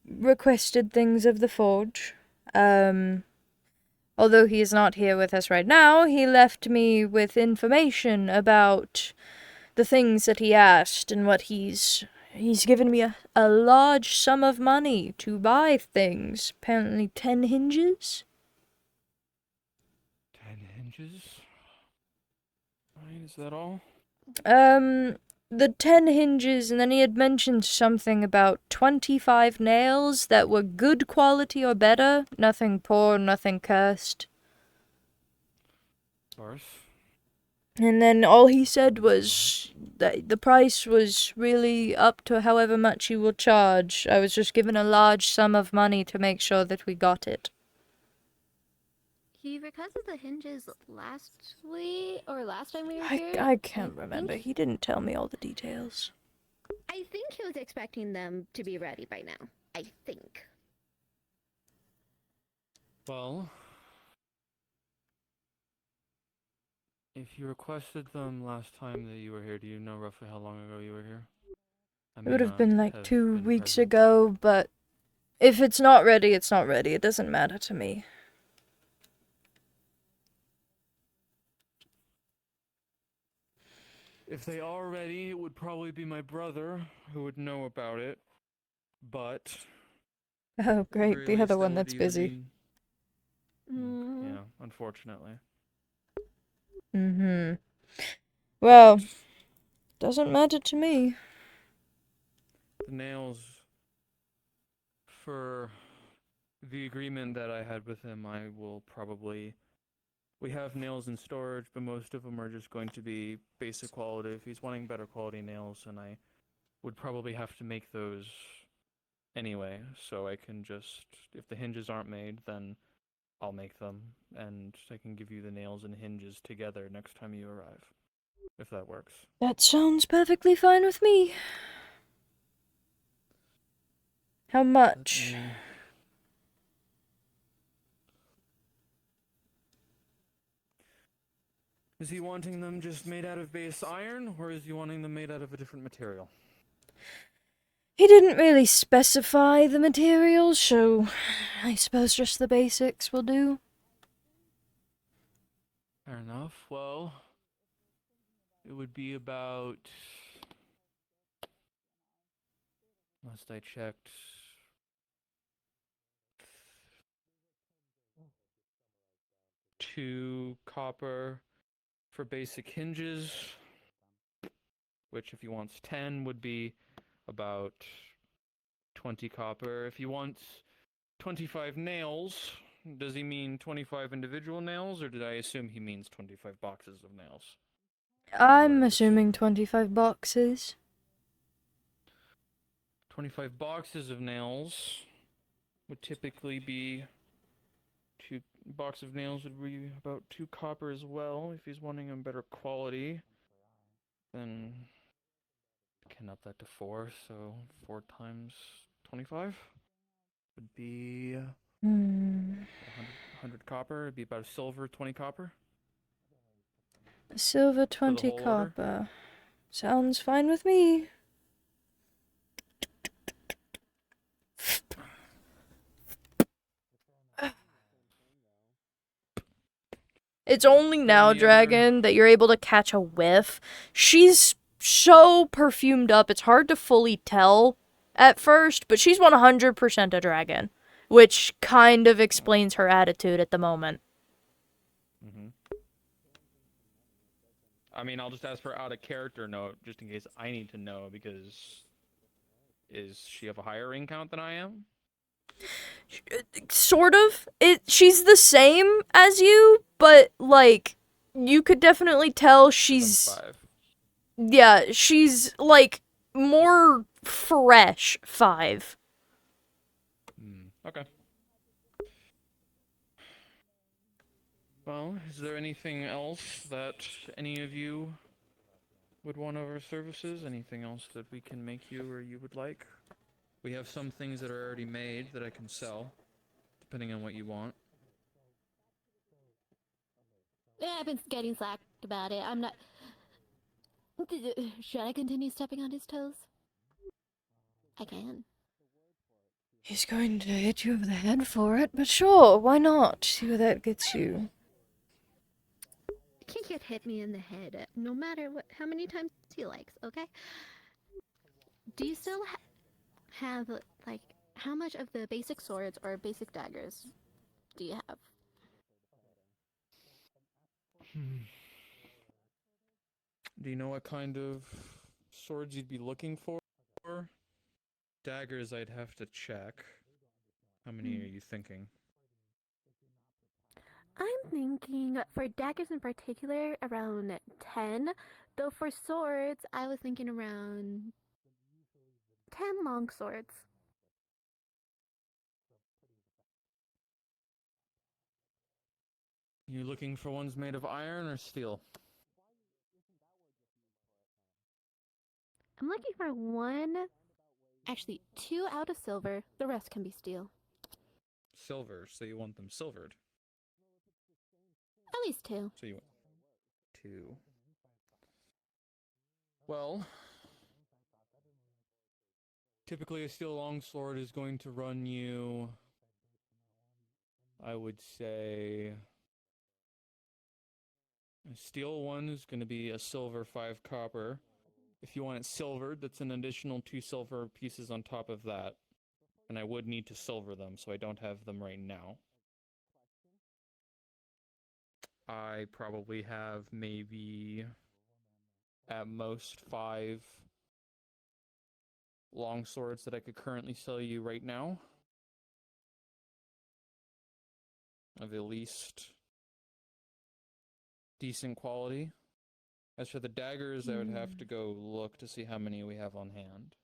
requested things of the forge. Although he is not here with us right now, he left me with information about the things that he asked and what he's given me a large sum of money to buy things. Apparently 10 hinges? 10 hinges? Right, is that all? The 10 hinges, and then he had mentioned something about 25 nails that were good quality or better. Nothing poor, nothing cursed. Barth? And then all he said was that the price was really up to however much you will charge. I was just given a large sum of money to make sure that we got it. he requested the hinges last week or last time we were I, here. I can't remember. He didn't tell me all the details. I think he was expecting them to be ready by now. I think. Well, if you requested them last time that you were here, do you know roughly how long ago you were here? It would have not been like have 2 been weeks present. ago, but if it's not ready, it's not ready. It doesn't matter to me. If they are ready, it would probably be my brother who would know about it, but... Oh, great. very The least other that one would that's either busy. be- Yeah, unfortunately. Mm-hmm. Well, doesn't matter to me. The nails for the agreement that I had with him, I will probably... We have nails in storage, but most of them are just going to be basic quality. If he's wanting better quality nails, then I would probably have to make those anyway. So I can just, if the hinges aren't made, then I'll make them, and I can give you the nails and hinges together next time you arrive, if that works. That sounds perfectly fine with me. How much? Is he wanting them just made out of base iron, or is he wanting them made out of a different material? He didn't really specify the materials, so I suppose just the basics will do. Fair enough. Well, it would be about... Last I checked... 2 copper for basic hinges, which if he wants 10 would be about 20 copper. If he wants 25 nails, does he mean 25 individual nails, or did I assume he means 25 boxes of nails? I'm assuming 25 boxes. 25 boxes of nails would typically be 2 box of nails would be about 2 copper as well. If he's wanting a better quality, then can up that to 4, so 4 times 25 would be 100 copper. It'd be about a silver 20 copper. A silver 20 whole order? copper. Sounds fine with me. It's only now, Dragon, that you're able to catch a whiff. She's so perfumed up, it's hard to fully tell at first, but she's 100% a dragon, which kind of explains her attitude at the moment. I mean, I'll just ask for out of character note, just in case I need to know, because is she of a higher ring count than I am? Sort of. She's the same as you, but, like, you could definitely tell she's... 5. Yeah, she's, like, more fresh 5. Okay. Well, is there anything else that any of you would want of our services? Anything else that we can make you or you would like? We have some things that are already made that I can sell, depending on what you want. Yeah, I've been getting slack about it. I'm not. Should I continue stepping on his toes? I can. He's going to hit you over the head for it, but sure, why not? See where that gets you. He can hit me in the head, no matter how many times he likes. Okay. Do you still have like how much of the basic swords or basic daggers do you have? Do you know what kind of swords you'd be looking for? Daggers, I'd have to check. How many are you thinking? I'm thinking for daggers in particular around 10, though for swords I was thinking around 10 long swords. You looking for ones made of iron or steel? I'm looking for one, actually 2 out of silver. The rest can be steel. Silver, so you want them silvered. At least 2. So you want 2. Well, typically a steel longsword is going to run you, I would say, a steel one is going to be a silver 5 copper. If you want it silvered, that's an additional 2 silver pieces on top of that. And I would need to silver them, so I don't have them right now. I probably have maybe at most 5 long swords that I could currently sell you right now. Of at least decent quality. As for the daggers, I would have to go look to see how many we have on hand.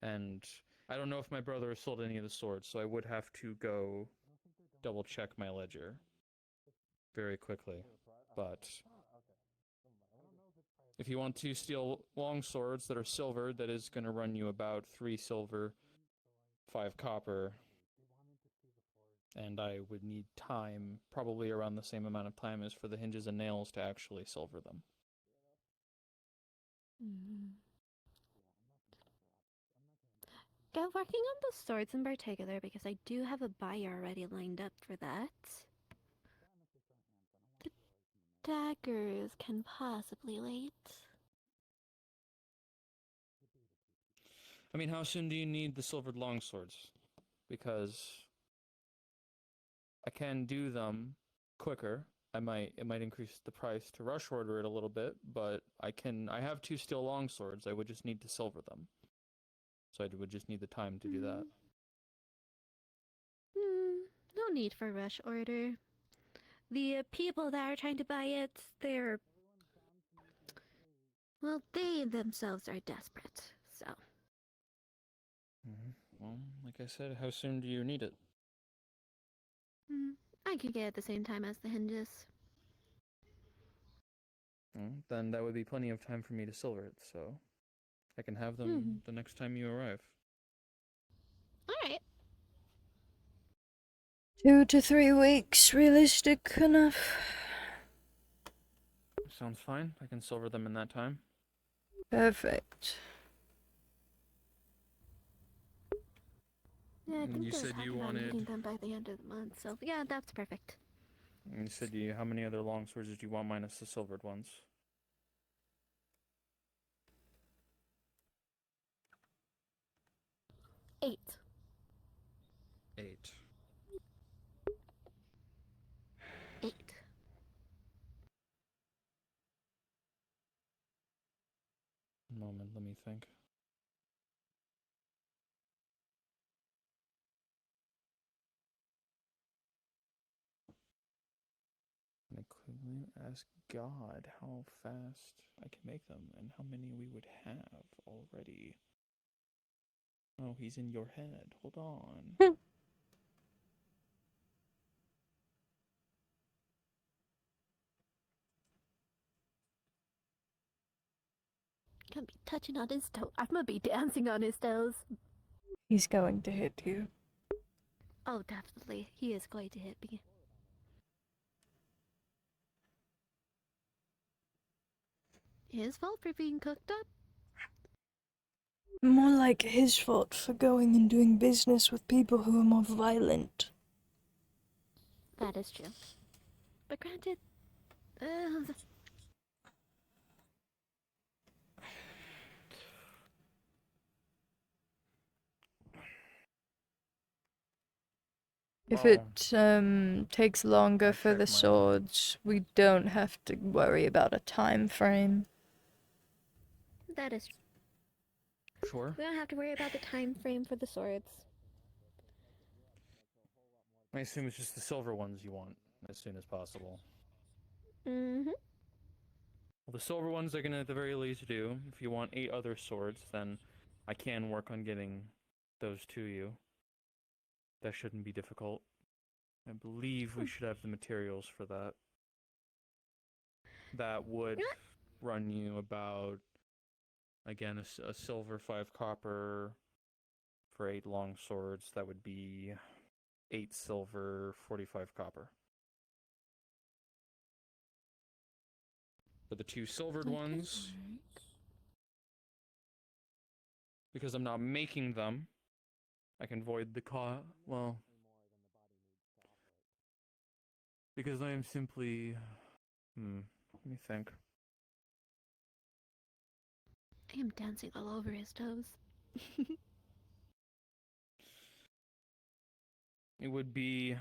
And I don't know if my brother has sold any of the swords, so I would have to go double check my ledger very quickly. But if you want 2 steel long swords that are silvered, that is going to run you about 3 silver, 5 copper, and I would need time, probably around the same amount of time as for the hinges and nails, to actually silver them. Go working on the swords in particular because I do have a buyer already lined up for that. The daggers can possibly wait. I mean, how soon do you need the silvered longswords? Because I can do them quicker. It might increase the price to rush order it a little bit, but I have 2 steel longswords. I would just need to silver them. So I would just need the time to do that. No need for rush order. The people that are trying to buy it, well, they themselves are desperate, so. Well, like I said, how soon do you need it? I could get it at the same time as the hinges. Well, then that would be plenty of time for me to silver it, so I can have them the next time you arrive. Alright. 2 to 3 weeks, realistic enough. Sounds fine. I can silver them in that time. Perfect. Yeah, I think you said you wanted getting them by the end of the month, so yeah, that's perfect. You said how many other longswords did you want minus the silvered ones? 8. 8. 8. Moment, let me think. I quickly ask God how fast I can make them and how many we would have already. Oh, he's in your head. Hold on. Gonna be touching on his toes. I'm gonna be dancing on his toes. He's going to hit you. Oh, definitely. He is going to hit me. His fault for being cooked up. More like his fault for going and doing business with people who are more violent. That is true. But granted, If it takes longer for the swords, we don't have to worry about a time frame. that is true. Sure. We don't have to worry about the time frame for the swords. I assume it's just the silver ones you want as soon as possible. Mm-hmm. Well, the silver ones I can at the very least do. If you want 8 other swords, then I can work on getting those to you. That shouldn't be difficult. I believe we should have the materials for that. That would run you about, again, a silver, 5 copper for 8 long swords. That would be 8 silver, 45 copper. For the 2 silvered ones, because I'm not making them, I can void the well, because I am simply, let me think. I am dancing all over his toes. It would be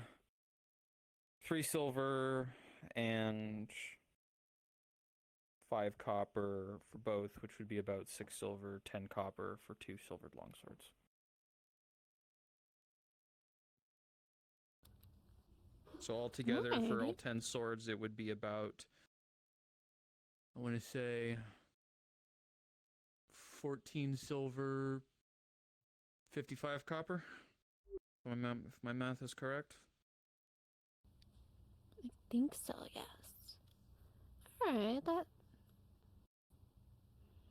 3 silver and 5 copper for both, which would be about 6 silver, 10 copper for 2 silvered longswords. So altogether, for all 10 swords, it would be about, I want to say, 14 silver, 55 copper. If my math is correct. I think so, yes. Alright, that...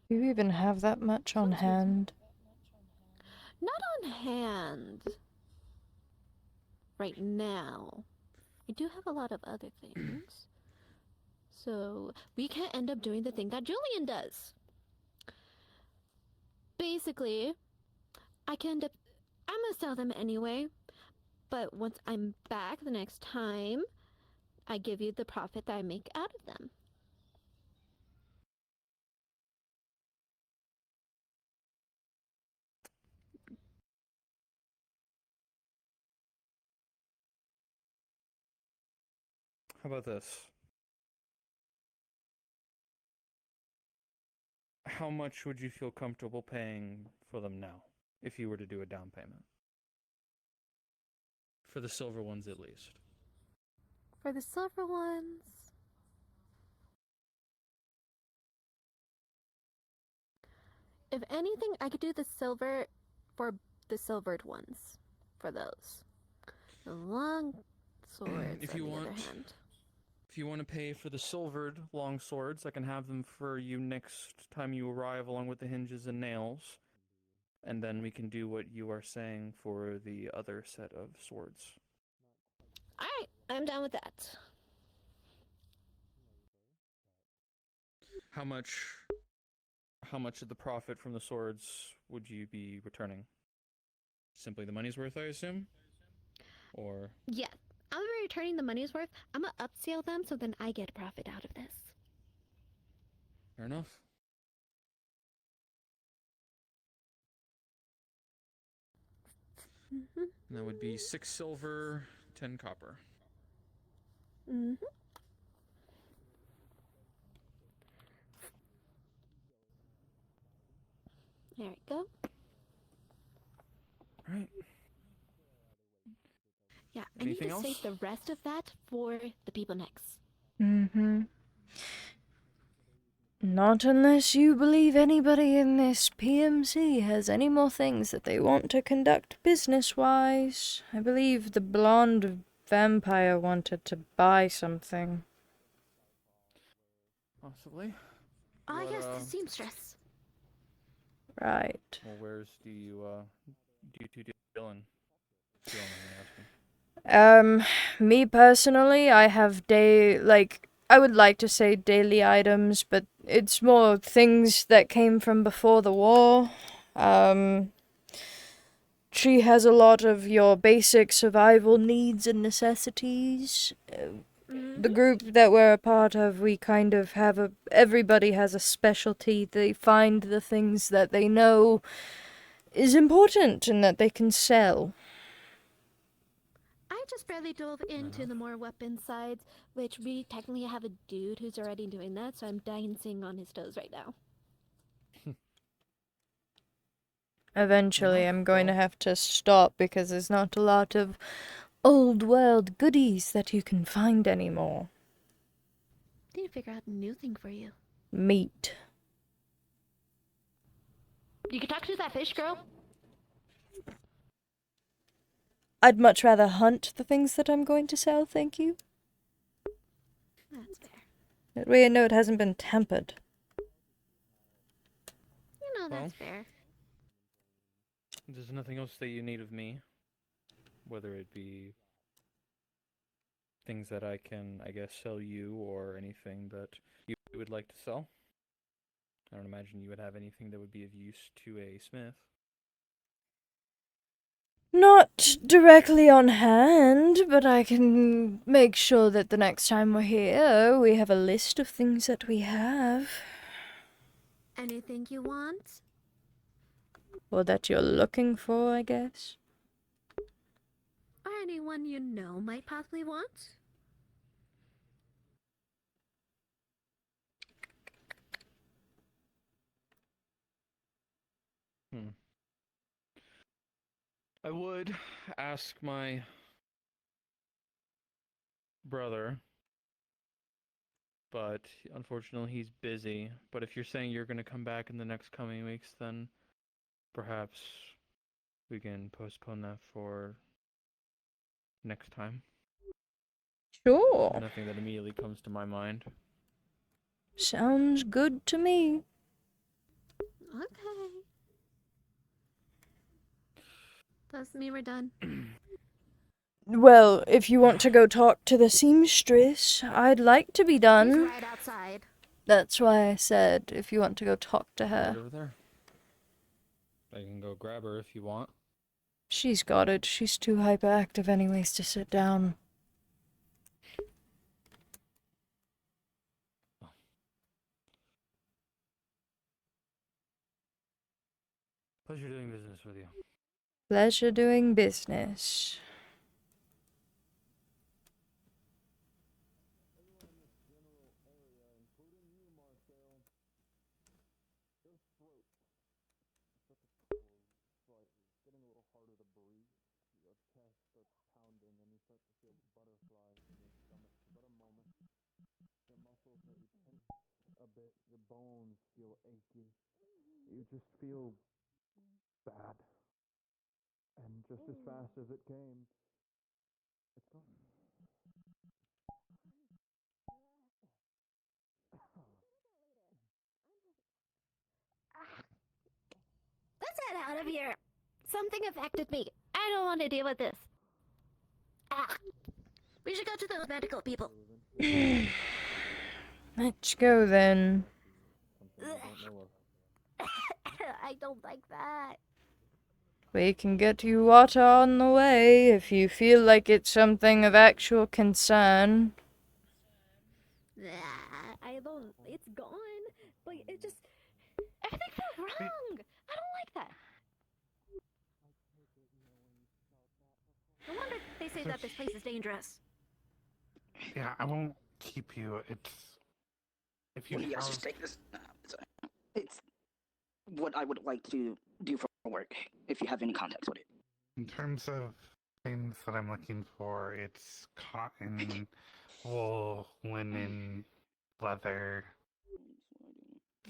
Do you even have that much on hand? Not on hand. Right now. I do have a lot of other things. So, we can't end up doing the thing that Julian does. Basically, I can end up... I'm gonna sell them anyway. But once I'm back the next time, I give you the profit that I make out of them. How about this? How much would you feel comfortable paying for them now, if you were to do a down payment? For the silver ones, at least. For the silver ones... If anything, I could do the silver for the silvered ones. For those. The long swords, If on you the want, other hand. if you want to pay for the silvered long swords, I can have them for you next time you arrive, along with the hinges and nails. And then we can do what you are saying for the other set of swords. Alright, I'm down with that. How much of the profit from the swords would you be returning? Simply the money's worth, I assume? Or... Yeah, I'm returning the money's worth. I'm gonna upsell them so then I get profit out of this. Fair enough. And that would be 6 silver, 10 copper. There we go. Alright. Yeah, Anything I need to else? save the rest of that for the people next. Not unless you believe anybody in this PMC has any more things that they want to conduct business-wise. I believe the blonde vampire wanted to buy something. Possibly. Oh, What, yes, the seamstress. Right. Well, where's do you two deal in? If you don't mind me asking. Me personally, I have I would like to say daily items, but it's more things that came from before the war. She has a lot of your basic survival needs and necessities. The group that we're a part of, we kind of have everybody has a specialty. They find the things that they know is important and that they can sell. I just barely dove into the more weapon sides, which we technically have a dude who's already doing that, so I'm dancing on his toes right now. Eventually, I'm going to have to stop because there's not a lot of old world goodies that you can find anymore. Need to figure out a new thing for you. Meat. You can talk to that fish girl? I'd much rather hunt the things that I'm going to sell, thank you. That's fair. That way I know it hasn't been tempered. You know, Well, that's fair. There's nothing else that you need of me, whether it be things that I can, I guess, sell you or anything that you would like to sell. I don't imagine you would have anything that would be of use to a smith. Not directly on hand, but I can make sure that the next time we're here, we have a list of things that we have. Anything you want? Or that you're looking for, I guess. Or anyone you know might possibly want? I would ask my brother, but unfortunately he's busy. But if you're saying you're going to come back in the next coming weeks, then perhaps we can postpone that for next time. Sure. Nothing that immediately comes to my mind. Sounds good to me. Okay. Does mean we're done. Well, if you want to go talk to the seamstress, I'd like to be done. She's right outside. That's why I said if you want to go talk to Right her. over there. I can go grab her if you want. She's got it. She's too hyperactive anyways to sit down. Pleasure doing business with you. Pleasure doing business. A bit, your bones feel achy. You just feel bad. And just as fast as it came, it's gone. Let's get out of here. Something affected me. I don't want to deal with this. We should go to those medical people. Let's go then. I don't like that. We can get you water on the way if you feel like it's something of actual concern. I don't. It's gone. But it just. Everything felt wrong. I don't like that. No wonder they say that this place is dangerous. Yeah, I won't keep you. It's if you Will you guys have just take this? It's what I would like to do for work. If you have any context with it. in terms of things that I'm looking for, it's cotton, wool, linen, leather,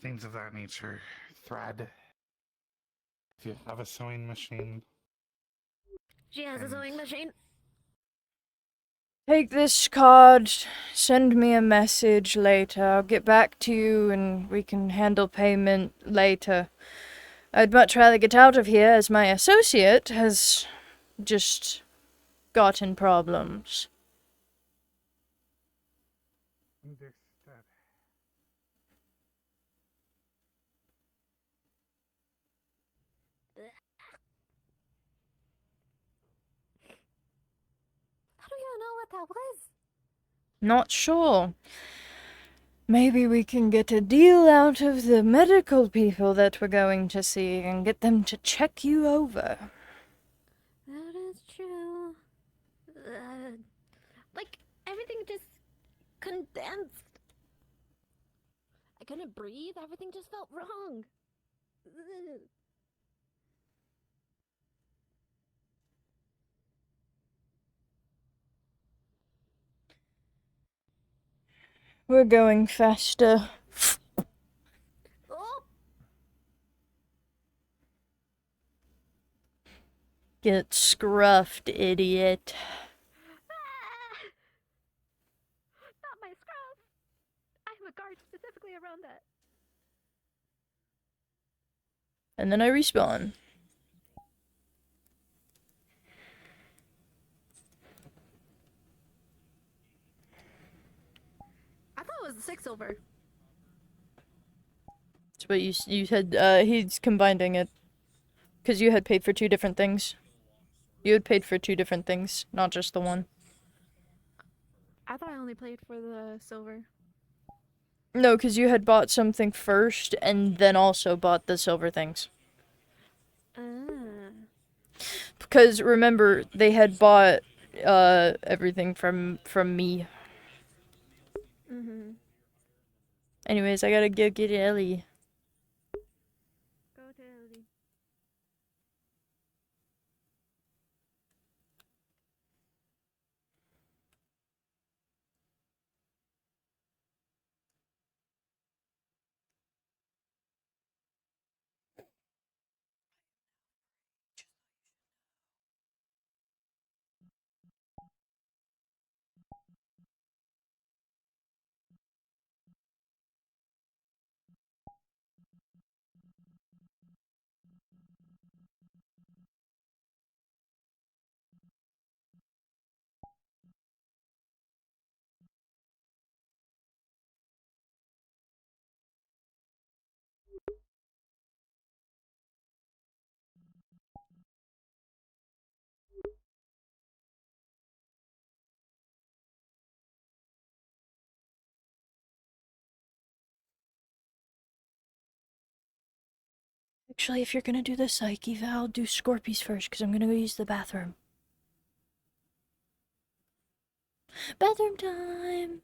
things of that nature. Thread. If you have a sewing machine. She has a sewing machine. Take this card, send me a message later. I'll get back to you and we can handle payment later. I'd much rather get out of here as my associate has just gotten problems. Understood. How do you know what that was? Not sure. Maybe we can get a deal out of the medical people that we're going to see and get them to check you over. That is true. Like, everything just condensed. I couldn't breathe. Everything just felt wrong. We're going faster. Oh! Get scruffed, idiot. Not my scruff. I have a guard specifically around that. And then I respawn. I thought it was 6 silver. But you said he's combining it. Because you had paid for 2 different things. You had paid for 2 different things, not just the one. I thought I only played for the silver. No, because you had bought something first and then also bought the silver things. Because remember, they had bought everything from me. Anyways, I gotta go get Ellie. Go to Ellie. Actually, if you're gonna do the psych eval, do Scorpies first, because I'm gonna go use the bathroom. Bathroom time!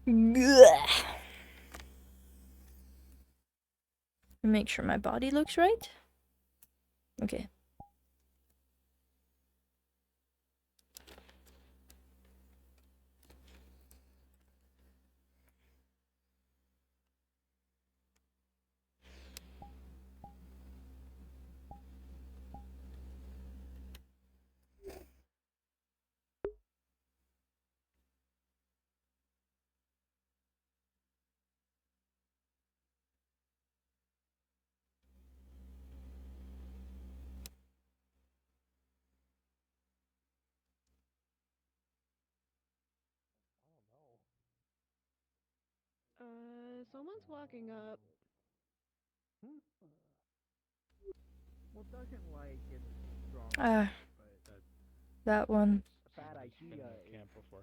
Gah. Make sure my body looks right. Okay. Someone's walking up. Well, doesn't like is strong. Ah, that one. Bad idea. Camp before.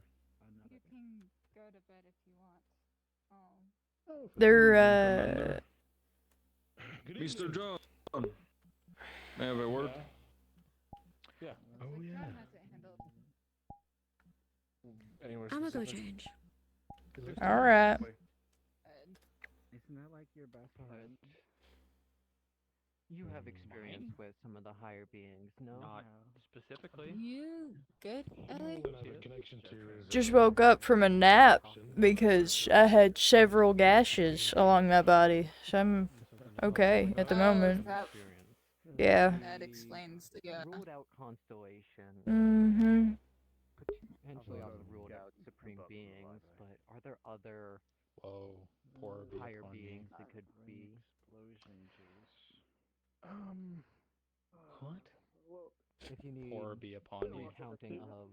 You can go to bed if you want. They're Mr. John. May I have a word? Yeah. Oh yeah. John has it handled. Anywhere I'm gonna go specific? change. all right. Isn't that like your best friend? You have experience with some of the higher beings, no? Not specifically. You good, Ellie? Just woke up from a nap because I had several gashes along my body, so I'm okay at the moment. Yeah. That explains the Ruled out constellation. Mm-hmm. Potentially also ruled out supreme beings, but are there other Poor higher beings that could be? What? If you need Poor be upon you. recounting of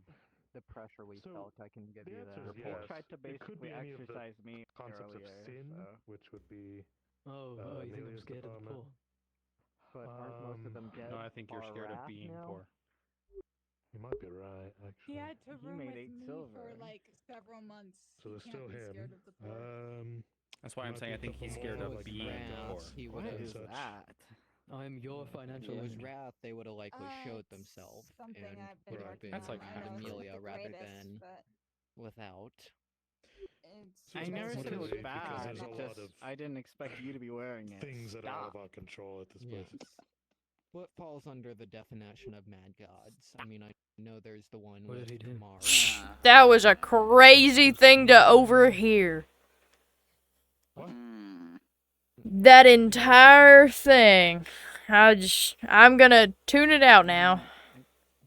the pressure we felt, I can give you the Yes. report. Tried to basically exercise me concepts of sin, which would be Oh, you think I'm Amelia's scared of the department. poor? But aren't most of them dead? No, I think you're Far scared of wrath being now? poor. You might be right, actually. He had to room made with 8 me silver. for like several months. So He there's can't still be him. scared of the poor. That's why I'm might saying be I think a couple he's scared more, of like, being Wrath. poor. He What would have. is that? I'm your financial Yeah. advisor. Wrath, they would have likely showed It's themselves something and I've been would have working been That's like on. I around know it's not Amelia the rather greatest, than but without. it's I never said it was Because bad. there's a lot Just of I didn't expect you to be wearing it. things that are out Stop. of our control at this Yes. place. What falls under the definition of mad gods? I mean, I know there's the one What with did he do? Mars. That was a crazy thing to overhear. What? That entire thing. I'm gonna tune it out now.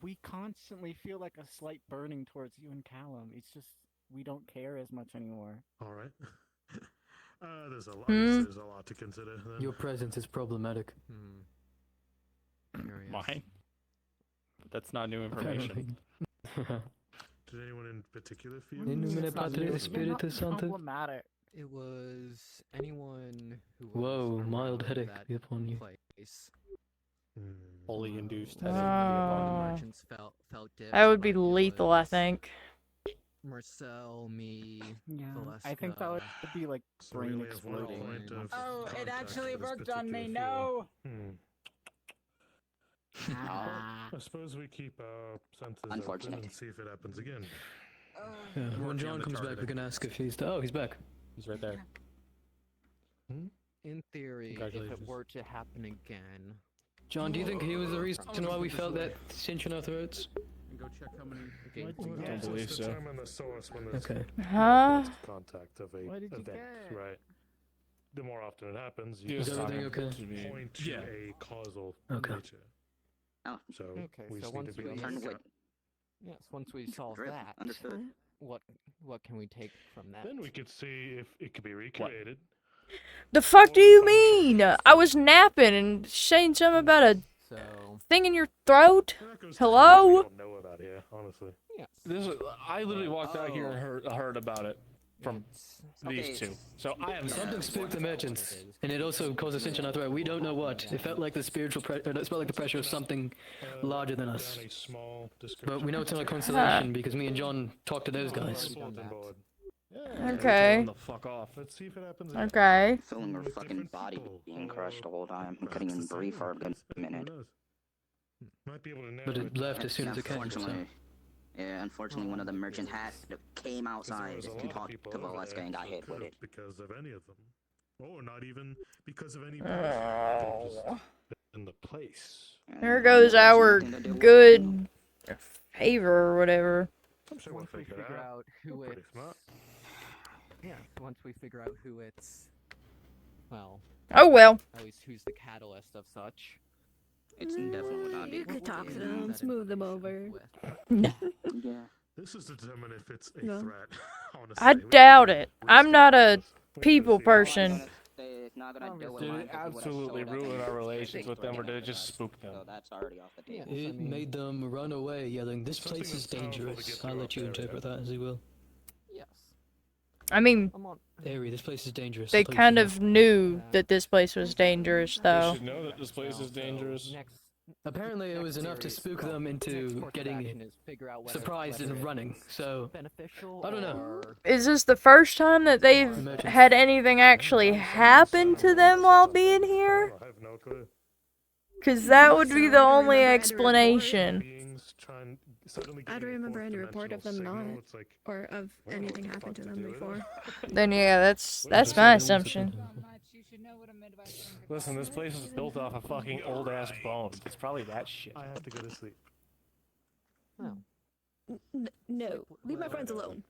We constantly feel like a slight burning towards you and Callum. It's just we don't care as much anymore. All right. There's a lot. Hmm? I guess there's a lot to consider. Then. Your presence is problematic. Mine? That's not new information. Did anyone in particular feel? Inumine Patris Spiritus Sanctus. Problematic. It was anyone who was Whoa, mild around headache that be upon you. place. Fully induced All headache. Ah. the merchants felt it. That would be but it lethal, I was think. Marcel, me, Yeah, Valeska. I think that would be like So we brain only have one exploding. point of oh, it contact actually for this worked on me. particular No. I suppose we keep our senses open Unfortunate. and see if it happens again. Yeah, when Working on John the comes back, we targeting. can ask if he's. Oh, he's back. He's right there. In theory, if it Congratulations. were to happen again, John, do you think he was the reason why we felt that cinch in our throats? Go check how many. okay, Don't believe so. Determine the source when there's Okay. Huh? contact of a What did you event, get? right? The more often it happens, He you was Is can everything talking okay? to me. point to Yeah. a causal Okay. nature. Oh, So Okay, we so just need to once be we- on the turn lookout. wood. yes, once we solve Drip. that, Understood. what can we take from that? Then we could see if it could be recreated. The fuck do you mean? I was napping and saying something about a So, thing in your throat? That goes to something we Hello? don't know about here, honestly. yes. I literally walked out here and heard about it from these two. So I have Something spooked the merchants, and it also caused a cinch in our throat. We don't know what. It felt like the spiritual pressure. It felt like the pressure of something larger than us. Down a small But description. we know it's not a constellation because me and John talked to those guys. Bulletin board. Okay. the fuck off. Let's see if it happens again. Okay. Feeling her With fucking different body people. being crushed the whole time. I couldn't Perhaps even the breathe same for a good place. Who minute. knows? Might be able to narrow But it left as soon as it came. So. Unfortunately, yeah, unfortunately, one of the merchant hats came outside Because there was a to lot of talk people to over Valeska there, and got so hit with could've it. because of any of them, or not even because of any person. Could've just been the place. There goes our good favor or whatever. I'm sure we'll Once we figure figure it out. out who We're pretty it's, smart. yeah, once we figure out who it's, well, Oh well. at least who's the catalyst of such. It's definitely not You me. could talk to is them, that smooth them over. No. Yeah. This is to determine if it's a No. threat. Honestly, I We have to doubt be it. risky I'm not about a this. We have to people see- person. It's not gonna do it. Did mine it 'cause he would've absolutely showed up ruin and our relations with them, or did it threatened just us. spook them? So that's already off the table. It made them run away, yelling, "This Something place is that's powerful to get dangerous." through I'll our let you barrier. interpret that as you will. Yes. I mean, Harry, this place is dangerous. they Please kind do of knew that this place was dangerous, They though. should know that this place is dangerous. Apparently, it was enough to spook them into getting surprised and running. So, I don't know. Is this the first time that they've had anything actually happen to them while being here? I have no clue. Because that would be the only explanation. Beings trying suddenly I don't getting a remember any report of them fourth-dimensional not, signal. It's like, or of anything happened to them before. Then yeah, that's my assumption. Listen, this place is built off of fucking old ass bones. It's probably that shit. I have to go to sleep. No, leave my friends alone.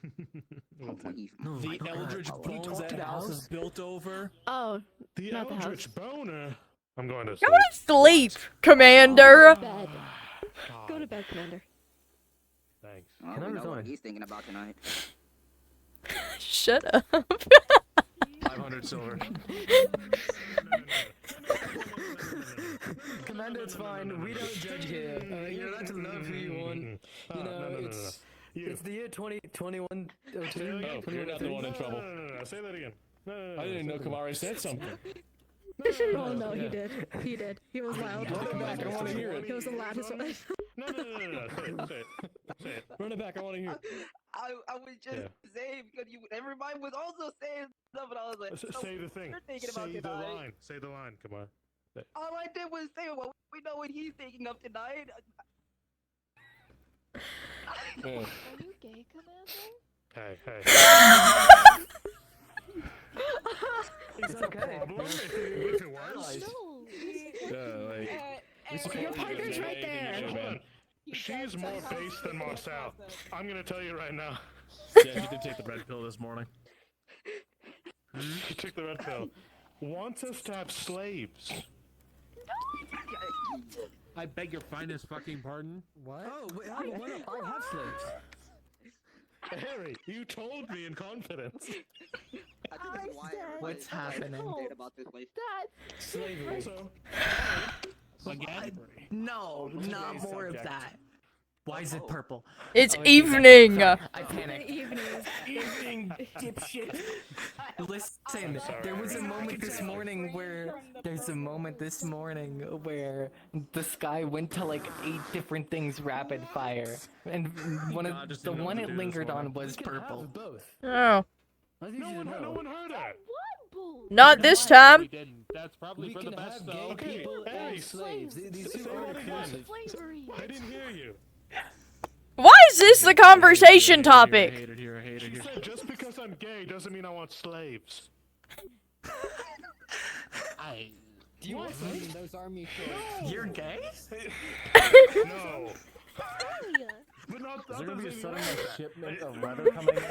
The Eldritch Bones that house is built over. Oh, The not the house. Eldritch Boner. I'm going to Go sleep. to sleep, Commander. Bed. Go to bed, Commander. Thanks. Oh, we know what he's thinking about tonight. Shut up. 500 silver. Commander, it's fine. We don't judge here. You're allowed to love who you want. You know, it's the year 2021. Oh, you're not the one in trouble. No, say that again. No, I didn't know Kamari said something. Oh no, he did. He did. He was loud. Run it back, I want to hear it. He was the loudest one. No, say it. Run it back, I want to hear it. I was just saying because everybody was also saying stuff, and I was like, Say the thing. You're thinking about Say the tonight. line. Say the line. Come on. Say it. All I did was say, well, we know what he's thinking of tonight. Are you gay, Commander? Hey. It's okay. If it was. Your partner's right there. She's more base than Marcel. I'm gonna tell you right now. Yeah, she did take the red pill this morning. She took the red pill. Wants us to have slaves. I beg your finest fucking pardon. What? Oh, wait, why not? I have slaves. Harry, you told me in confidence. What's happening? Slavery. Again? No, not more of that. Why is it purple? It's Oh, evening. sorry, I panicked. Evening, dipshit. Listen, there was a moment this morning where the sky went to like 8 different things rapid fire, and the one it lingered on was purple. Oh. No one heard that. Not this time. That's probably for the best, though. Okay, Harry, slaves. These say two are that again. exclusive. I didn't hear you. Why is this the conversation topic? She said just because I'm gay doesn't mean I want slaves. Do you want slaves? Those army shorts. You're gay? No. But not Is there gonna be a sudden shipment of leather coming in?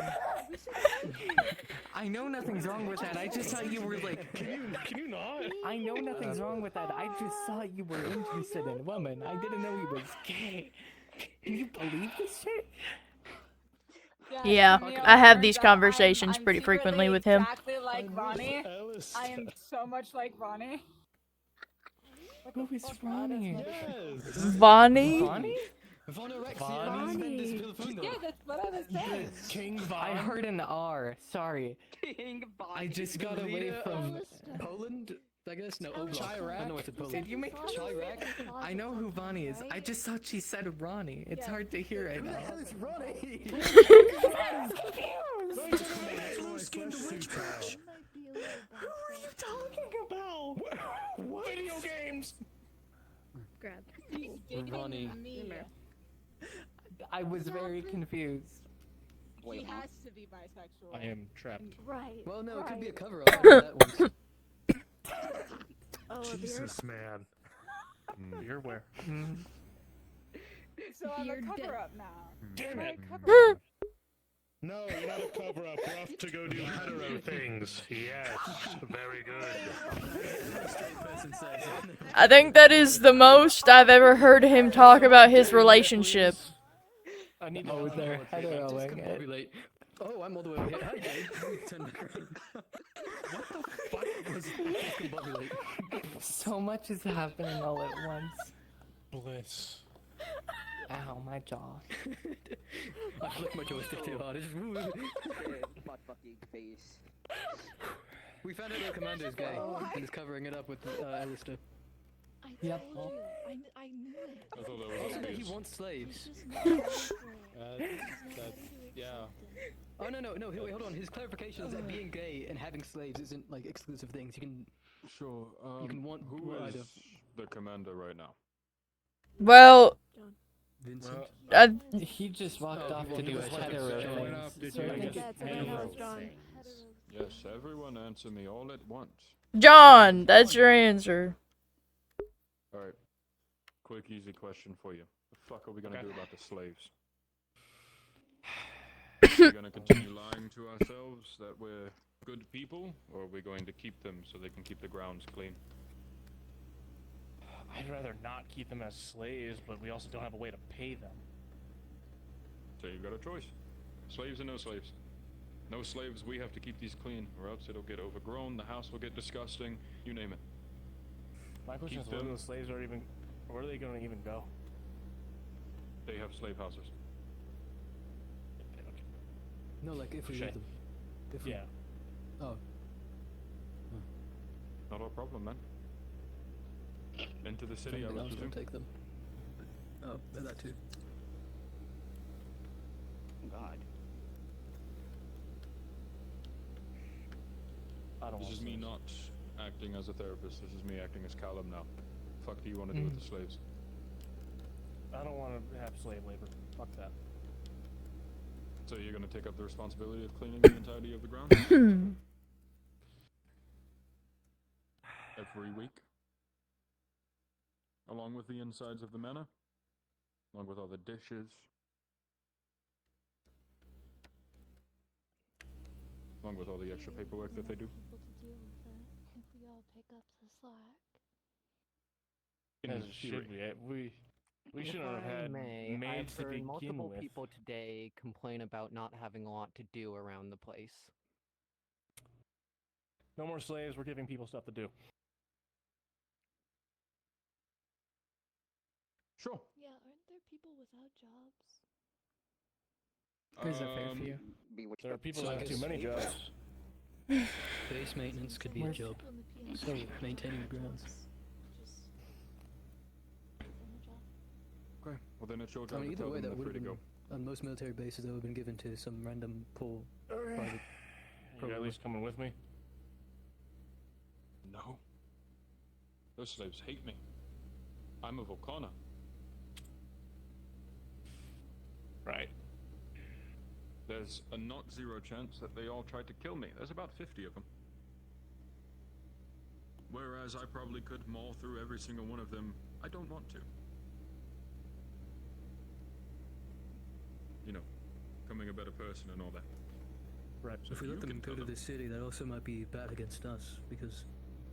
I know nothing's wrong with that. I just thought you were like. Can you not? I know nothing's wrong with that. I just thought you were interested in women. I didn't know he was gay. Can you believe this shit? Yeah, I have these conversations pretty frequently with him. Exactly like Ronnie. I am so much like Ronnie. Who is Ronnie? Vonnie? Vonnie? Yeah, that's what I was saying. King Von. I heard an R. Sorry. King I just got away from Poland. I guess no. Chirac. I don't know what's in Poland. Did you make Chirac? I know who Vonnie is. I just thought she said Ronnie. It's hard to hear right now. It's Ronnie. Who are you talking about? Video games. Grab. Ronnie. I was very confused. He has to be bisexual. I am trapped. Right. Well, no, it could be a cover up. That one. Oh, Jesus, man. You're where? So I'm a Beard cover up now. Damn it. No, you're not a cover-up. We're off to go do hetero things. Yes, very good. I think that is the most I've ever heard him talk about his relationship. I need Oh, they're heteroing it. Discombobulate. Oh, I'm all the way over here. Hi, Jade. Turn back around. What the fuck was discombobulate? So much is happening all at once. Bliss. Ow, my jaw. I flicked my joystick too hard. Butt fucking face. We found out our commander's gay and is covering it up with Alistair. I Yep. told you. I knew it. I thought that was Also, obvious. he wants slaves. Yeah. Oh no! Wait, hold on. His clarification is that being gay and having slaves isn't like exclusive things. You can. Sure. You can want who either. is the commander right now? Well, Vincent. He just walked off to do a hetero thing. Yes, everyone answer me all at once. John, that's your answer. Alright. Quick, easy question for you. The fuck are we gonna do about the slaves? Are we gonna continue lying to ourselves that we're good people, or are we going to keep them so they can keep the grounds clean? I'd rather not keep them as slaves, but we also don't have a way to pay them. So you've got a choice. Slaves or no slaves. No slaves, we have to keep these clean, or else it'll get overgrown, the house will get disgusting, you name it. My question is, where the slaves are even... Where are they going to even go? They have slave houses. No, like if we Touché. need them. If we... Yeah. Oh. Not our problem, man. Into the city, I Something would else will presume. take them. Oh, that too. God. This is me not acting as a therapist, this is me acting as Callum now. Fuck do you want to do with the slaves? I don't want to have slave labor. Fuck that. So you're gonna take up the responsibility of cleaning the entirety of the grounds? Every week? Along with the insides of the manor? Along with all the dishes? Along with all the extra paperwork that they do? If we all pick up the slack. As should we shouldn't have had maids I've to heard begin multiple with. people today complain about not having a lot to do around the place. No more slaves, we're giving people stuff to do. Sure. Yeah, aren't there people without jobs? Is that fair for you? There are people So that I have too guess- many jobs. Base maintenance could be a job. So maintaining the grounds. Okay, well then it's your I job mean, to either tell way, them that they're would free have to been go. on most military bases. That would have been given to some random poor private. You at least coming with me? No. Those slaves hate me. I'm a Volcana. Right. There's a not zero chance that they all tried to kill me. There's about 50 of them. Whereas I probably could maul through every single one of them. I don't want to. You know, becoming a better person and all that. Right. So If we you let them can go tell to the city, that also might be bad against us because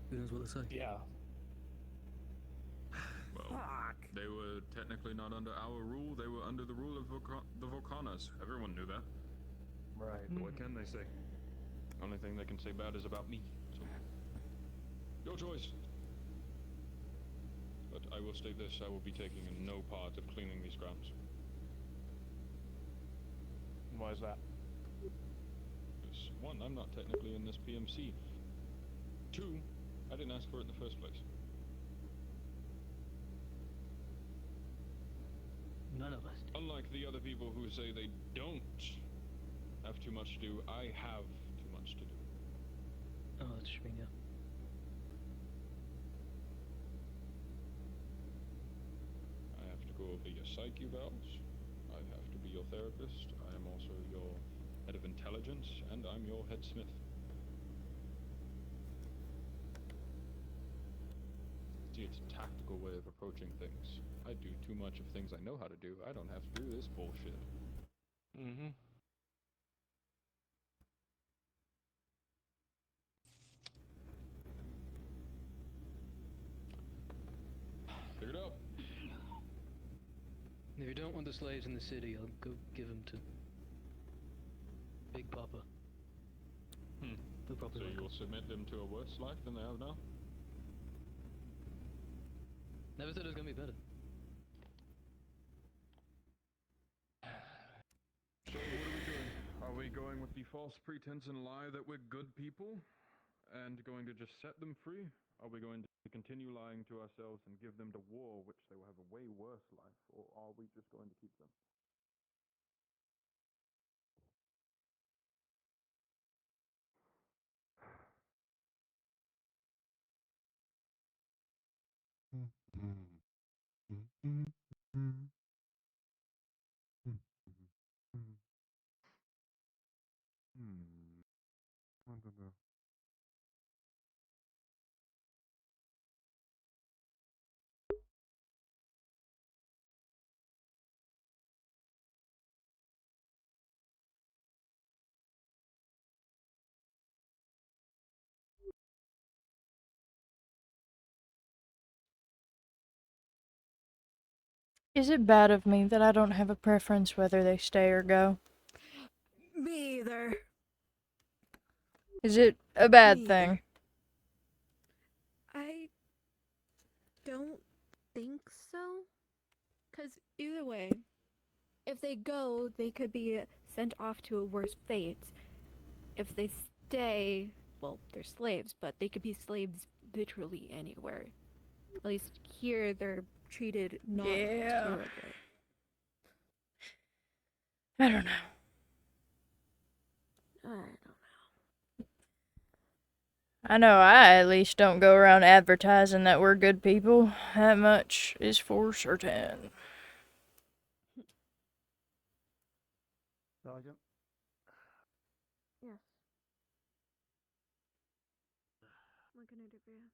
who knows what they say. Yeah. Well, they were technically not under our rule. They were under the rule of the Volcanas. Everyone knew that. Right. But what can they say? Only thing they can say bad is about me. So, your choice. But I will state this, I will be taking no part of cleaning these grounds. Why is that? Because, one, I'm not technically in this PMC. Two, I didn't ask for it in the first place. None of us. Unlike the other people who say they don't have too much to do, I have too much to do. Oh, that's true. Yeah. I have to go over your psyche evals. I have to be your therapist. I am also your head of intelligence, and I'm your head smith. See, it's a tactical way of approaching things. I do too much of things I know how to do. I don't have to do this bullshit. Mm-hmm. Figure it out. If you don't want the slaves in the city, I'll go give them to Big Papa. They'll probably So like you'll it. submit them to a worse life than they have now? Never said it was gonna be better. going with the false pretense and lie that we're good people and going to just set them free? Are we going to continue lying to ourselves and give them to war, which they will have a way worse life? Or are we just going to keep them? I don't know. Is it bad of me that I don't have a preference whether they stay or go? Me either. Is it a bad Me thing? I don't think so. Because either way, if they go, they could be sent off to a worse fate. If they stay, well, they're slaves, but they could be slaves literally anywhere. At least here, they're treated not Yeah. terribly. I don't know. I don't know. I know I at least don't go around advertising that we're good people. That much is for certain. Sergeant? Yes. What can I do for you?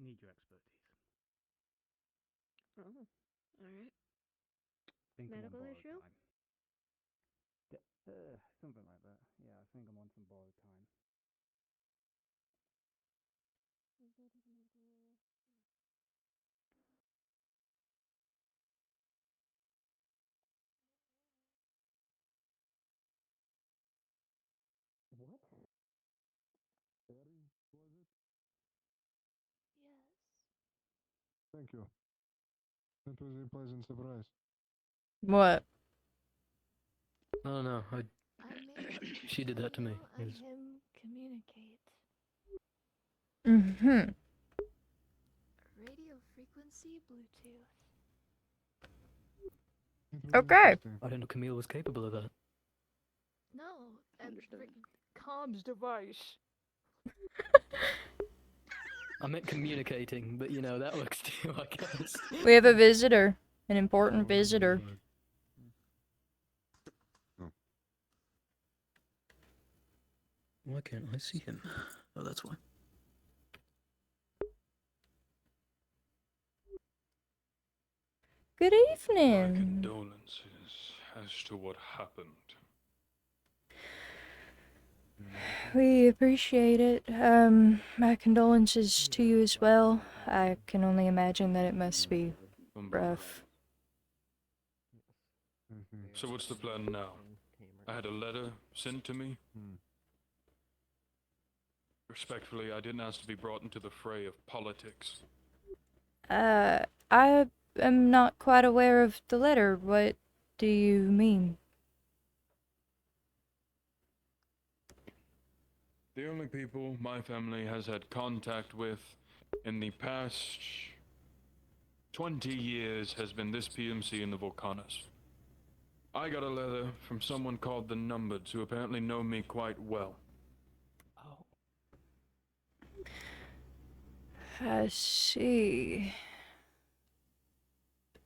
Need your expertise. Oh, alright. Think I'm on Medical borrowed issue? time. Something like that. Yeah, I think I'm on some borrowed time. What? Harry, was it? Yes. Thank you. That was a pleasant surprise. What? Oh no, I made she did that to me. you and Yes. him communicate. Mm-hmm. Radio frequency Bluetooth. Okay. I didn't know Camille was capable of that. No, Understood. comms device. I meant communicating, but you know, that works too, I guess. We have a visitor. An important visitor. Why can't I see him? Oh, that's why. Good My evening. condolences as to what happened. We appreciate it. My condolences to you as well. I can only imagine that it must be rough. So what's the plan now? I had a letter sent to me. Respectfully, I didn't ask to be brought into the fray of politics. I am not quite aware of the letter. What do you mean? The only people my family has had contact with in the past 20 years has been this PMC and the Volcanos. I got a letter from someone called the Numbereds, who apparently know me quite well. I see.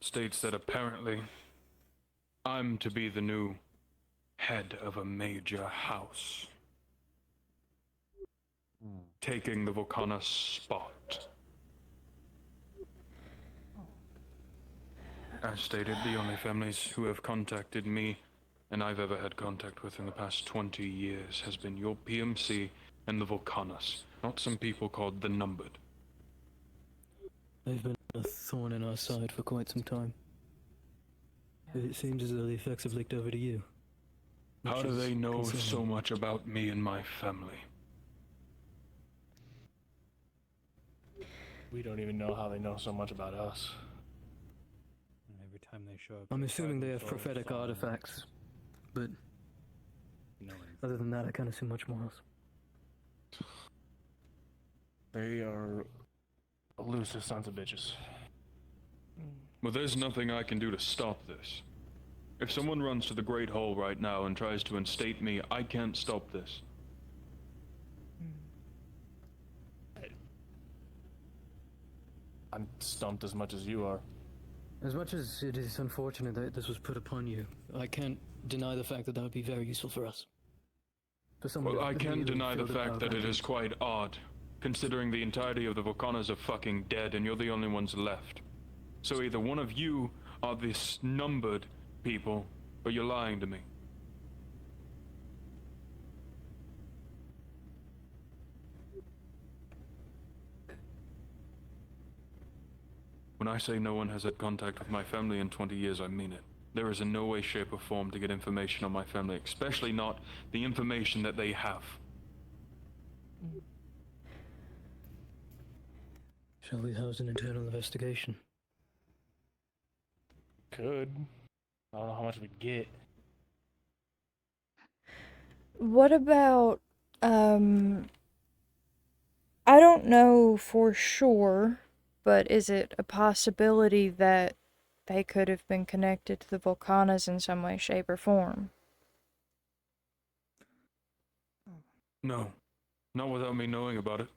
States that apparently I'm to be the new head of a major house, taking the Volcana spot. As stated, the only families who have contacted me and I've ever had contact with in the past 20 years has been your PMC and the Volcanas, not some people called the Numbered. They've been a thorn in our side for quite some time. It seems as though the effects have leaked over to you. How which do is they know concerning. so much about me and my family? We don't even know how they know so much about us. Every time they show up. I'm they assuming try they have themselves prophetic on artifacts, but no other than that, I can't assume much more else. They are elusive sons of bitches. Well, there's nothing I can do to stop this. If someone runs to the Great Hall right now and tries to instate me, I can't stop this. I'm stumped as much as you are. As much as it is unfortunate that this was put upon you, I can't deny the fact that that would be very useful for us. For someone Well, to I can't immediately deny the feel fact power that it granted. is quite odd, considering the entirety of the Volcanas are fucking dead and you're the only ones left. So either one of you are this numbered people, or you're lying to me. When I say no one has had contact with my family in 20 years, I mean it. There is in no way, shape, or form to get information on my family, especially not the information that they have. Shall we house an internal investigation? Could. I don't know how much we'd get. What about, I don't know for sure, but is it a possibility that they could have been connected to the Volcanas in some way, shape, or form? No. Not without me knowing about it.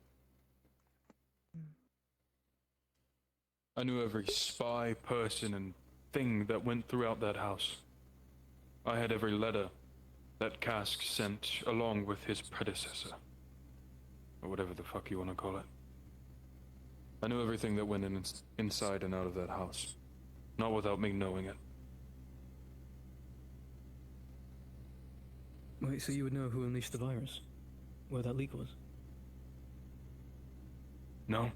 I knew every spy, person, and thing that went throughout that house. I had every letter that Cask sent along with his predecessor. Or whatever the fuck you want to call it. I knew everything that went inside and out of that house. Not without me knowing it. Wait, so you would know who unleashed the virus? Where that leak was? No.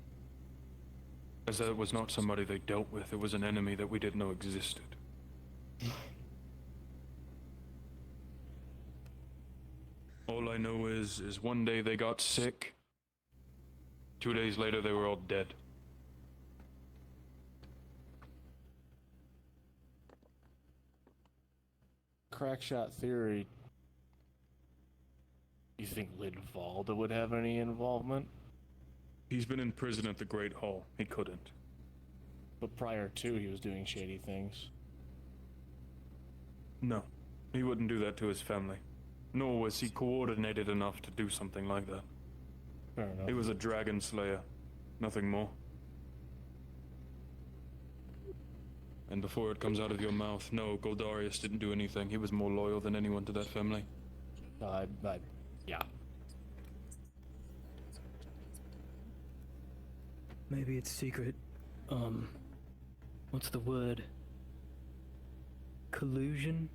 As that was not somebody they dealt with, it was an enemy that we didn't know existed. All I know is one day they got sick. 2 days later they were all dead. Crackshot theory. You think Lidvalda would have any involvement? He's been in prison at the Great Hall. He couldn't. But prior to, he was doing shady things. No. He wouldn't do that to his family. Nor was he coordinated enough to do something like that. Fair enough. He was a dragon slayer. Nothing more. And before it comes out of your mouth, no, Goldarius didn't do anything. He was more loyal than anyone to that family. Yeah. Maybe it's secret. What's the word? Collusion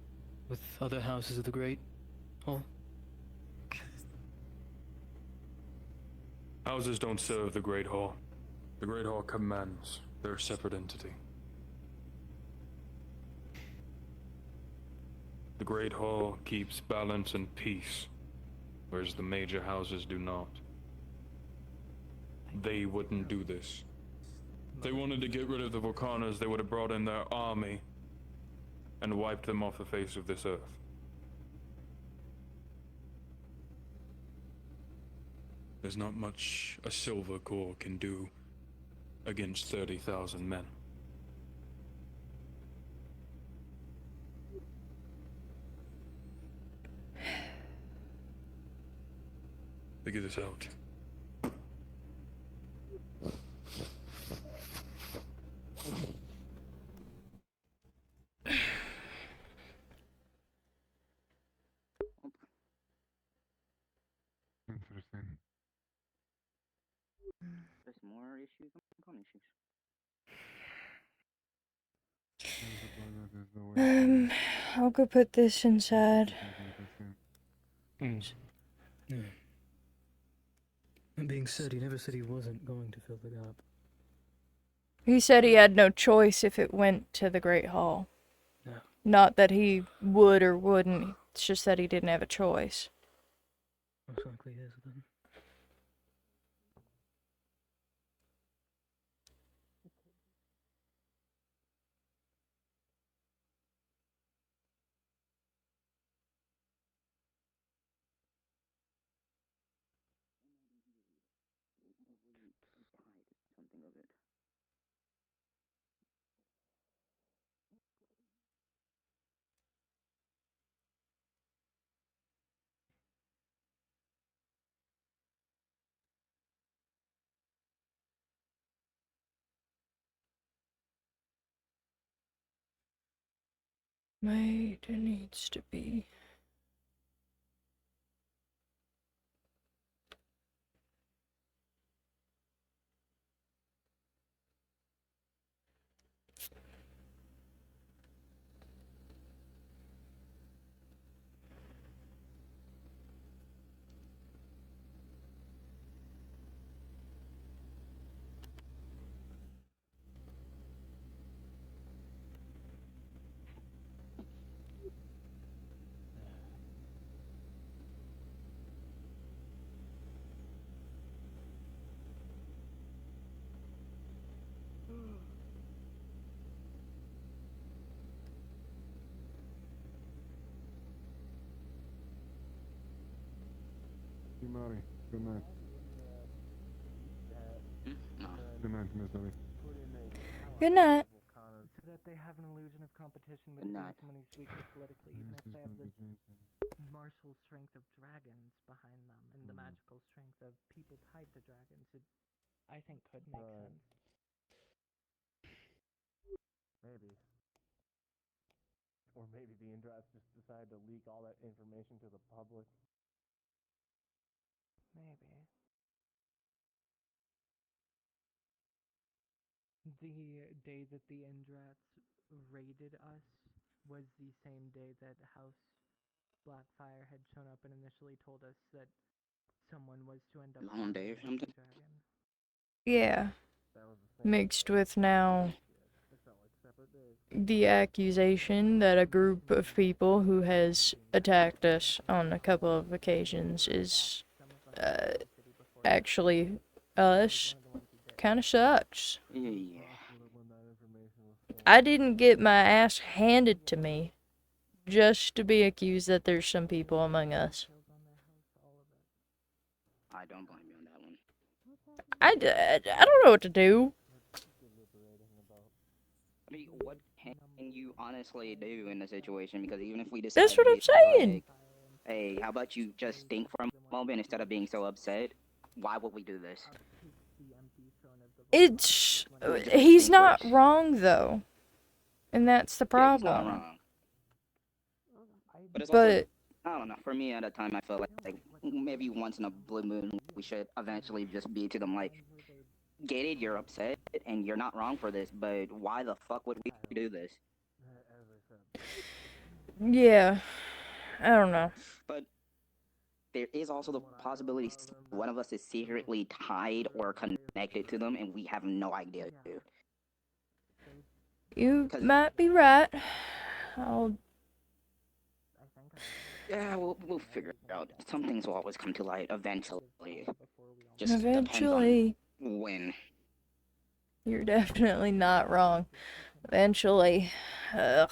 with other houses of the Great Hall? Houses don't serve the Great Hall. The Great Hall commands. They're a separate entity. The Great Hall keeps balance and peace, whereas the major houses do not. They wouldn't do this. If they wanted to get rid of the Volcanas, they would have brought in their army and wiped them off the face of this earth. There's not much a Silvercore can do against 30,000 men. Figure this out. Interesting. There's more issues than issues. I'll go put this inside. Yeah. That being said, he never said he wasn't going to fill the gap. He said he had no choice if it went to the Great Hall. Yeah. Not that he would or wouldn't, it's just that he didn't have a choice. Most likely is then. Mate needs to be. Hey, Marty. Good night. No. Good night, Miss Ellie. Good night. So that they have an illusion of competition Good between night. someone who's weakest politically, even if they have this martial strength of dragons behind them and the magical strength of people tied to dragons, it, I think, could make sense. Maybe. Or maybe the Indrats just decided to leak all that information to the public. Maybe. The day that the Indrats raided us was the same day that House Blackfire had shown up and initially told us that someone was to end up Long day or harvesting something? the dragon. Yeah. Mixed with now the accusation that a group of people who has attacked us on a couple of occasions is actually us. Kind of sucks. Yeah. I didn't get my ass handed to me just to be accused that there's some people among us. I don't blame you on that one. I don't know what to do. I mean, what can you honestly do in the situation? Because even if we decide That's to what I'm be saying. like, hey, how about you just think for a moment instead of being so upset? Why would we do this? It's he's not wrong though, and that's the Yeah, he's not problem. wrong. But it's also, But I don't know. For me, at a time, I felt like maybe once in a blue moon, we should eventually just be to them like, get it, you're upset, and you're not wrong for this, but why the fuck would we do this? yeah, I don't know. But there is also the possibility one of us is secretly tied or connected to them, and we have no idea who. You might be right. Yeah, we'll figure it out. Some things will always come to light eventually. Just Eventually. depends on when. You're definitely not wrong. Eventually. Ugh.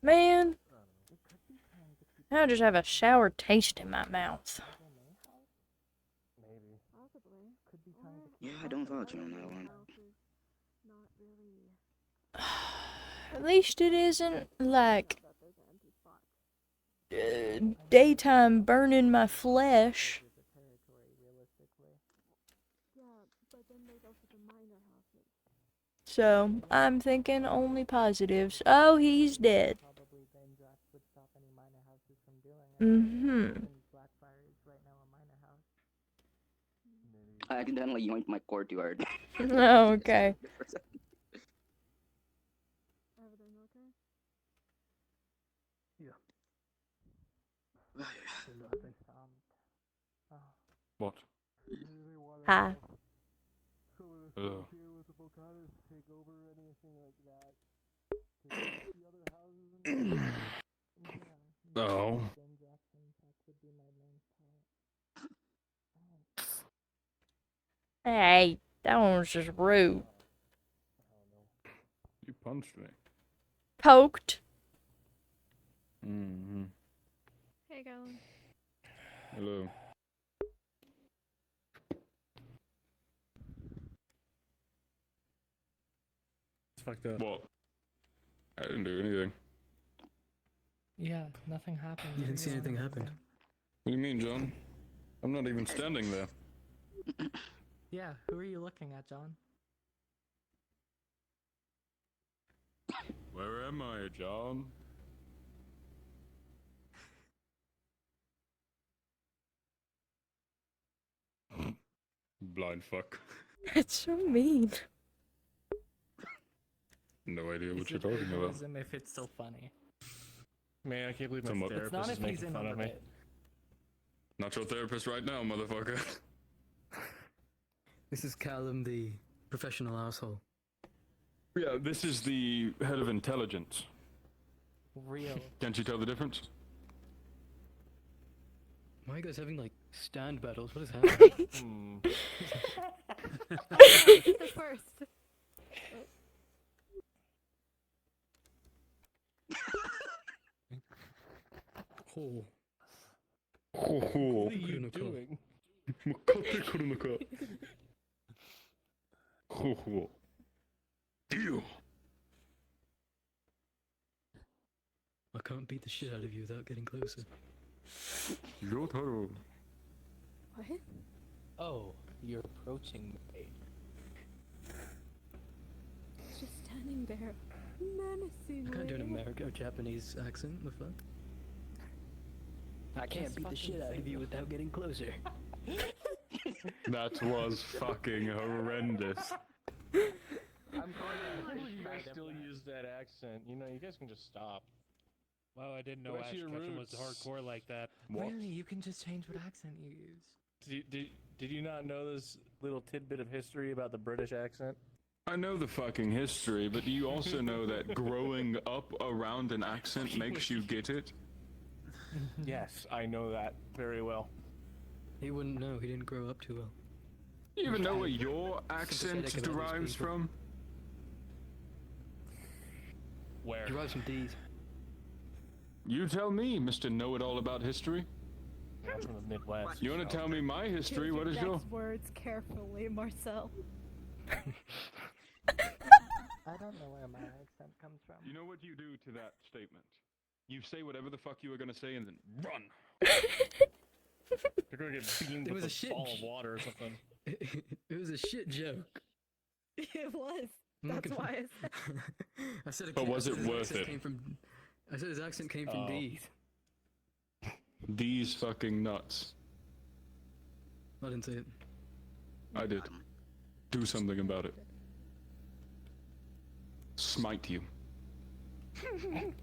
Man. I just have a sour taste in my mouth. Yeah, I don't vouch on that one. At least it isn't like daytime burning my flesh. So, I'm thinking only positives. Oh, he's dead. Mm-hmm. I accidentally yoinked my courtyard. Oh, okay. What? Hi. Hello. Oh. Hey, that one was just rude. You punched me. Poked. Mm-hmm. Hey, Galen. Hello. It's fucked up. What? I didn't do anything. Yeah, nothing happened. You didn't see anything happen. What do you mean, John? I'm not even standing there. Yeah, who are you looking at, John? Where am I, John? Blind fuck. That's so mean. No idea what Is you're it talking about. ableism if it's still funny? Man, I can't believe my Somewhat. It's therapist not is if he's making in fun on of the me. bit. Not your therapist right now, motherfucker. This is Callum, the professional asshole. Yeah, this is the head of intelligence. Real. Can't you tell the difference? Why are you guys having like stand battles? What is happening? The first. Oh. What are you doing? Deal. I can't beat the shit out of you without getting closer. What? Oh, you're approaching me. He's just standing there, menacingly. I can't do an American or Japanese accent. The fuck? I can't beat the shit out of you without getting closer. That was fucking horrendous. I'm glad you guys still use that accent. You know, you guys can just stop. Wow, I didn't know Go back Ash to your Ketchum was roots. hardcore like that. What? Really? You can just change what accent you use. Did you not know this little tidbit of history about the British accent? I know the fucking history, but do you also know that growing up around an accent makes you get it? Yes, I know that very well. He wouldn't know. He didn't grow up too well. You even know where your accent Sympathetic about these derives people. from? Where? Derives from D's. You tell me, Mr. Know-it-all about history. I'm from the Midwest. You want to tell me my history? Choose What is your your... next words carefully, Marcel. I don't know where my accent comes from. You know what you do to that statement? You say whatever the fuck you were gonna say and then run. You're gonna get beamed It with was a a shit. ball of water or something. It was a shit joke. It was. I'm not That's gonna- why I said. I said it But came- I was said it his worth accent it? Came from, I said his accent came from Oh. D's. These fucking nuts. I didn't say it. I did. Do something about it. Smite you. Smite.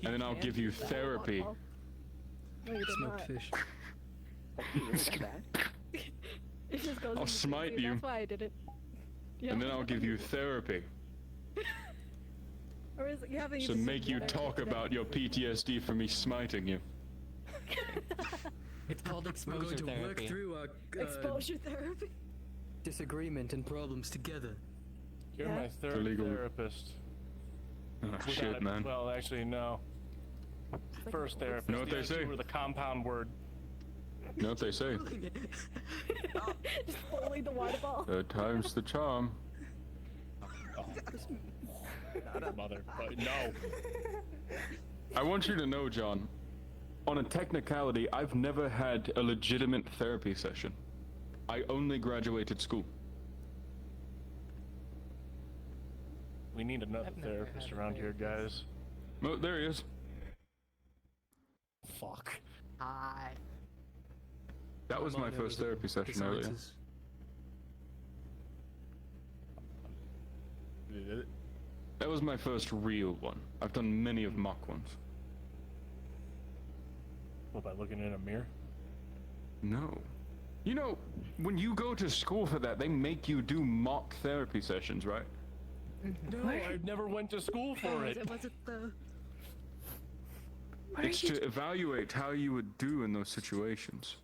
And then I'll give you therapy. No, you did Smoked not. fish. It just goes. I'll in smite between, you. That's why I did it. Yeah. And then I'll give you therapy. Or is it, you haven't So even make seen you the talk therapy about your PTSD from me smiting you. It's called We're exposure going to work therapy. through our Exposure therapy. disagreement and problems together. You're Yeah. my third Illegal. therapist. Oh, Without shit, it- man. Well, actually, no. First therapist. Know what The they other say? two were the compound word. You know what they say? Just holding the water ball. Third time's the charm. Mother, but no. I want you to know, John, on a technicality, I've never had a legitimate therapy session. I only graduated school. We need another I've never therapist had a around here, guys. Oh, there he is. Fuck. Hi. That was my first therapy session earlier. That was my first real one. I've done many of mock ones. What, by looking in a mirror? No. You know, when you go to school for that, they make you do mock therapy sessions, right? No, I never went to school for it. Was it the? It's to evaluate how you would do in those situations.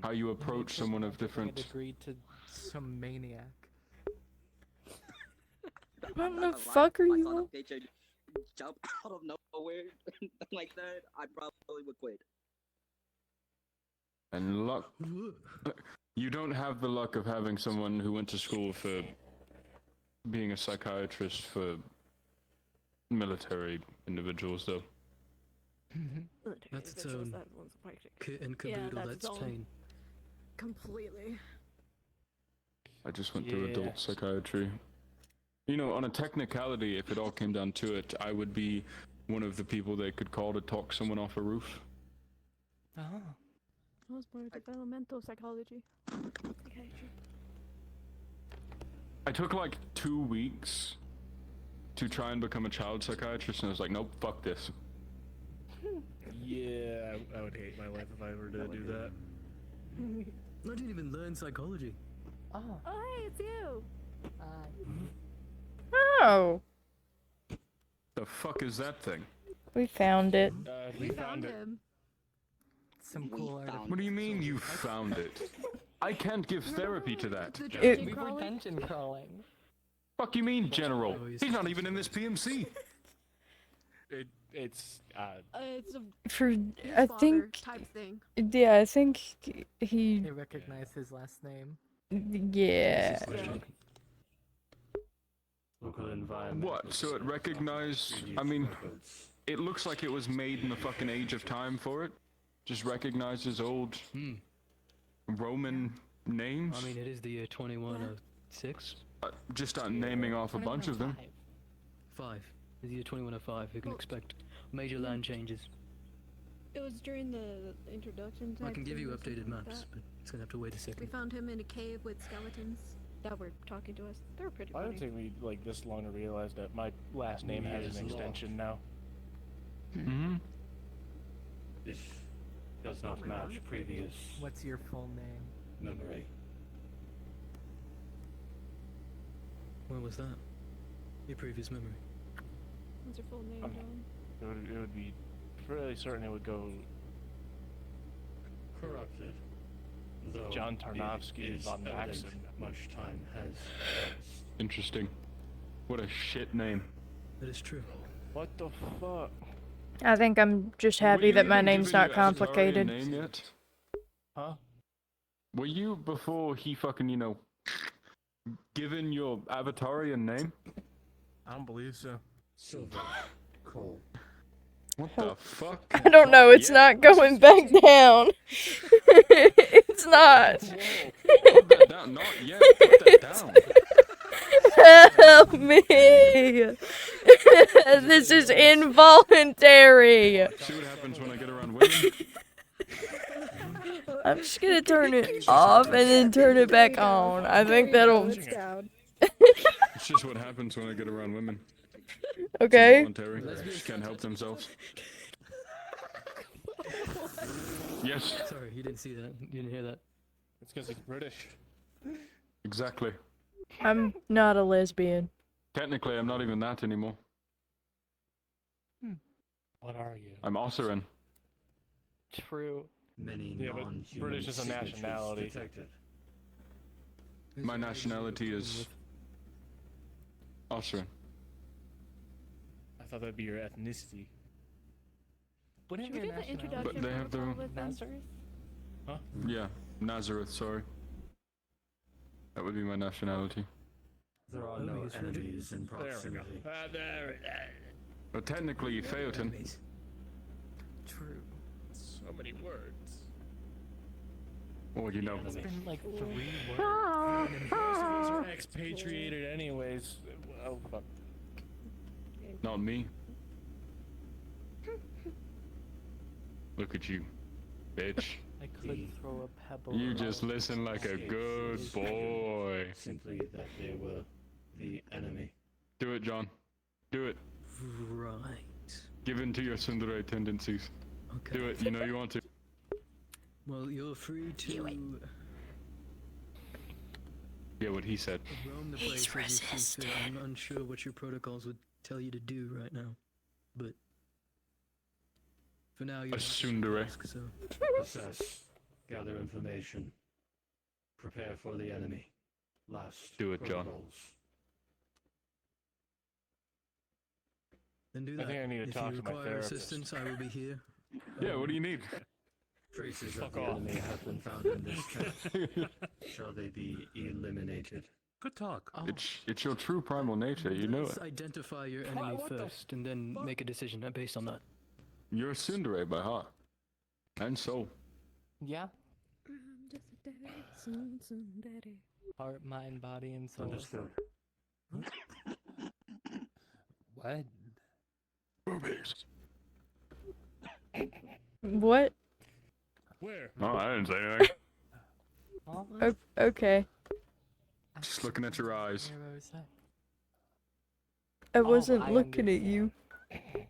How you approach someone of different... Agreed to some maniac. What the fuck are If I you saw the on? picture jump out of nowhere like that, I probably would quit. And luck... You don't have the luck of having someone who went to school for being a psychiatrist for military individuals, though. That's its individuals, own that one's quite- kit and Yeah, caboodle, that's that's its own. pain. Completely. I just went through adult Yes. psychiatry. You know, on a technicality, if it all came down to it, I would be one of the people they could call to talk someone off a roof. Oh. That was more developmental psychology. Psychiatry. I took like 2 weeks to try and become a child psychiatrist, and I was like, nope, fuck this. Yeah, I would hate my life if I were to do that. I didn't even learn psychology. Oh. Oh, hey, it's you. Oh, The fuck is that thing? we found it. We found it. him. Some cool What do you mean you found it? I can't give therapy to that. We were dungeon crawling. Fuck you mean, General? He's not even in this PMC. It's It's a For his I father think, type thing. yeah, I think he, They recognized his last name. yeah. Local environment. What? So it recognized? I mean, it looks like it was made in the fucking age of time for it. Just recognizes old Roman names. I mean, it is the year 2106. Just start naming off a bunch of them. 5. It's the year 2105. You can expect major land changes. It was during the introduction. I type can give thing you or something updated like maps, that. but it's gonna have to wait a We second. found him in a cave with skeletons that were talking to us. They were pretty I funny. don't think we like this long to realize that my last name has an extension now. Mm-hmm. This does not match previous What's your full name? memory. When was that? Your previous memory. What's your full name, John? It would be fairly certain it would go Corrupted. Though John it Tarnowski is von evident Maxim. much time has passed. Interesting. What a shit name. That is true. What the fuck? I think I'm just happy that my name's not complicated. Name yet? Huh? Were you before he fucking, you know, given your Avatarian name? I don't believe so. Silvercore. What the fuck? I don't know, it's not going back down. It's not. Put that down. Not yet. Put that down. Help me. This is involuntary. See what happens when I get around women? I'm just gonna turn it off and then turn it back on. I think that'll. It's just what happens when I get around women. Okay. It's involuntary. They just can't help themselves. Yes. Sorry, you didn't see that. You didn't hear that. It's because he's British. Exactly. I'm not a lesbian. Technically, I'm not even that anymore. What are you? I'm Osseran. True. Many Yeah, but non-human British is a signatures nationality. detected. My nationality is Osseran. I thought that'd be your ethnicity. Wouldn't Should we your do the nationality introduction But they have their protocol own- with them? Nazareth? Huh? Yeah, Nazareth, sorry. That would be my nationality. There are no enemies in There we go. proximity. There. But technically, Phaeton. True. So many words. Well, you know. It's been like 3 words. Most of us are expatriated anyways. Oh, fuck. Not me. Look at you, bitch. I could throw a pebble. You around. just listen like a good boy. Simply that they were the enemy. Do it, John. Do it. Right. Give in to your tsundere tendencies. Okay. Do it. You know you want to. Well, you're free to Yeah, what he said. roam the place as you see fit. I'm unsure what your protocols would tell you to do right now, but for now, you're A tsundere. so Assess, gather information, prepare for the enemy. Last Do it, John. protocols. then do I that. think I need to if talk you to my require therapist. assistance, I will be here. Yeah, what do you need? Traces Fuck of the off. enemy have been found in this camp. Shall they be eliminated? Good talk. Oh, It's your true primal nature. You know Let's it. identify your enemy what the first, and then make a decision based on that. You're a tsundere by heart and soul. yeah. I'm just a daddy, son, daddy. Heart, mind, body, and soul. Understood. What? Boobies. What? Where? Oh, I didn't say anything. Okay. Just looking at your eyes. I wasn't I looking at you. It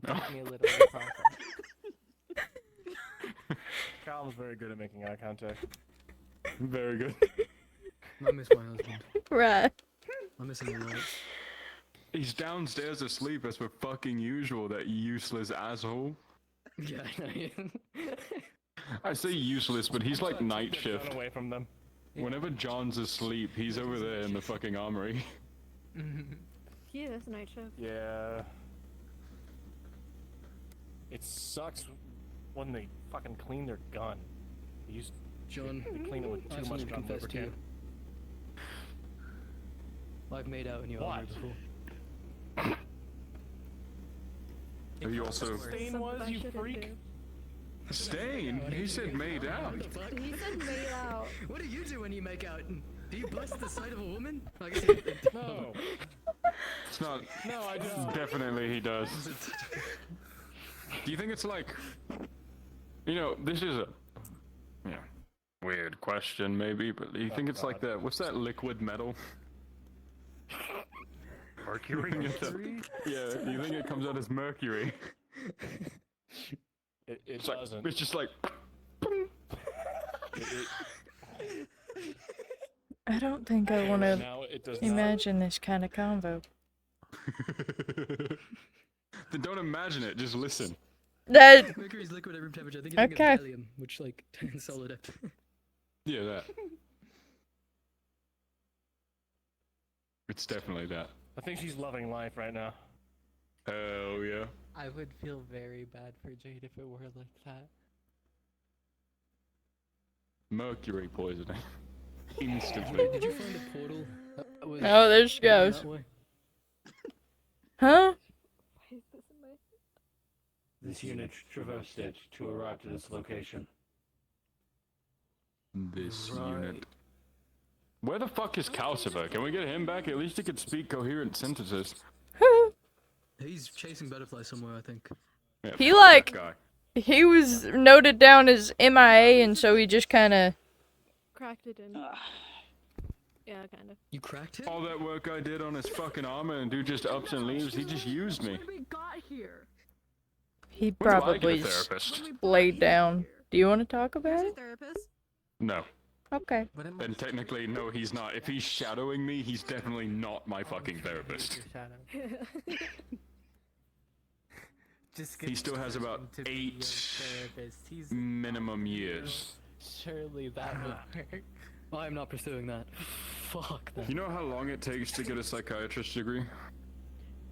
took me a little to process. Callum's very good at making eye contact. Very good. I miss my husband. Right. I miss him a lot. He's downstairs asleep as per fucking usual, that useless asshole. Yeah, I know. I say useless, but he's like night shift. Away from them. Whenever John's asleep, he's over there in the fucking armory. He is night shift. Yeah. It sucks when they fucking clean their gun. John, they clean it with I too just much need to gun confess to you. lubricant. I've made out in your armor before. Have you also... Stain was, you freak? Stain? He said made out. He said made out. What do you do when you make out? Do you bless the sight of a woman? No. It's not... No, I don't. Definitely he does. Do you think it's like... You know, this is a... Yeah, weird question maybe, but do you think it's like that... What's that liquid metal? Mercury? Yeah, do you think it comes out as mercury? It like, doesn't. it's just like... I don't think I want Now to it does not. imagine this kind of convo. Then don't imagine it, just listen. That. Mercury's liquid at room temperature. I think it's Okay. gallium, which like turns solid up. Yeah, that. It's definitely that. I think she's loving life right now. Hell yeah. I would feel very bad for Jade if it were like that. Mercury poisoning. Instantly. Did you find a portal? that was Oh, there she going goes. that way? Huh? This unit traversed it to arrive to this location. This unit. Where the fuck is Calcifer? Can we get him back? At least he could speak coherent sentences. He's chasing butterflies somewhere, I think. Yeah, He fuck like that guy. he was noted down as MIA, and so he just kind of. Cracked it in. Yeah, kind of. You cracked it? All that work I did on his fucking armor and dude just ups and leaves, he just used me. We got here. He When do I probably get a therapist? laid down. Do you want to talk about it? Therapist? No. Okay. Then technically, no, he's not. If he's shadowing me, he's definitely not my fucking therapist. Just He still has about to be 8 your therapist. He's minimum years. surely that would work. I'm not pursuing that. Fuck that. You know how long it takes to get a psychiatrist degree?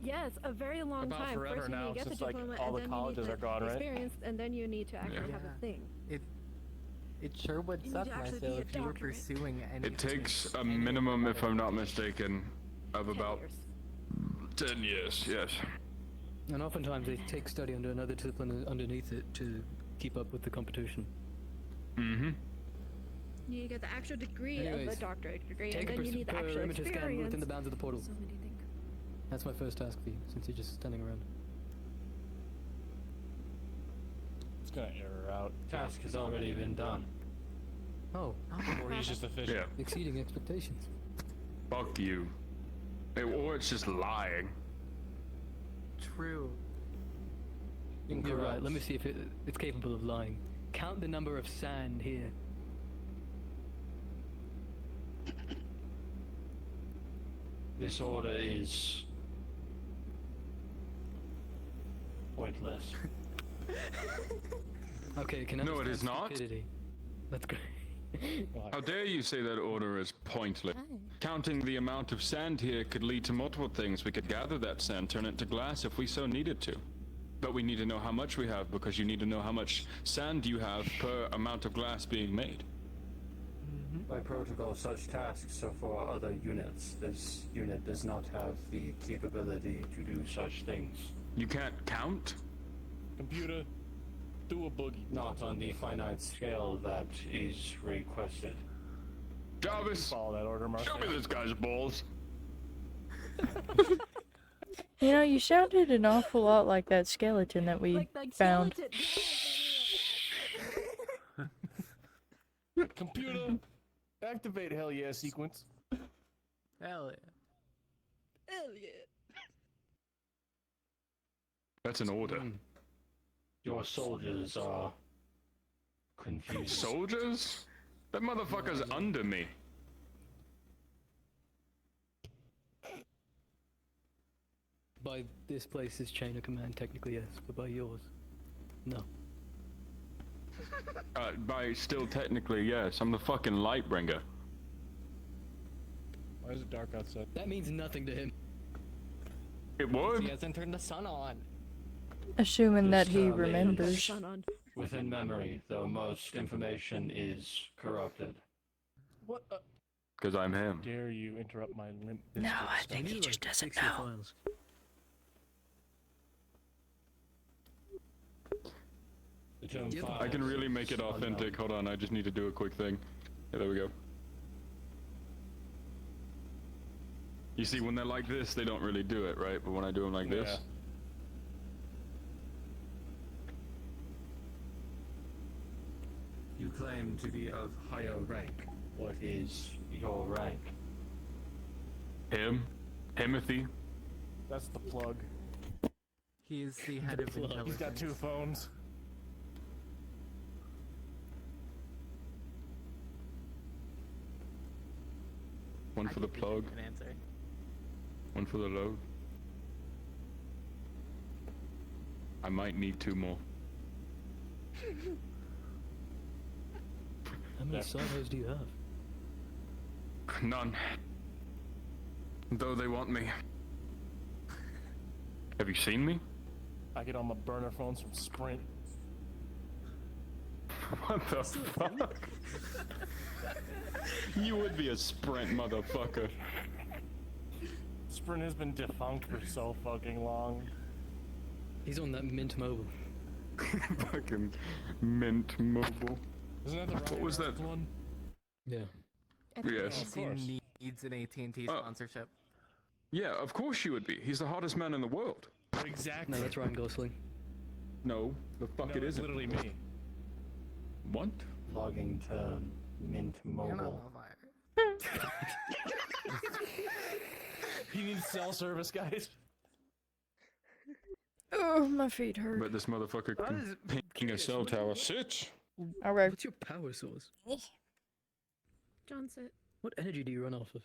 Yes, a very long About time. forever First you now, need to get since, the like, diploma, all and the then colleges you need are gone, right? experience, and then you need to actually have a thing. It sure would You need suck, to actually myself, be a if you were doctorate. pursuing anything. It takes a minimum, if I'm not mistaken, of about 10 years, yes. And oftentimes they take study under another discipline underneath it to keep up with the competition. Mm-hmm. You need to get the actual degree of Anyways, a doctorate degree, Take and then you need the actual perimeter scan experience. within the bounds of the portal. So many things. That's my first task for you, since you're just standing around. It's gonna error out. Task has already been done. Oh. Or he's just efficient. Yeah. Exceeding expectations. Fuck you. Or it's just lying. True. You're right, let me see if it's capable of lying. Count the number of sand here. This order is pointless. Okay, can I No, it is understand not. stupidity? That's great. How dare you say that order is pointless? Counting the amount of sand here could lead to multiple things. We could gather that sand, turn it to glass if we so needed to. But we need to know how much we have, because you need to know how much sand you have per amount of glass being made. By protocol, such tasks are for other units. This unit does not have the capability to do such things. You can't count? Computer, do a boogie. Not on the finite scale that is requested. Jarvis, Follow that order, Mark. show me this guy's balls. You know, you sounded an awful lot like that skeleton that we found. Computer, activate hell yeah sequence. Hell yeah. Hell yeah. That's an order. Your soldiers are confused. Soldiers? That motherfucker's under me. By this place's chain of command, technically yes, but by yours, no. By still technically, yes. I'm the fucking Lightbringer. Why is it dark outside? That means nothing to him. It would. He hasn't turned the sun on. Assuming that he remembers. Within memory, though most information is corrupted. What? Because I'm him. Dare you interrupt my limp? No, I think he just doesn't know. I can really make it authentic. Hold on, I just need to do a quick thing. Yeah, there we go. You see, when they're like this, they don't really do it, right? But when I do them like this... You claim to be of higher rank. What is your rank? Him? Timothy? That's the plug. He is the head of intelligence. He's got 2 phones. One for the plug. An answer. One for the load. I might need 2 more. How many silos do you have? None. Though they want me. Have you seen me? I get on my burner phones from Sprint. What the fuck? You would be a Sprint motherfucker. Sprint has been defunct for so fucking long. He's on that Mint Mobile. Fucking Mint Mobile. Isn't that the What was that? one? Yeah. Yes. He needs an AT&T sponsorship. Yeah, of course you would be. He's the hottest man in the world. Exactly. No, that's Ryan Gosling. No, the fuck No, it it's isn't. literally me. What? Logging to Mint Mobile. He needs cell service, guys. Oh, my feet hurt. But this motherfucker can ping a cell tower. Sit! Alright. What's your power source? John sit. What energy do you run off of?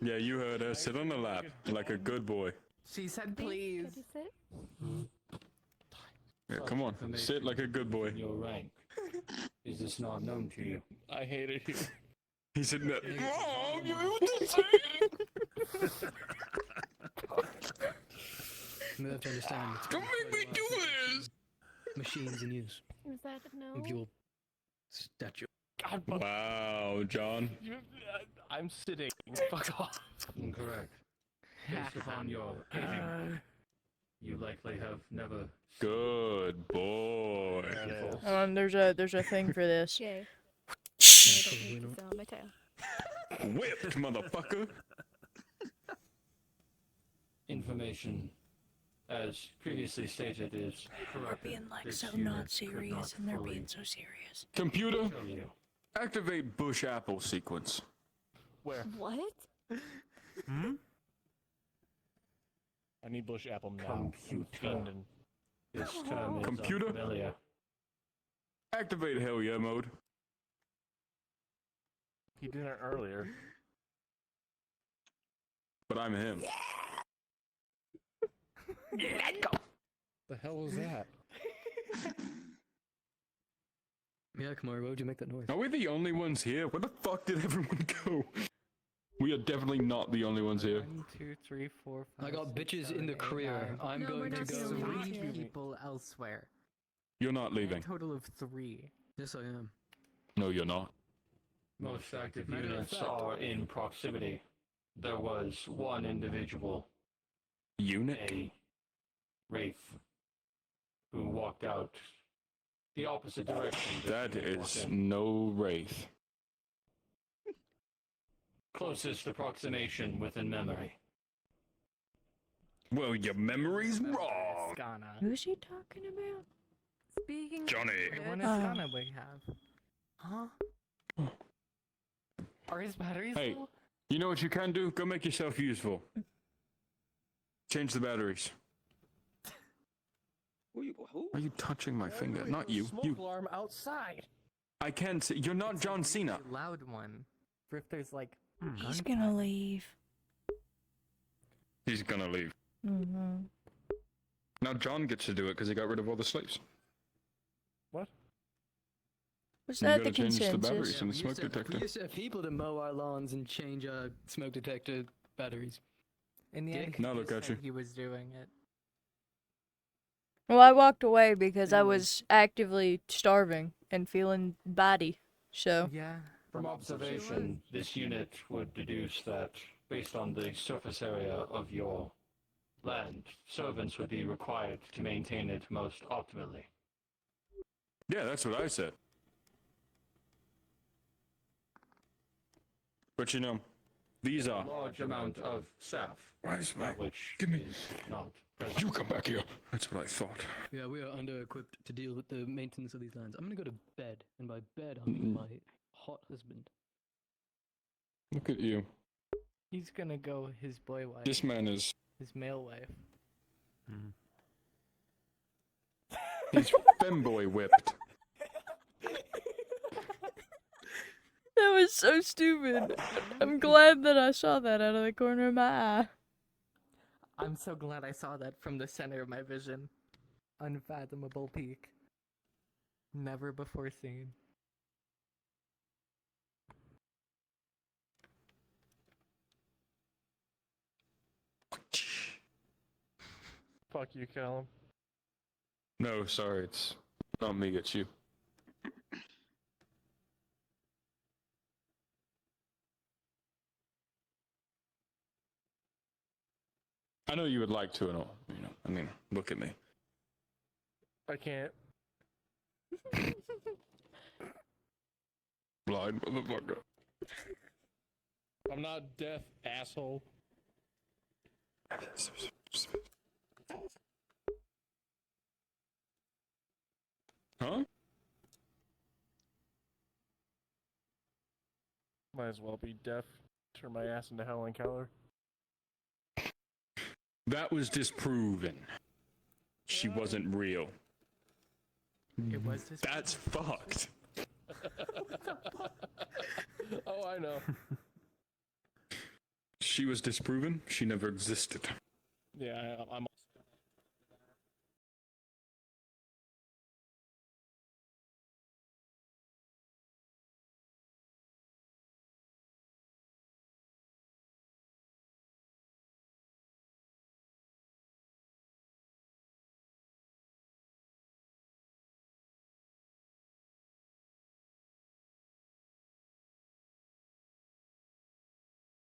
Yeah, you heard her. Sit on the lap like a good boy. She said please. Could you sit? Yeah, come on. Sit like a good boy. Your rank. Is this not known to you? I hated you. He said that. Mom, you You have to understand. Don't make me do this! Machines in use. Is that a no? Of your statue. God, Wow, John. I'm sitting. Fuck off. Incorrect. Based upon your aging, you likely have never. Good boy. There's a thing for this. Yay. I don't need to sound my tail. Whipped, motherfucker. Information, as previously stated, is corrupted. Being like This so unit not could serious, not and they're fully being so serious. Computer, kill you. activate bush apple sequence. Where? What? I need bush apple now. Computer. This term is Computer? unfamiliar. Activate hell yeah mode. He did it earlier. But I'm him. Let go. The hell was that? Yeah, Kamari, why would you make that noise? Are we the only ones here? Where the fuck did everyone go? We are definitely not the only ones here. 1, 2, 3, 4, 5. I got 6, bitches 7, in the 8, career. 9. I'm No, going we're to not the go. only ones 3 here. people elsewhere. You're not leaving. A total of 3. Yes, I am. No, you're not. Most active Matter of units fact. are in proximity. There was one individual, Unit? a wraith, who walked out the opposite direction. That you walked is in. no wraith. closest approximation within memory. Well, your memory's wrong. Who's he talking about? Speaking Johnny. of what Oh. Iskana we have? Huh? Are his batteries Hey, low? you know what you can do? Go make yourself useful. Change the batteries. Why are you touching my finger? Not you. Smoke You. alarm outside. I can't see. You're not John Cena. Loud one. For if there's like. He's gonna leave. He's gonna leave. Mm-hmm. Now John gets to do it because he got rid of all the slaves. What? Was You that gotta the change the consensus? batteries in the smoke We detector. used to have people to mow our lawns and change smoke detector batteries. In the end, Now he look at said you. he was doing it. Well, I walked away because I was actively starving and feeling body. So. Yeah. From observation, this unit would deduce that, based on the surface area of your land, servants would be required to maintain it most optimally. Yeah, that's what I said. But you know, these are. Large amount of staff. Where's my? Which Give me. is not You come back here. That's what I thought. Yeah, we are under-equipped to deal with the maintenance of these lands. I'm gonna go to bed, and by bed I mean my hot husband. Look at you. He's gonna go his boy wife. This man is. His male wife. He's femboy whipped. That was so stupid. I'm glad that I saw that out of the corner of my eye. I'm so glad I saw that from the center of my vision. Unfathomable peak. Never before seen. Fuck you, Callum. No, sorry, it's not me, it's you. I know you would like to and all, you know. I mean, look at me. I can't. Blind motherfucker. I'm not deaf, asshole. Huh? Might as well be deaf. Turn my ass into Helen Keller. That was disproven. She wasn't real. It was this. That's fucked. Oh, I know. She was disproven. She never existed. Yeah, I'm